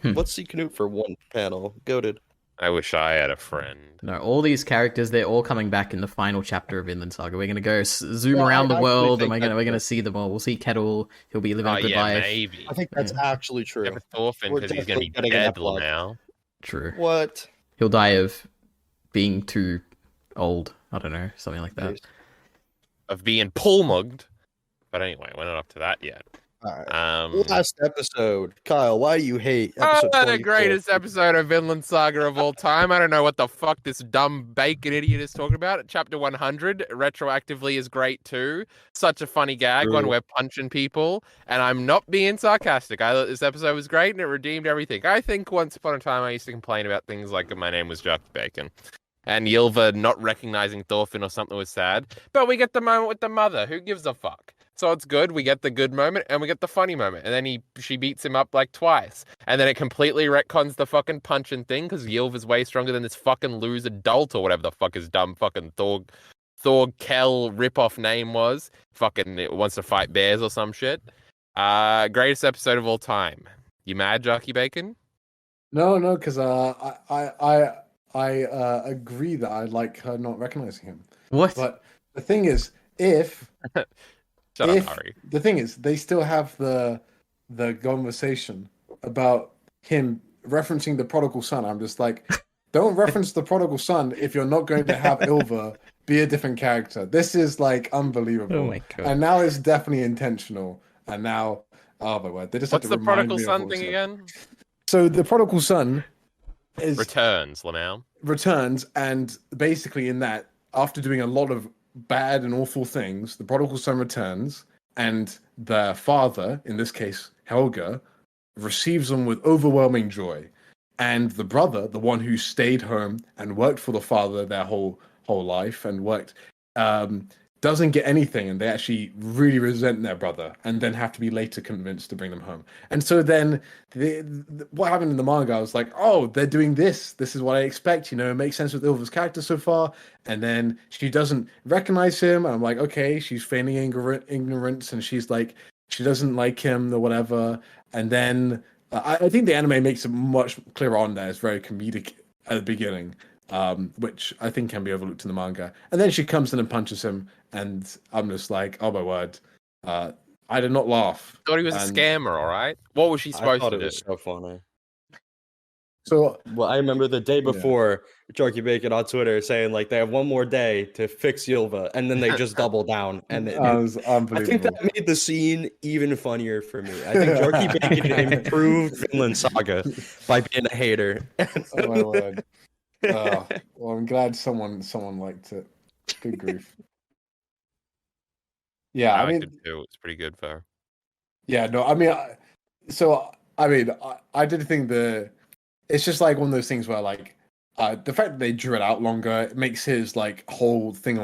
Let's see Canute for 1 panel. Goated. I wish I had a friend. No, all these characters, they're all coming back in the final chapter of Vinland Saga. We're gonna go zoom around the world, and we're gonna see them all. We'll see Kettle. He'll be living a good life. Maybe. I think that's actually true. Yeah, but Thorfinn, because he's gonna be dead now. True. What? He'll die of being too old. I don't know, something like that. Of being pull mugged. But anyway, we're not up to that yet. All right. Last episode. Kyle, why do you hate episode 24? The greatest episode of Vinland Saga of all time. I don't know what the fuck this dumb bacon idiot is talking about. Chapter 100, retroactively, is great too. Such a funny gag when we're punching people. And I'm not being sarcastic. I thought this episode was great and it redeemed everything. I think once upon a time I used to complain about things like my name was Jarkey Bacon. And Ylva not recognizing Thorfinn or something was sad. But we get the moment with the mother. Who gives a fuck? So it's good. We get the good moment and we get the funny moment. And then she beats him up like twice. And then it completely retcons the fucking punching thing because Ylva's way stronger than this fucking loser dolt or whatever the fuck his dumb fucking Thor Kell ripoff name was. Fucking it wants to fight bears or some shit. Greatest episode of all time. You mad, Jarkey Bacon? No, because I agree that I like her not recognizing him. What? But the thing is, the thing is, they still have the conversation about him referencing the prodigal son. I'm just like, don't reference the prodigal son if you're not going to have Ylva be a different character. This is like unbelievable. Oh my God. And now it's definitely intentional. And now, oh my word, they just have to remind me. What's the prodigal son thing again? So the prodigal son returns, Lamau. Returns, and basically in that, after doing a lot of bad and awful things, the prodigal son returns, and the father, in this case Helga, receives them with overwhelming joy. And the brother, the one who stayed home and worked for the father their whole life and worked, doesn't get anything, and they actually really resent their brother, and then have to be later convinced to bring them home. And so then, what happened in the manga? I was like, oh, they're doing this. This is what I expect. You know, it makes sense with Ylva's character so far. And then she doesn't recognize him. And I'm like, okay, she's feigning ignorance, and she's like, she doesn't like him or whatever. And then I think the anime makes it much clearer on there. It's very comedic at the beginning. Which I think can be overlooked in the manga. And then she comes in and punches him, and I'm just like, oh my word. I did not laugh. Thought he was a scammer, all right? What was she supposed to do? I thought it was so funny. So, well, I remember the day before, Jarkey Bacon on Twitter saying like they have 1 more day to fix Ylva, and then they just double down. And it was unbelievable. I think that made the scene even funnier for me. I think Jarkey Bacon improved Vinland Saga by being a hater. Oh my word. Well, I'm glad someone liked it. Good grief. Yeah, I mean, it too. It's pretty good for her. Yeah, no, I mean, I did think it's just like one of those things where like the fact that they drew it out longer, it makes his like whole thing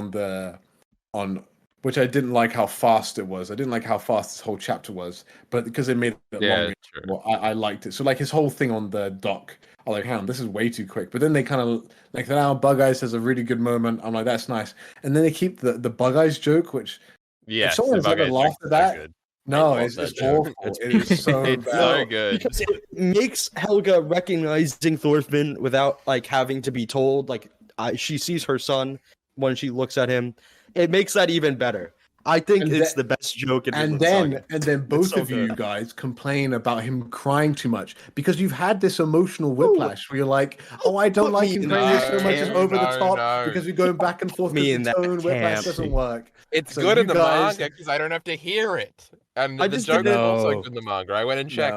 on which I didn't like how fast it was. I didn't like how fast this whole chapter was, but because they made it longer, well, I liked it. So like his whole thing on the dock, I'm like, hang on, this is way too quick. But then they kind of like now Bug Eyes has a really good moment. I'm like, that's nice. And then they keep the Bug Eyes joke, which if someone's ever laughed at that. No, it's awful. It is so it's bad. so good. Because it makes Helga recognizing Thorfinn without like having to be told. Like she sees her son when she looks at him. It makes that even better. I think it's the best joke in Vinland and then both of you guys complain about him crying too much because you've had this emotional whiplash where you're like, oh, I don't like him crying so much, it's over the top because we're going back and forth because the tone whiplash doesn't work. It's good in the manga because I don't have to hear it. And the joke is also good in the manga. I went and checked.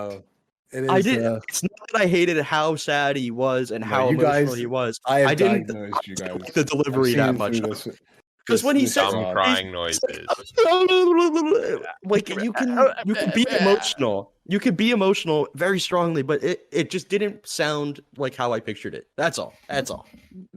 No. I didn't. It's not that I hated how sad he was and how emotional he was. I didn't like the delivery that much. Because when he says crying noises, like you can be emotional. You could be emotional very strongly, but it just didn't sound like how I pictured it. That's all.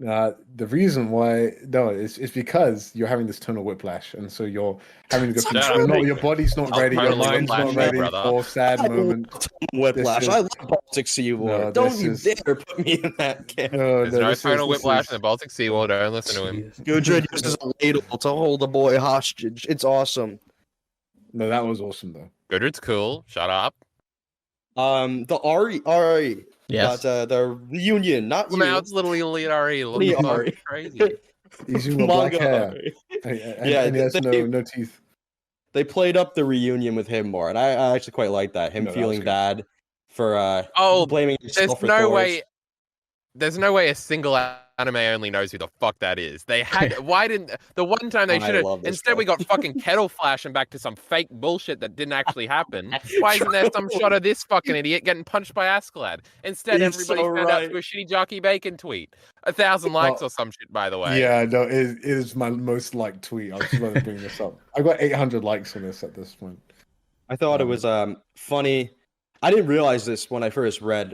The reason why it's because you're having this tonal whiplash, and so you're having to go. Your body's not ready, your mind's not ready for sad moments. Whiplash. I love Baltic Sea War. Don't you dare put me in that camp. There's no tonal whiplash in the Baltic Sea War. Don't listen to him. Gudrid uses a ladle to hold a boy hostage. It's awesome. No, that was awesome though. Gudrid's cool. Shut up. The Ari. Yes. The reunion, not you. Now it's little EliteAri. EliteAri. Crazy. He's using black hair. And he has no teeth. They played up the reunion with him more, and I actually quite like that. Him feeling bad for blaming himself for Thor. There's no way a single anime only knows who the fuck that is. They had why didn't the one time they should have instead we got fucking Kettle flashing back to some fake bullshit that didn't actually happen. Why isn't there some shot of this fucking idiot getting punched by Askeladd? Instead everybody found out through a shitty Jarkey Bacon tweet. 1,000 likes or some shit, by the way. Yeah, no, it is my most liked tweet. I was going to bring this up. I got 800 likes on this at this point. I thought it was funny. I didn't realize this when I first read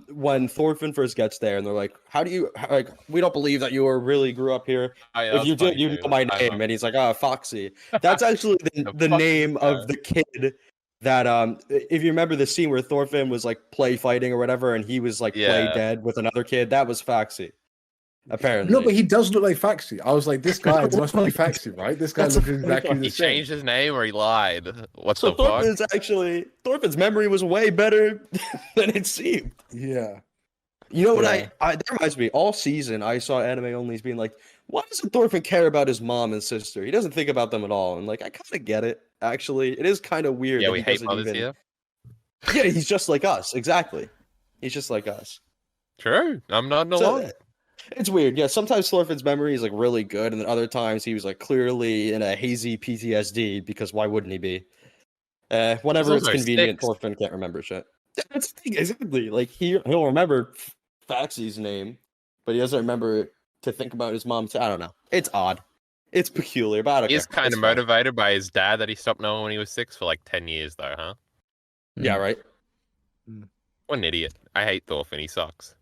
when Thorfinn first gets there and they're like, how do you like we don't believe that you really grew up here. If you did, you know my name. And he's like, Foxy. That's actually the name of the kid that if you remember the scene where Thorfinn was like play fighting or whatever and he was like play dead with another kid, that was Foxy. Apparently. No, but he does look like Foxy. I was like, this guy must be Foxy, right? This guy looks exactly the same. He changed his name or he lied. What the fuck? Thorfinn's memory was way better than it seemed. Yeah. You know what that reminds me, all season I saw anime onlys being like, why doesn't Thorfinn care about his mom and sister? He doesn't think about them at all. And like, I kind of get it, actually. It is kind of weird. Yeah, we hate mothers here. Yeah, he's just like us. Exactly. He's just like us. True. I'm not alone. It's weird. Yeah, sometimes Thorfinn's memory is like really good, and then other times he was like clearly in a hazy PTSD because why wouldn't he be? Whenever it's convenient, Thorfinn can't remember shit. That's the thing, exactly. Like he'll remember Foxy's name, but he doesn't remember to think about his mom. I don't know. It's odd. It's peculiar, but he's kind of motivated by his dad that he stopped knowing when he was 6 for like 10 years, though, huh? Yeah, right. What an idiot! I hate Thorfinn. He sucks.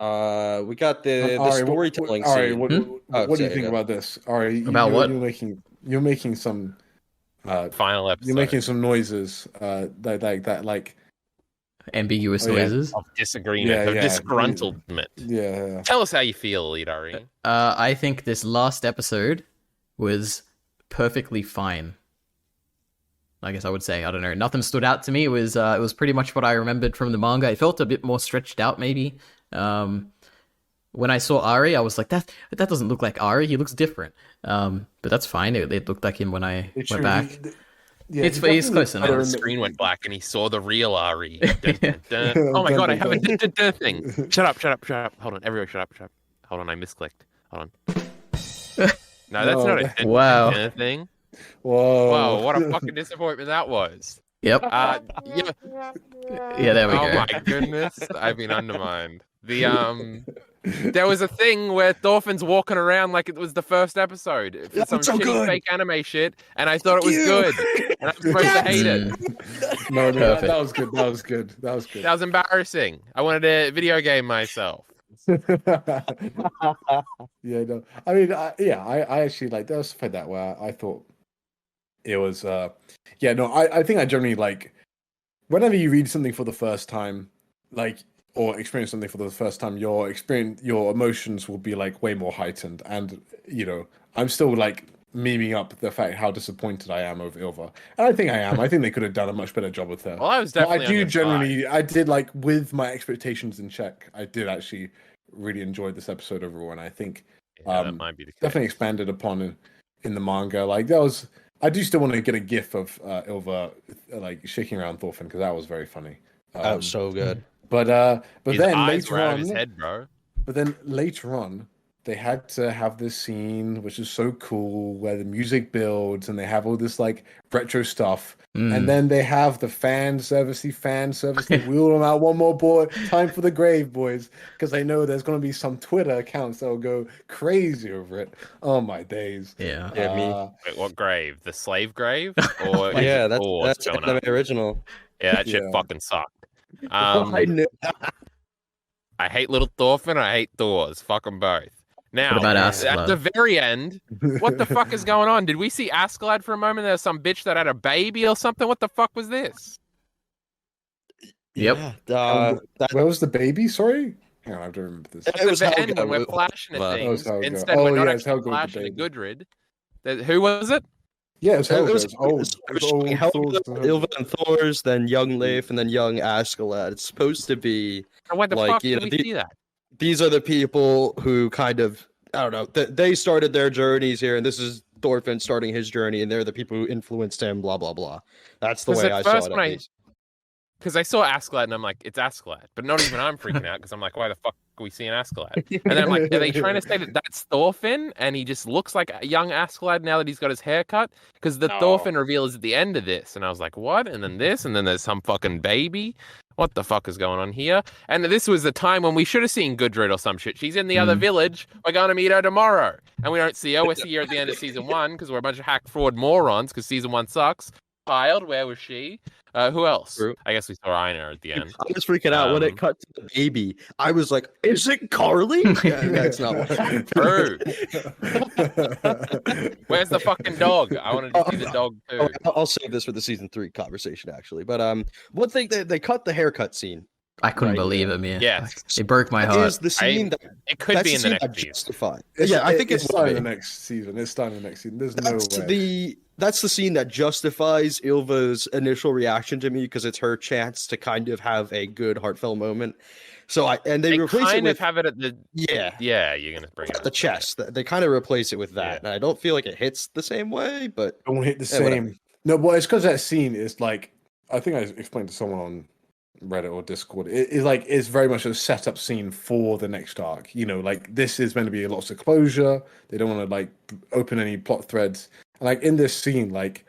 We got the storytelling. Ari, what do you think about this? Ari, about what? You're making some final episode. You're making some noises, like ambiguous noises of disagreement, of disgruntlement. Yeah. Tell us how you feel, EliteAri. I think this last episode was perfectly fine. I guess I would say, I don't know, nothing stood out to me. It was pretty much what I remembered from the manga. It felt a bit more stretched out, maybe. When I saw Ari, I was like, that doesn't look like Ari. He looks different. But that's fine. It looked like him when I went back. He's close enough. The screen went black and he saw the real Ari. Dun, dun, dun. Oh my god, I have a thing. Shut up. Hold on, everyone, shut up. Hold on, I misclicked. Hold on. No, that's not a thing. Whoa! Wow, what a fucking disappointment that was. Yep. Yeah, there we go. Oh my goodness, I've been undermined. The There was a thing where Thorfinn's walking around like it was the first episode for some so shitty good. fake anime shit, and I thought it was good, and I'm supposed to hate it. No, that was good. That was good. That was good. That was embarrassing. I wanted to video game myself. Yeah, no. I mean, I actually like there was that where I thought it was. Yeah, no. I think I generally like whenever you read something for the first time, like. Or experience something for the first time, your emotions will be like way more heightened. And I'm still like memeing up the fact how disappointed I am over Ilva, and I think I am. I think they could have done a much better job with her. Well, I was definitely. I did like with my expectations in check. I did actually really enjoy this episode overall, and I think that might be the case. Definitely expanded upon in the manga. Like that was. I do still want to get a gif of Ilva like shaking around Thorfinn because that was very funny. That was so good. But his then eyes later were out on, of his head, bro. But then later on, they had to have this scene which is so cool where the music builds and they have all this like retro stuff, and then they have the fan service. They wheel them out one more time for the grave, boys, because they know there's going to be some Twitter accounts that will go crazy over it. Oh my days! Yeah, me. Wait, what grave? The slave grave? Or yeah, that's the original. Yeah, that shit fucking sucked. I knew. I hate little Thorfinn. I hate Thors. Fuck them both. Now, what about at the very end, what the fuck is going on? Did we see Askeladd for a moment? There's some bitch that had a baby or something. What the fuck was this? Yep. Where was the baby? Sorry. Hang on, I have to remember this. It was the end when we're flashing at things. Instead, we're not actually flashing at Gudrid. Who was it? Yeah, it was Ilva and Thors, then young Leif, and then young Askeladd. It's supposed to be what the fuck did we see that? These are the people who kind of, I don't know, they started their journeys here, and this is Thorfinn starting his journey, and they're the people who influenced him, blah, blah, blah. That's the way I saw it. Because I saw Askeladd, and I'm like, it's Askeladd. But not even I'm freaking out, because I'm like, why the fuck are we seeing Askeladd? And then I'm like, are they trying to say that that's Thorfinn, and he just looks like a young Askeladd now that he's got his hair cut? Because the Thorfinn reveal is at the end of this. And I was like, what? And then this, and then there's some fucking baby. What the fuck is going on here? And this was the time when we should have seen Gudrid or some shit. She's in the other village. We're going to meet her tomorrow. And we don't see her. We see her at the end of season 1, because we're a bunch of hack fraud morons, because season 1 sucks. Child, where was she? Who else? True. I guess we saw Einar at the end. I was freaking out when it cut to the baby. I was like, "Is it Carly?" Yeah, that's not what. True. Where's the fucking dog? I wanted to see the dog too. I'll save this for the season 3 conversation, actually. But one thing they cut the haircut scene. I couldn't believe it, man. Yes, it broke my heart. Is the scene it could be in the next season. Yeah, I think it's starting the next season. It's starting the next season. There's no way. That's the scene that justifies Ilva's initial reaction to me, because it's her chance to kind of have a good heartfelt moment. So they replace kind it with of have it at the yeah you're gonna bring it at the chest. They kind of replace it with that, and I don't feel like it hits the same way, but it won't hit the same. Whatever. No, but it's because that scene is like, I think I explained to someone on Reddit or Discord. It's very much a setup scene for the next arc. Like this is meant to be lots of closure. They don't want to like open any plot threads. And like in this scene, like,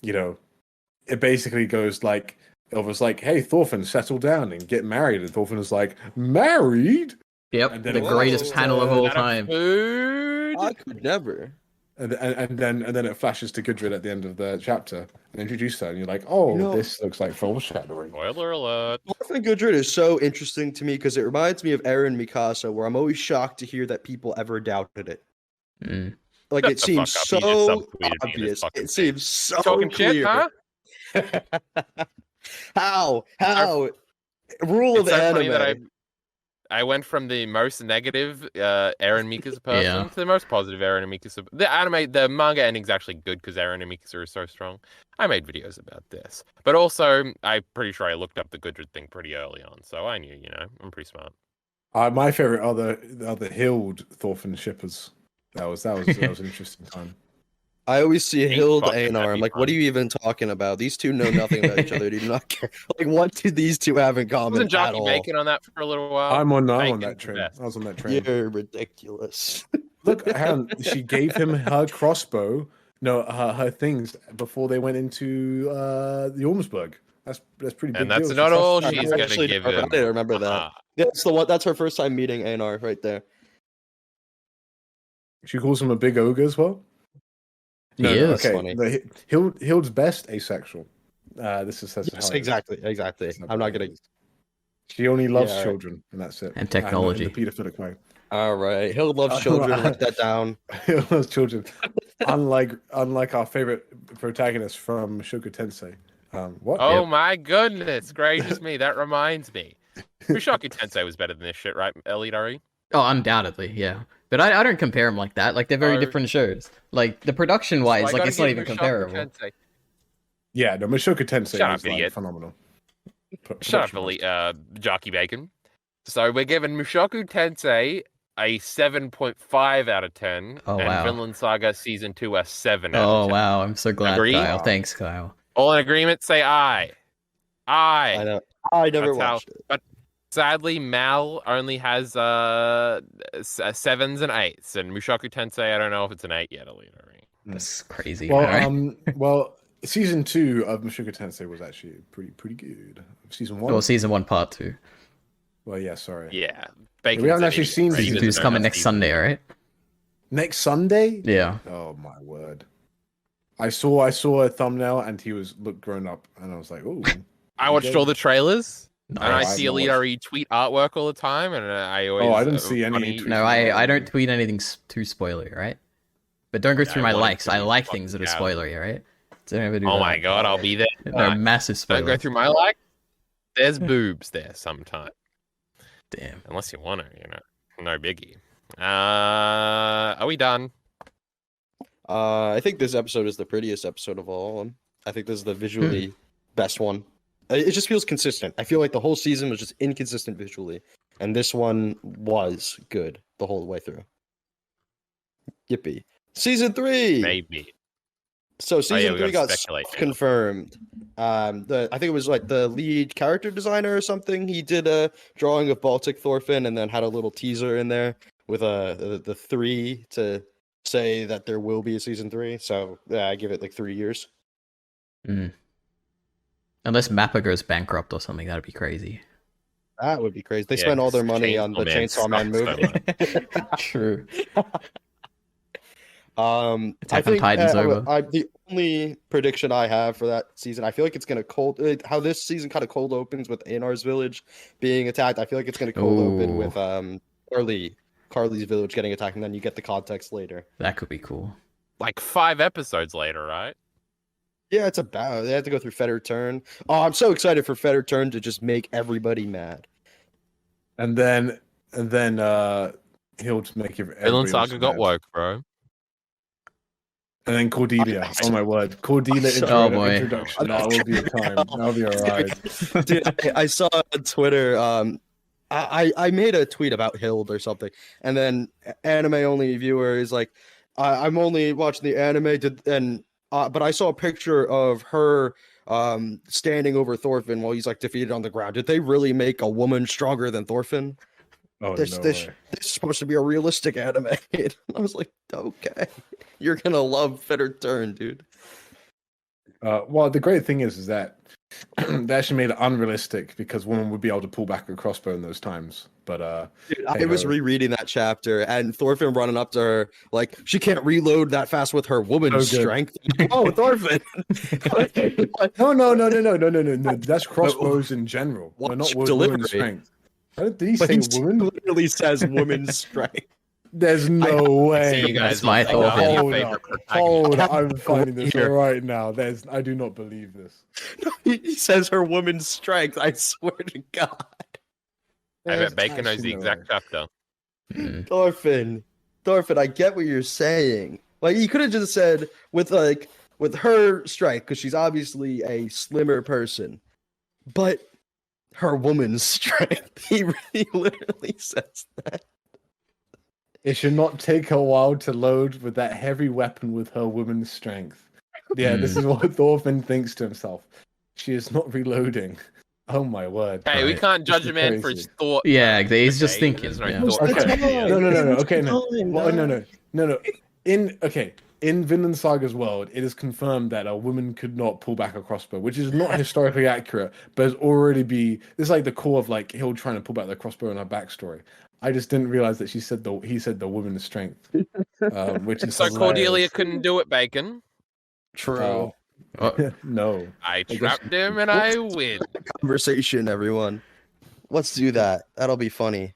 it basically goes like, it was like, hey, Thorfinn, settle down and get married. And Thorfinn is like, married? Yep, the greatest panel of all time. I could never. And then it flashes to Gudrid at the end of the chapter and introduce her, and you're like, oh, this looks like foreshadowing. Spoiler alert. Thorfinn Gudrid is so interesting to me because it reminds me of Eren Mikasa, where I'm always shocked to hear that people ever doubted it. Like, it seems so obvious. It seems so talking clear. Shit, huh? How? Rule of anime. I went from the most negative Eren Mikasa person to the most positive Eren Mikasa. The manga ending's actually good because Eren and Mikasa are so strong. I made videos about this. But also, I'm pretty sure I looked up the Gudrid thing pretty early on, so I knew, I'm pretty smart. My favorite are the Hild Thorfinn shippers. That was an interesting time. I always see Hild Einar. I'm like, what are you even talking about? These two know nothing about each other. They do not care. Like, what do these two have in common? Wasn't Jarkey bacon on that for a little while? I'm on that train. I was on that train. You're ridiculous. Look, she gave him her crossbow. No, her things before they went into the Ormsburg. That's pretty big. And that's deal. not all I she's gonna actually give never- him. I didn't remember that. Yeah, that's the one. That's her first time meeting Anar right there. She calls him a big ogre as well. He is. Okay. Funny. Hild's best asexual. This is Yes, exactly. I'm not gonna. She only loves Yeah. children, and that's it. And technology. In the pedophilic way. All right, Hild loves children. Write that down. Hild loves children. unlike our favorite protagonist from Mushoku Tensei. What? Oh my goodness gracious me! That reminds me. Mushoku Tensei was better than this shit, right, EliteAri? Oh, undoubtedly, yeah. But I don't compare them like that. Like, they're very different shows. Like, the production-wise, like, it's not even comparable. Tensei. Yeah, no, Mushoku Tensei Shut is up, idiot. phenomenal. Shut up, Jarkey Bacon. So we're giving Mushoku Tensei a 7.5 out of 10, Oh, and wow. Vinland Saga Season 2 a 7 out Oh, of 10. wow. I'm so glad, Agree? Kyle. Thanks, Kyle. All in agreement, say aye. Aye. I know. I never That's watched it. But sadly, Mal only has 7s and 8s, and Mushoku Tensei, I don't know if it's an 8 yet, EliteAri. That's crazy. Well, Alright. well, season 2 of Mushoku Tensei was actually pretty good. Season 1. Well, season 1, part 2. Well, yeah, sorry. Yeah. We haven't actually seen Season 2 is coming next Sunday, right? Next Sunday? Yeah. Oh my word! I saw a thumbnail and he looked grown up, and I was like, "Oh." I watched all the trailers, No, and I I've see not EliteAri tweet artwork all the time, and I always. I didn't see any funny- tweets. No, I don't tweet anything too spoilery, right? But don't go through my I want likes. to I like fucking things that are out. spoilery, right? Don't ever do Oh that. my god, I'll be there. They're massive Don't spoilers. go through my like. There's boobs there sometime, Damn. unless you want to, no biggie. Are we done? I think this episode is the prettiest episode of all. I think this is the visually best one. It just feels consistent. I feel like the whole season was just inconsistent visually, and this one was good the whole way through. Yippee! Season 3. Maybe. So season we 3 gotta got speculate now. confirmed. I think it was like the lead character designer or something. He did a drawing of Baltic Thorfinn and then had a little teaser in there with the 3 to say that there will be a season 3. So yeah, I give it like 3 years. Unless Mappa goes bankrupt or something, that'd be crazy. That would be crazy. They Yeah, spent all their 'cause money on the Chainsaw Man sucks so movie. True. I Attack on think Titan's over. the only prediction I have for that season, I feel like it's gonna how this season kind of cold opens with Anar's village being attacked. I feel like it's gonna cold open with Carly's village getting attacked, and then you get the context later. That could be cool. Like 5 episodes later, right? Yeah, it's about they have to go through Fed Return. Oh, I'm so excited for Fed Return to just make everybody mad. And then he'll make it. Vinland Saga got woke, bro. And then Cordelia. Oh my word, Cordelia Oh, boy. introduction. That will be a time. That'll be alright. Dude, I saw on Twitter. I made a tweet about Hild or something, and then anime only viewer is like, I'm only watching the anime, but I saw a picture of her standing over Thorfinn while he's like defeated on the ground. Did they really make a woman stronger than Thorfinn? Oh, This no this way. this is supposed to be a realistic anime. And I was like, okay, you're gonna love Fed Return, dude. Well, the great thing is that they actually made it unrealistic because women would be able to pull back a crossbow in those times. But Dude, I was rereading that chapter, and Thorfinn running up to her like she can't reload that fast with her woman's So good. strength. Oh, Thorfinn! No. That's crossbows in general. Watch Not delivery. women's strength. Did he But say he woman? literally says woman's strength. There's no way. See you guys. That's my will think thought. of your Hold favorite up. protagonist. Hold up. I'm finding this Here. right now. I do not believe this. He says her woman's strength. I swear to God, I There's bet Bacon knows the actually no exact chapter. Thorfinn, I get what you're saying. Like he could have just said with her strength because she's obviously a slimmer person, but her woman's strength. He literally says that. It should not take a while to load with that heavy weapon with her woman's strength. Yeah, this is what Thorfinn thinks to himself. She is not reloading. Oh my word. Hey, we Right. can't This judge is a man for crazy. his thought. Yeah, he's just okay? thinking. There's no Yeah. thought Okay. process here. No. Okay, no. Well, no. in Vinland Saga's world, it is confirmed that a woman could not pull back a crossbow, which is not historically accurate, but it's already this is like the core of like Hill trying to pull back the crossbow in her backstory. I just didn't realize that he said the woman's strength, which is so hilarious. Cordelia couldn't do it, Bacon. True. No, I trapped him and I win. Conversation, everyone. Let's do that. That'll be funny.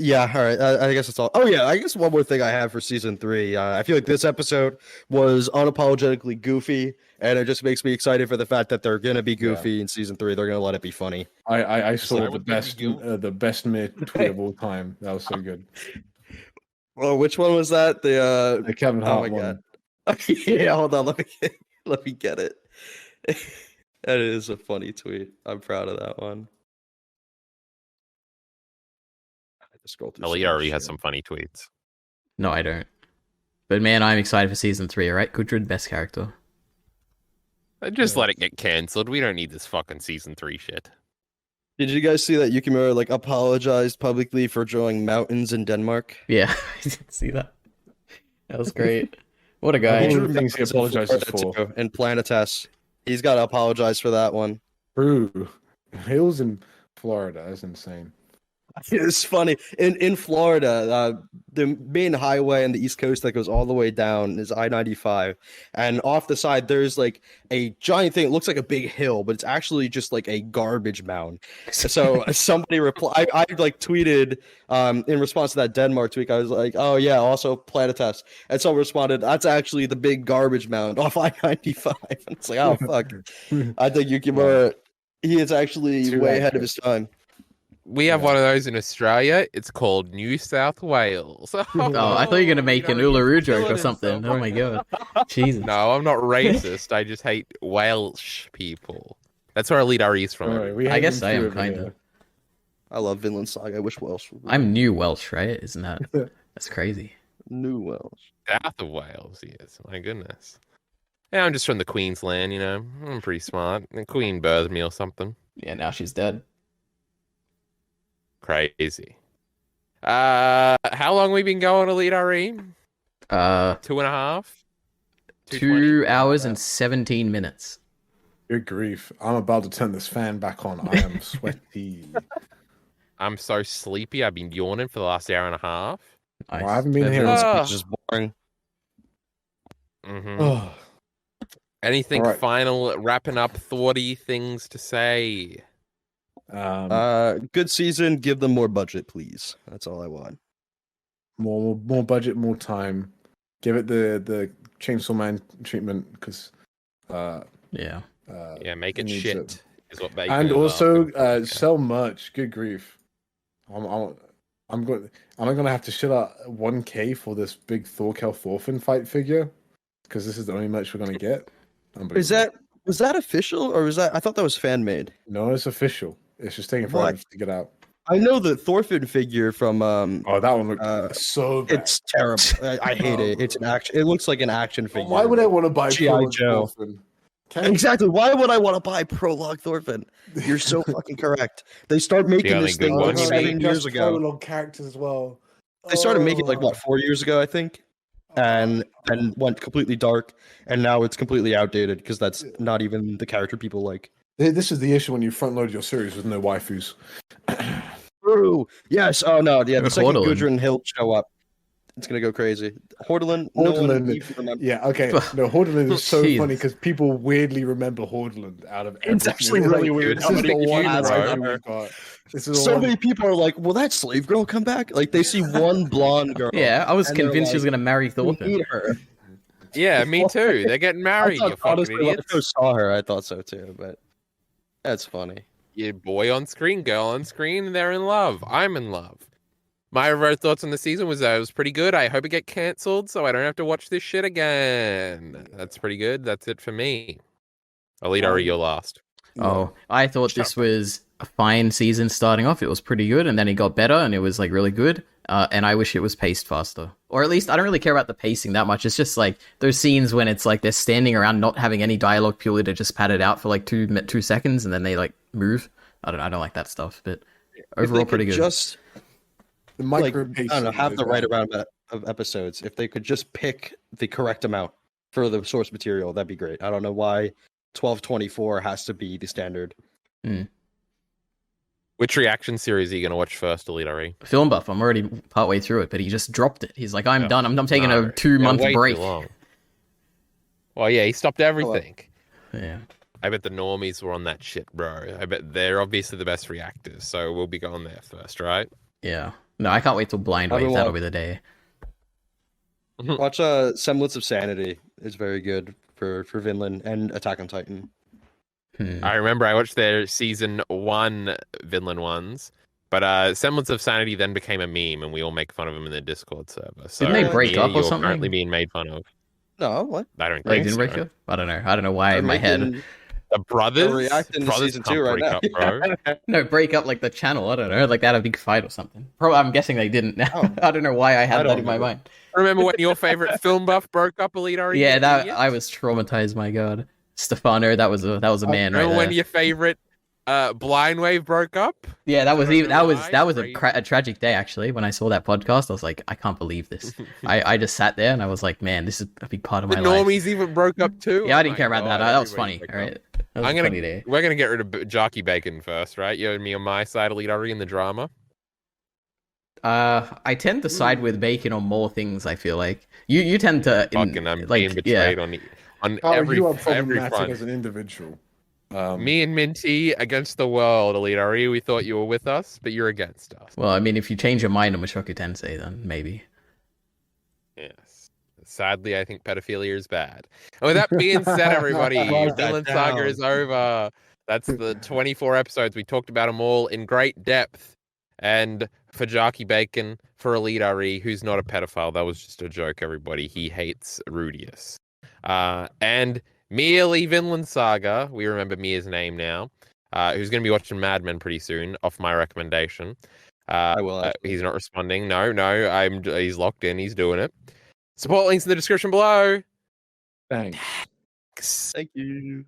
Yeah, all right. I guess that's all. Oh yeah, I guess one more thing I have for season 3. I feel like this episode was unapologetically goofy, and it just makes me excited for the fact that they're gonna be goofy in season 3. They're gonna let it be funny. I saw the best mid tweet of all time. That was so good. Well, which one was that? The Kevin Hart oh my one. God. Yeah, hold on. Let me get it. That is a funny tweet. I'm proud of that one. EliteAri has some funny tweets. No, I don't. But man, I'm excited for season 3. All right, Gudrun, best character. Just let it get cancelled. We don't need this fucking season 3 shit. Did you guys see that YukiMura like apologized publicly for drawing mountains in Denmark? Yeah, I did see that. That was great. What a guy. One of the things he apologizes for. And Planetes. He's got to apologize for that one. True. Hills in Florida. That's insane. It's funny. In Florida, the main highway on the East Coast that goes all the way down is I-95. And off the side, there's like a giant thing. It looks like a big hill, but it's actually just like a garbage mound. So somebody replied, I like tweeted in response to that Denmark tweet, I was like, oh yeah, also Planetes. And someone responded, that's actually the big garbage mound off I-95. And it's like, oh fuck. I think Yukimura, he is actually way ahead of his time. We have one of those in Australia. It's called New South Wales. Oh, I thought you were going to make an Uluru joke or something. Oh my god. Jesus. No, I'm not racist. I just hate Welsh people. That's where EliteAri is from. Right, I guess I am, kind of. I love Vinland Saga. I wish Welsh would be. I'm New Welsh, right? Isn't that? That's crazy. New Welsh. South of Wales, yes. My goodness. Yeah, I'm just from the Queensland, you know. I'm pretty smart. The Queen birthed me or something. Yeah, now she's dead. Crazy. How long we been going, EliteAri? 2.5? 2 hours and 17 minutes. Good grief. I'm about to turn this fan back on. I am sweaty. I'm so sleepy. I've been yawning for the last hour and a half. Nice. Well, I haven't been here. It's just boring. Mm-hmm. Anything final, wrapping up, thoughty things to say? Good season. Give them more budget, please. That's all I want. More budget, more time. Give it the Chainsaw Man treatment, because make it shit. Is what they and also sell merch. Good grief. I'm gonna have to shell out 1K for this big Thorkel Thorfinn fight figure, because this is the only merch we're gonna get. Was that official, or was that? I thought that was fan made. No, it's official. It's just taking forever to get out. I know the Thorfinn figure from. Oh, that one looks so bad. It's terrible. I hate it. It's an action. It looks like an action figure. Why would I want to buy G.I. Joe? Thorfinn? Exactly. Why would I want to buy Prologue Thorfinn? You're so fucking correct. They started making this thing 7 years ago. Prologue characters as well. They started making it like 4 years ago, I think, and went completely dark, and now it's completely outdated because that's not even the character people like. This is the issue when you front load your series with no waifus. True. Yes. Oh no. Yeah. The second Gudrun and Hilt show up, it's gonna go crazy. Hordeland. Yeah. Okay. No, Hordeland is so funny because people weirdly remember Hordeland out of everything. It's actually really weird. This is the one we've got. So many people are like, "Will that slave girl come back?" Like they see one blonde girl. Yeah, I was convinced she was gonna marry Thorfinn. Yeah, me too. They're getting married. You fucking idiots. I saw her. I thought so too, but that's funny. Yeah, boy on screen, girl on screen, they're in love. I'm in love. My overall thoughts on the season was that it was pretty good. I hope it get cancelled so I don't have to watch this shit again. That's pretty good. That's it for me. EliteAri, you're last. Oh, I thought this was a fine season starting off. It was pretty good, and then it got better, and it was like really good. And I wish it was paced faster. Or at least I don't really care about the pacing that much. It's just like those scenes when it's like they're standing around not having any dialogue purely to just pad it out for like 2 seconds and then they like move. I don't like that stuff, but overall pretty good. The like, I micro-pacing don't know, have is the right bad. amount of episodes. If they could just pick the correct amount for the source material, that'd be great. I don't know why 12/24 has to be the standard. Which reaction series are you going to watch first, EliteAri? Film Buff. I'm already partway through it, but he just dropped it. He's like, I'm done. I'm taking a 2-month break. Too long. Well, yeah, he stopped everything. Yeah. I bet the normies were on that shit, bro. I bet they're obviously the best reactors, so we'll be going there first, right? Yeah. No, I can't wait till Blind Wave. That'll be the day. Watch Semblance of Sanity is very good for Vinland and Attack on Titan. I remember I watched their season 1 Vinland ones, but Semblance of Sanity then became a meme, and we all make fun of them in the Discord server. So didn't they break up or something? Currently being made fun of. No, what? I don't They think didn't break up? I don't know. I don't know why in my head. The brothers? Reacting to season 2 right now. Up, bro. No, break up like the channel. I don't know. Like they had a big fight or something. Probably, I'm guessing they didn't now. Oh. I don't know why I had that in my mind. Remember when your favorite film buff broke up, EliteAri? Yeah, I was traumatized. My God, Stefano, that was a man right there. there. When your favorite Blind Wave broke up? Yeah, that was a tragic day actually. When I saw that podcast, I was like, I can't believe this. I just sat there and I was like, man, this is a big part of my life. The normies even broke up too. Yeah, I didn't care about that. That was funny. All right, that was a funny day. We're gonna get rid of Jarkey Bacon first, right? You and me on my side, EliteAri in the drama. I tend to side with Bacon on more things. I feel like you tend to I'm being betrayed on every you are every problematic front. as an individual. Me and Minty against the world, EliteAri. We thought you were with us, but you're against us. Well, I mean, if you change your mind on Mushoku Tensei, then maybe. Yes. Sadly, I think pedophilia is bad. And with that being said, everybody, Vinland Saga is over. That's the 24 episodes. We talked about them all in great depth. And for Jarkey Bacon, for EliteAri, who's not a pedophile, that was just a joke, everybody. He hates Rudius. And Merely Vinland Saga, we remember Mia's name now, who's going to be watching Mad Men pretty soon, off my recommendation. I will. He's not responding. No, he's locked in. He's doing it. Support links in the description below. Thanks. Thank you.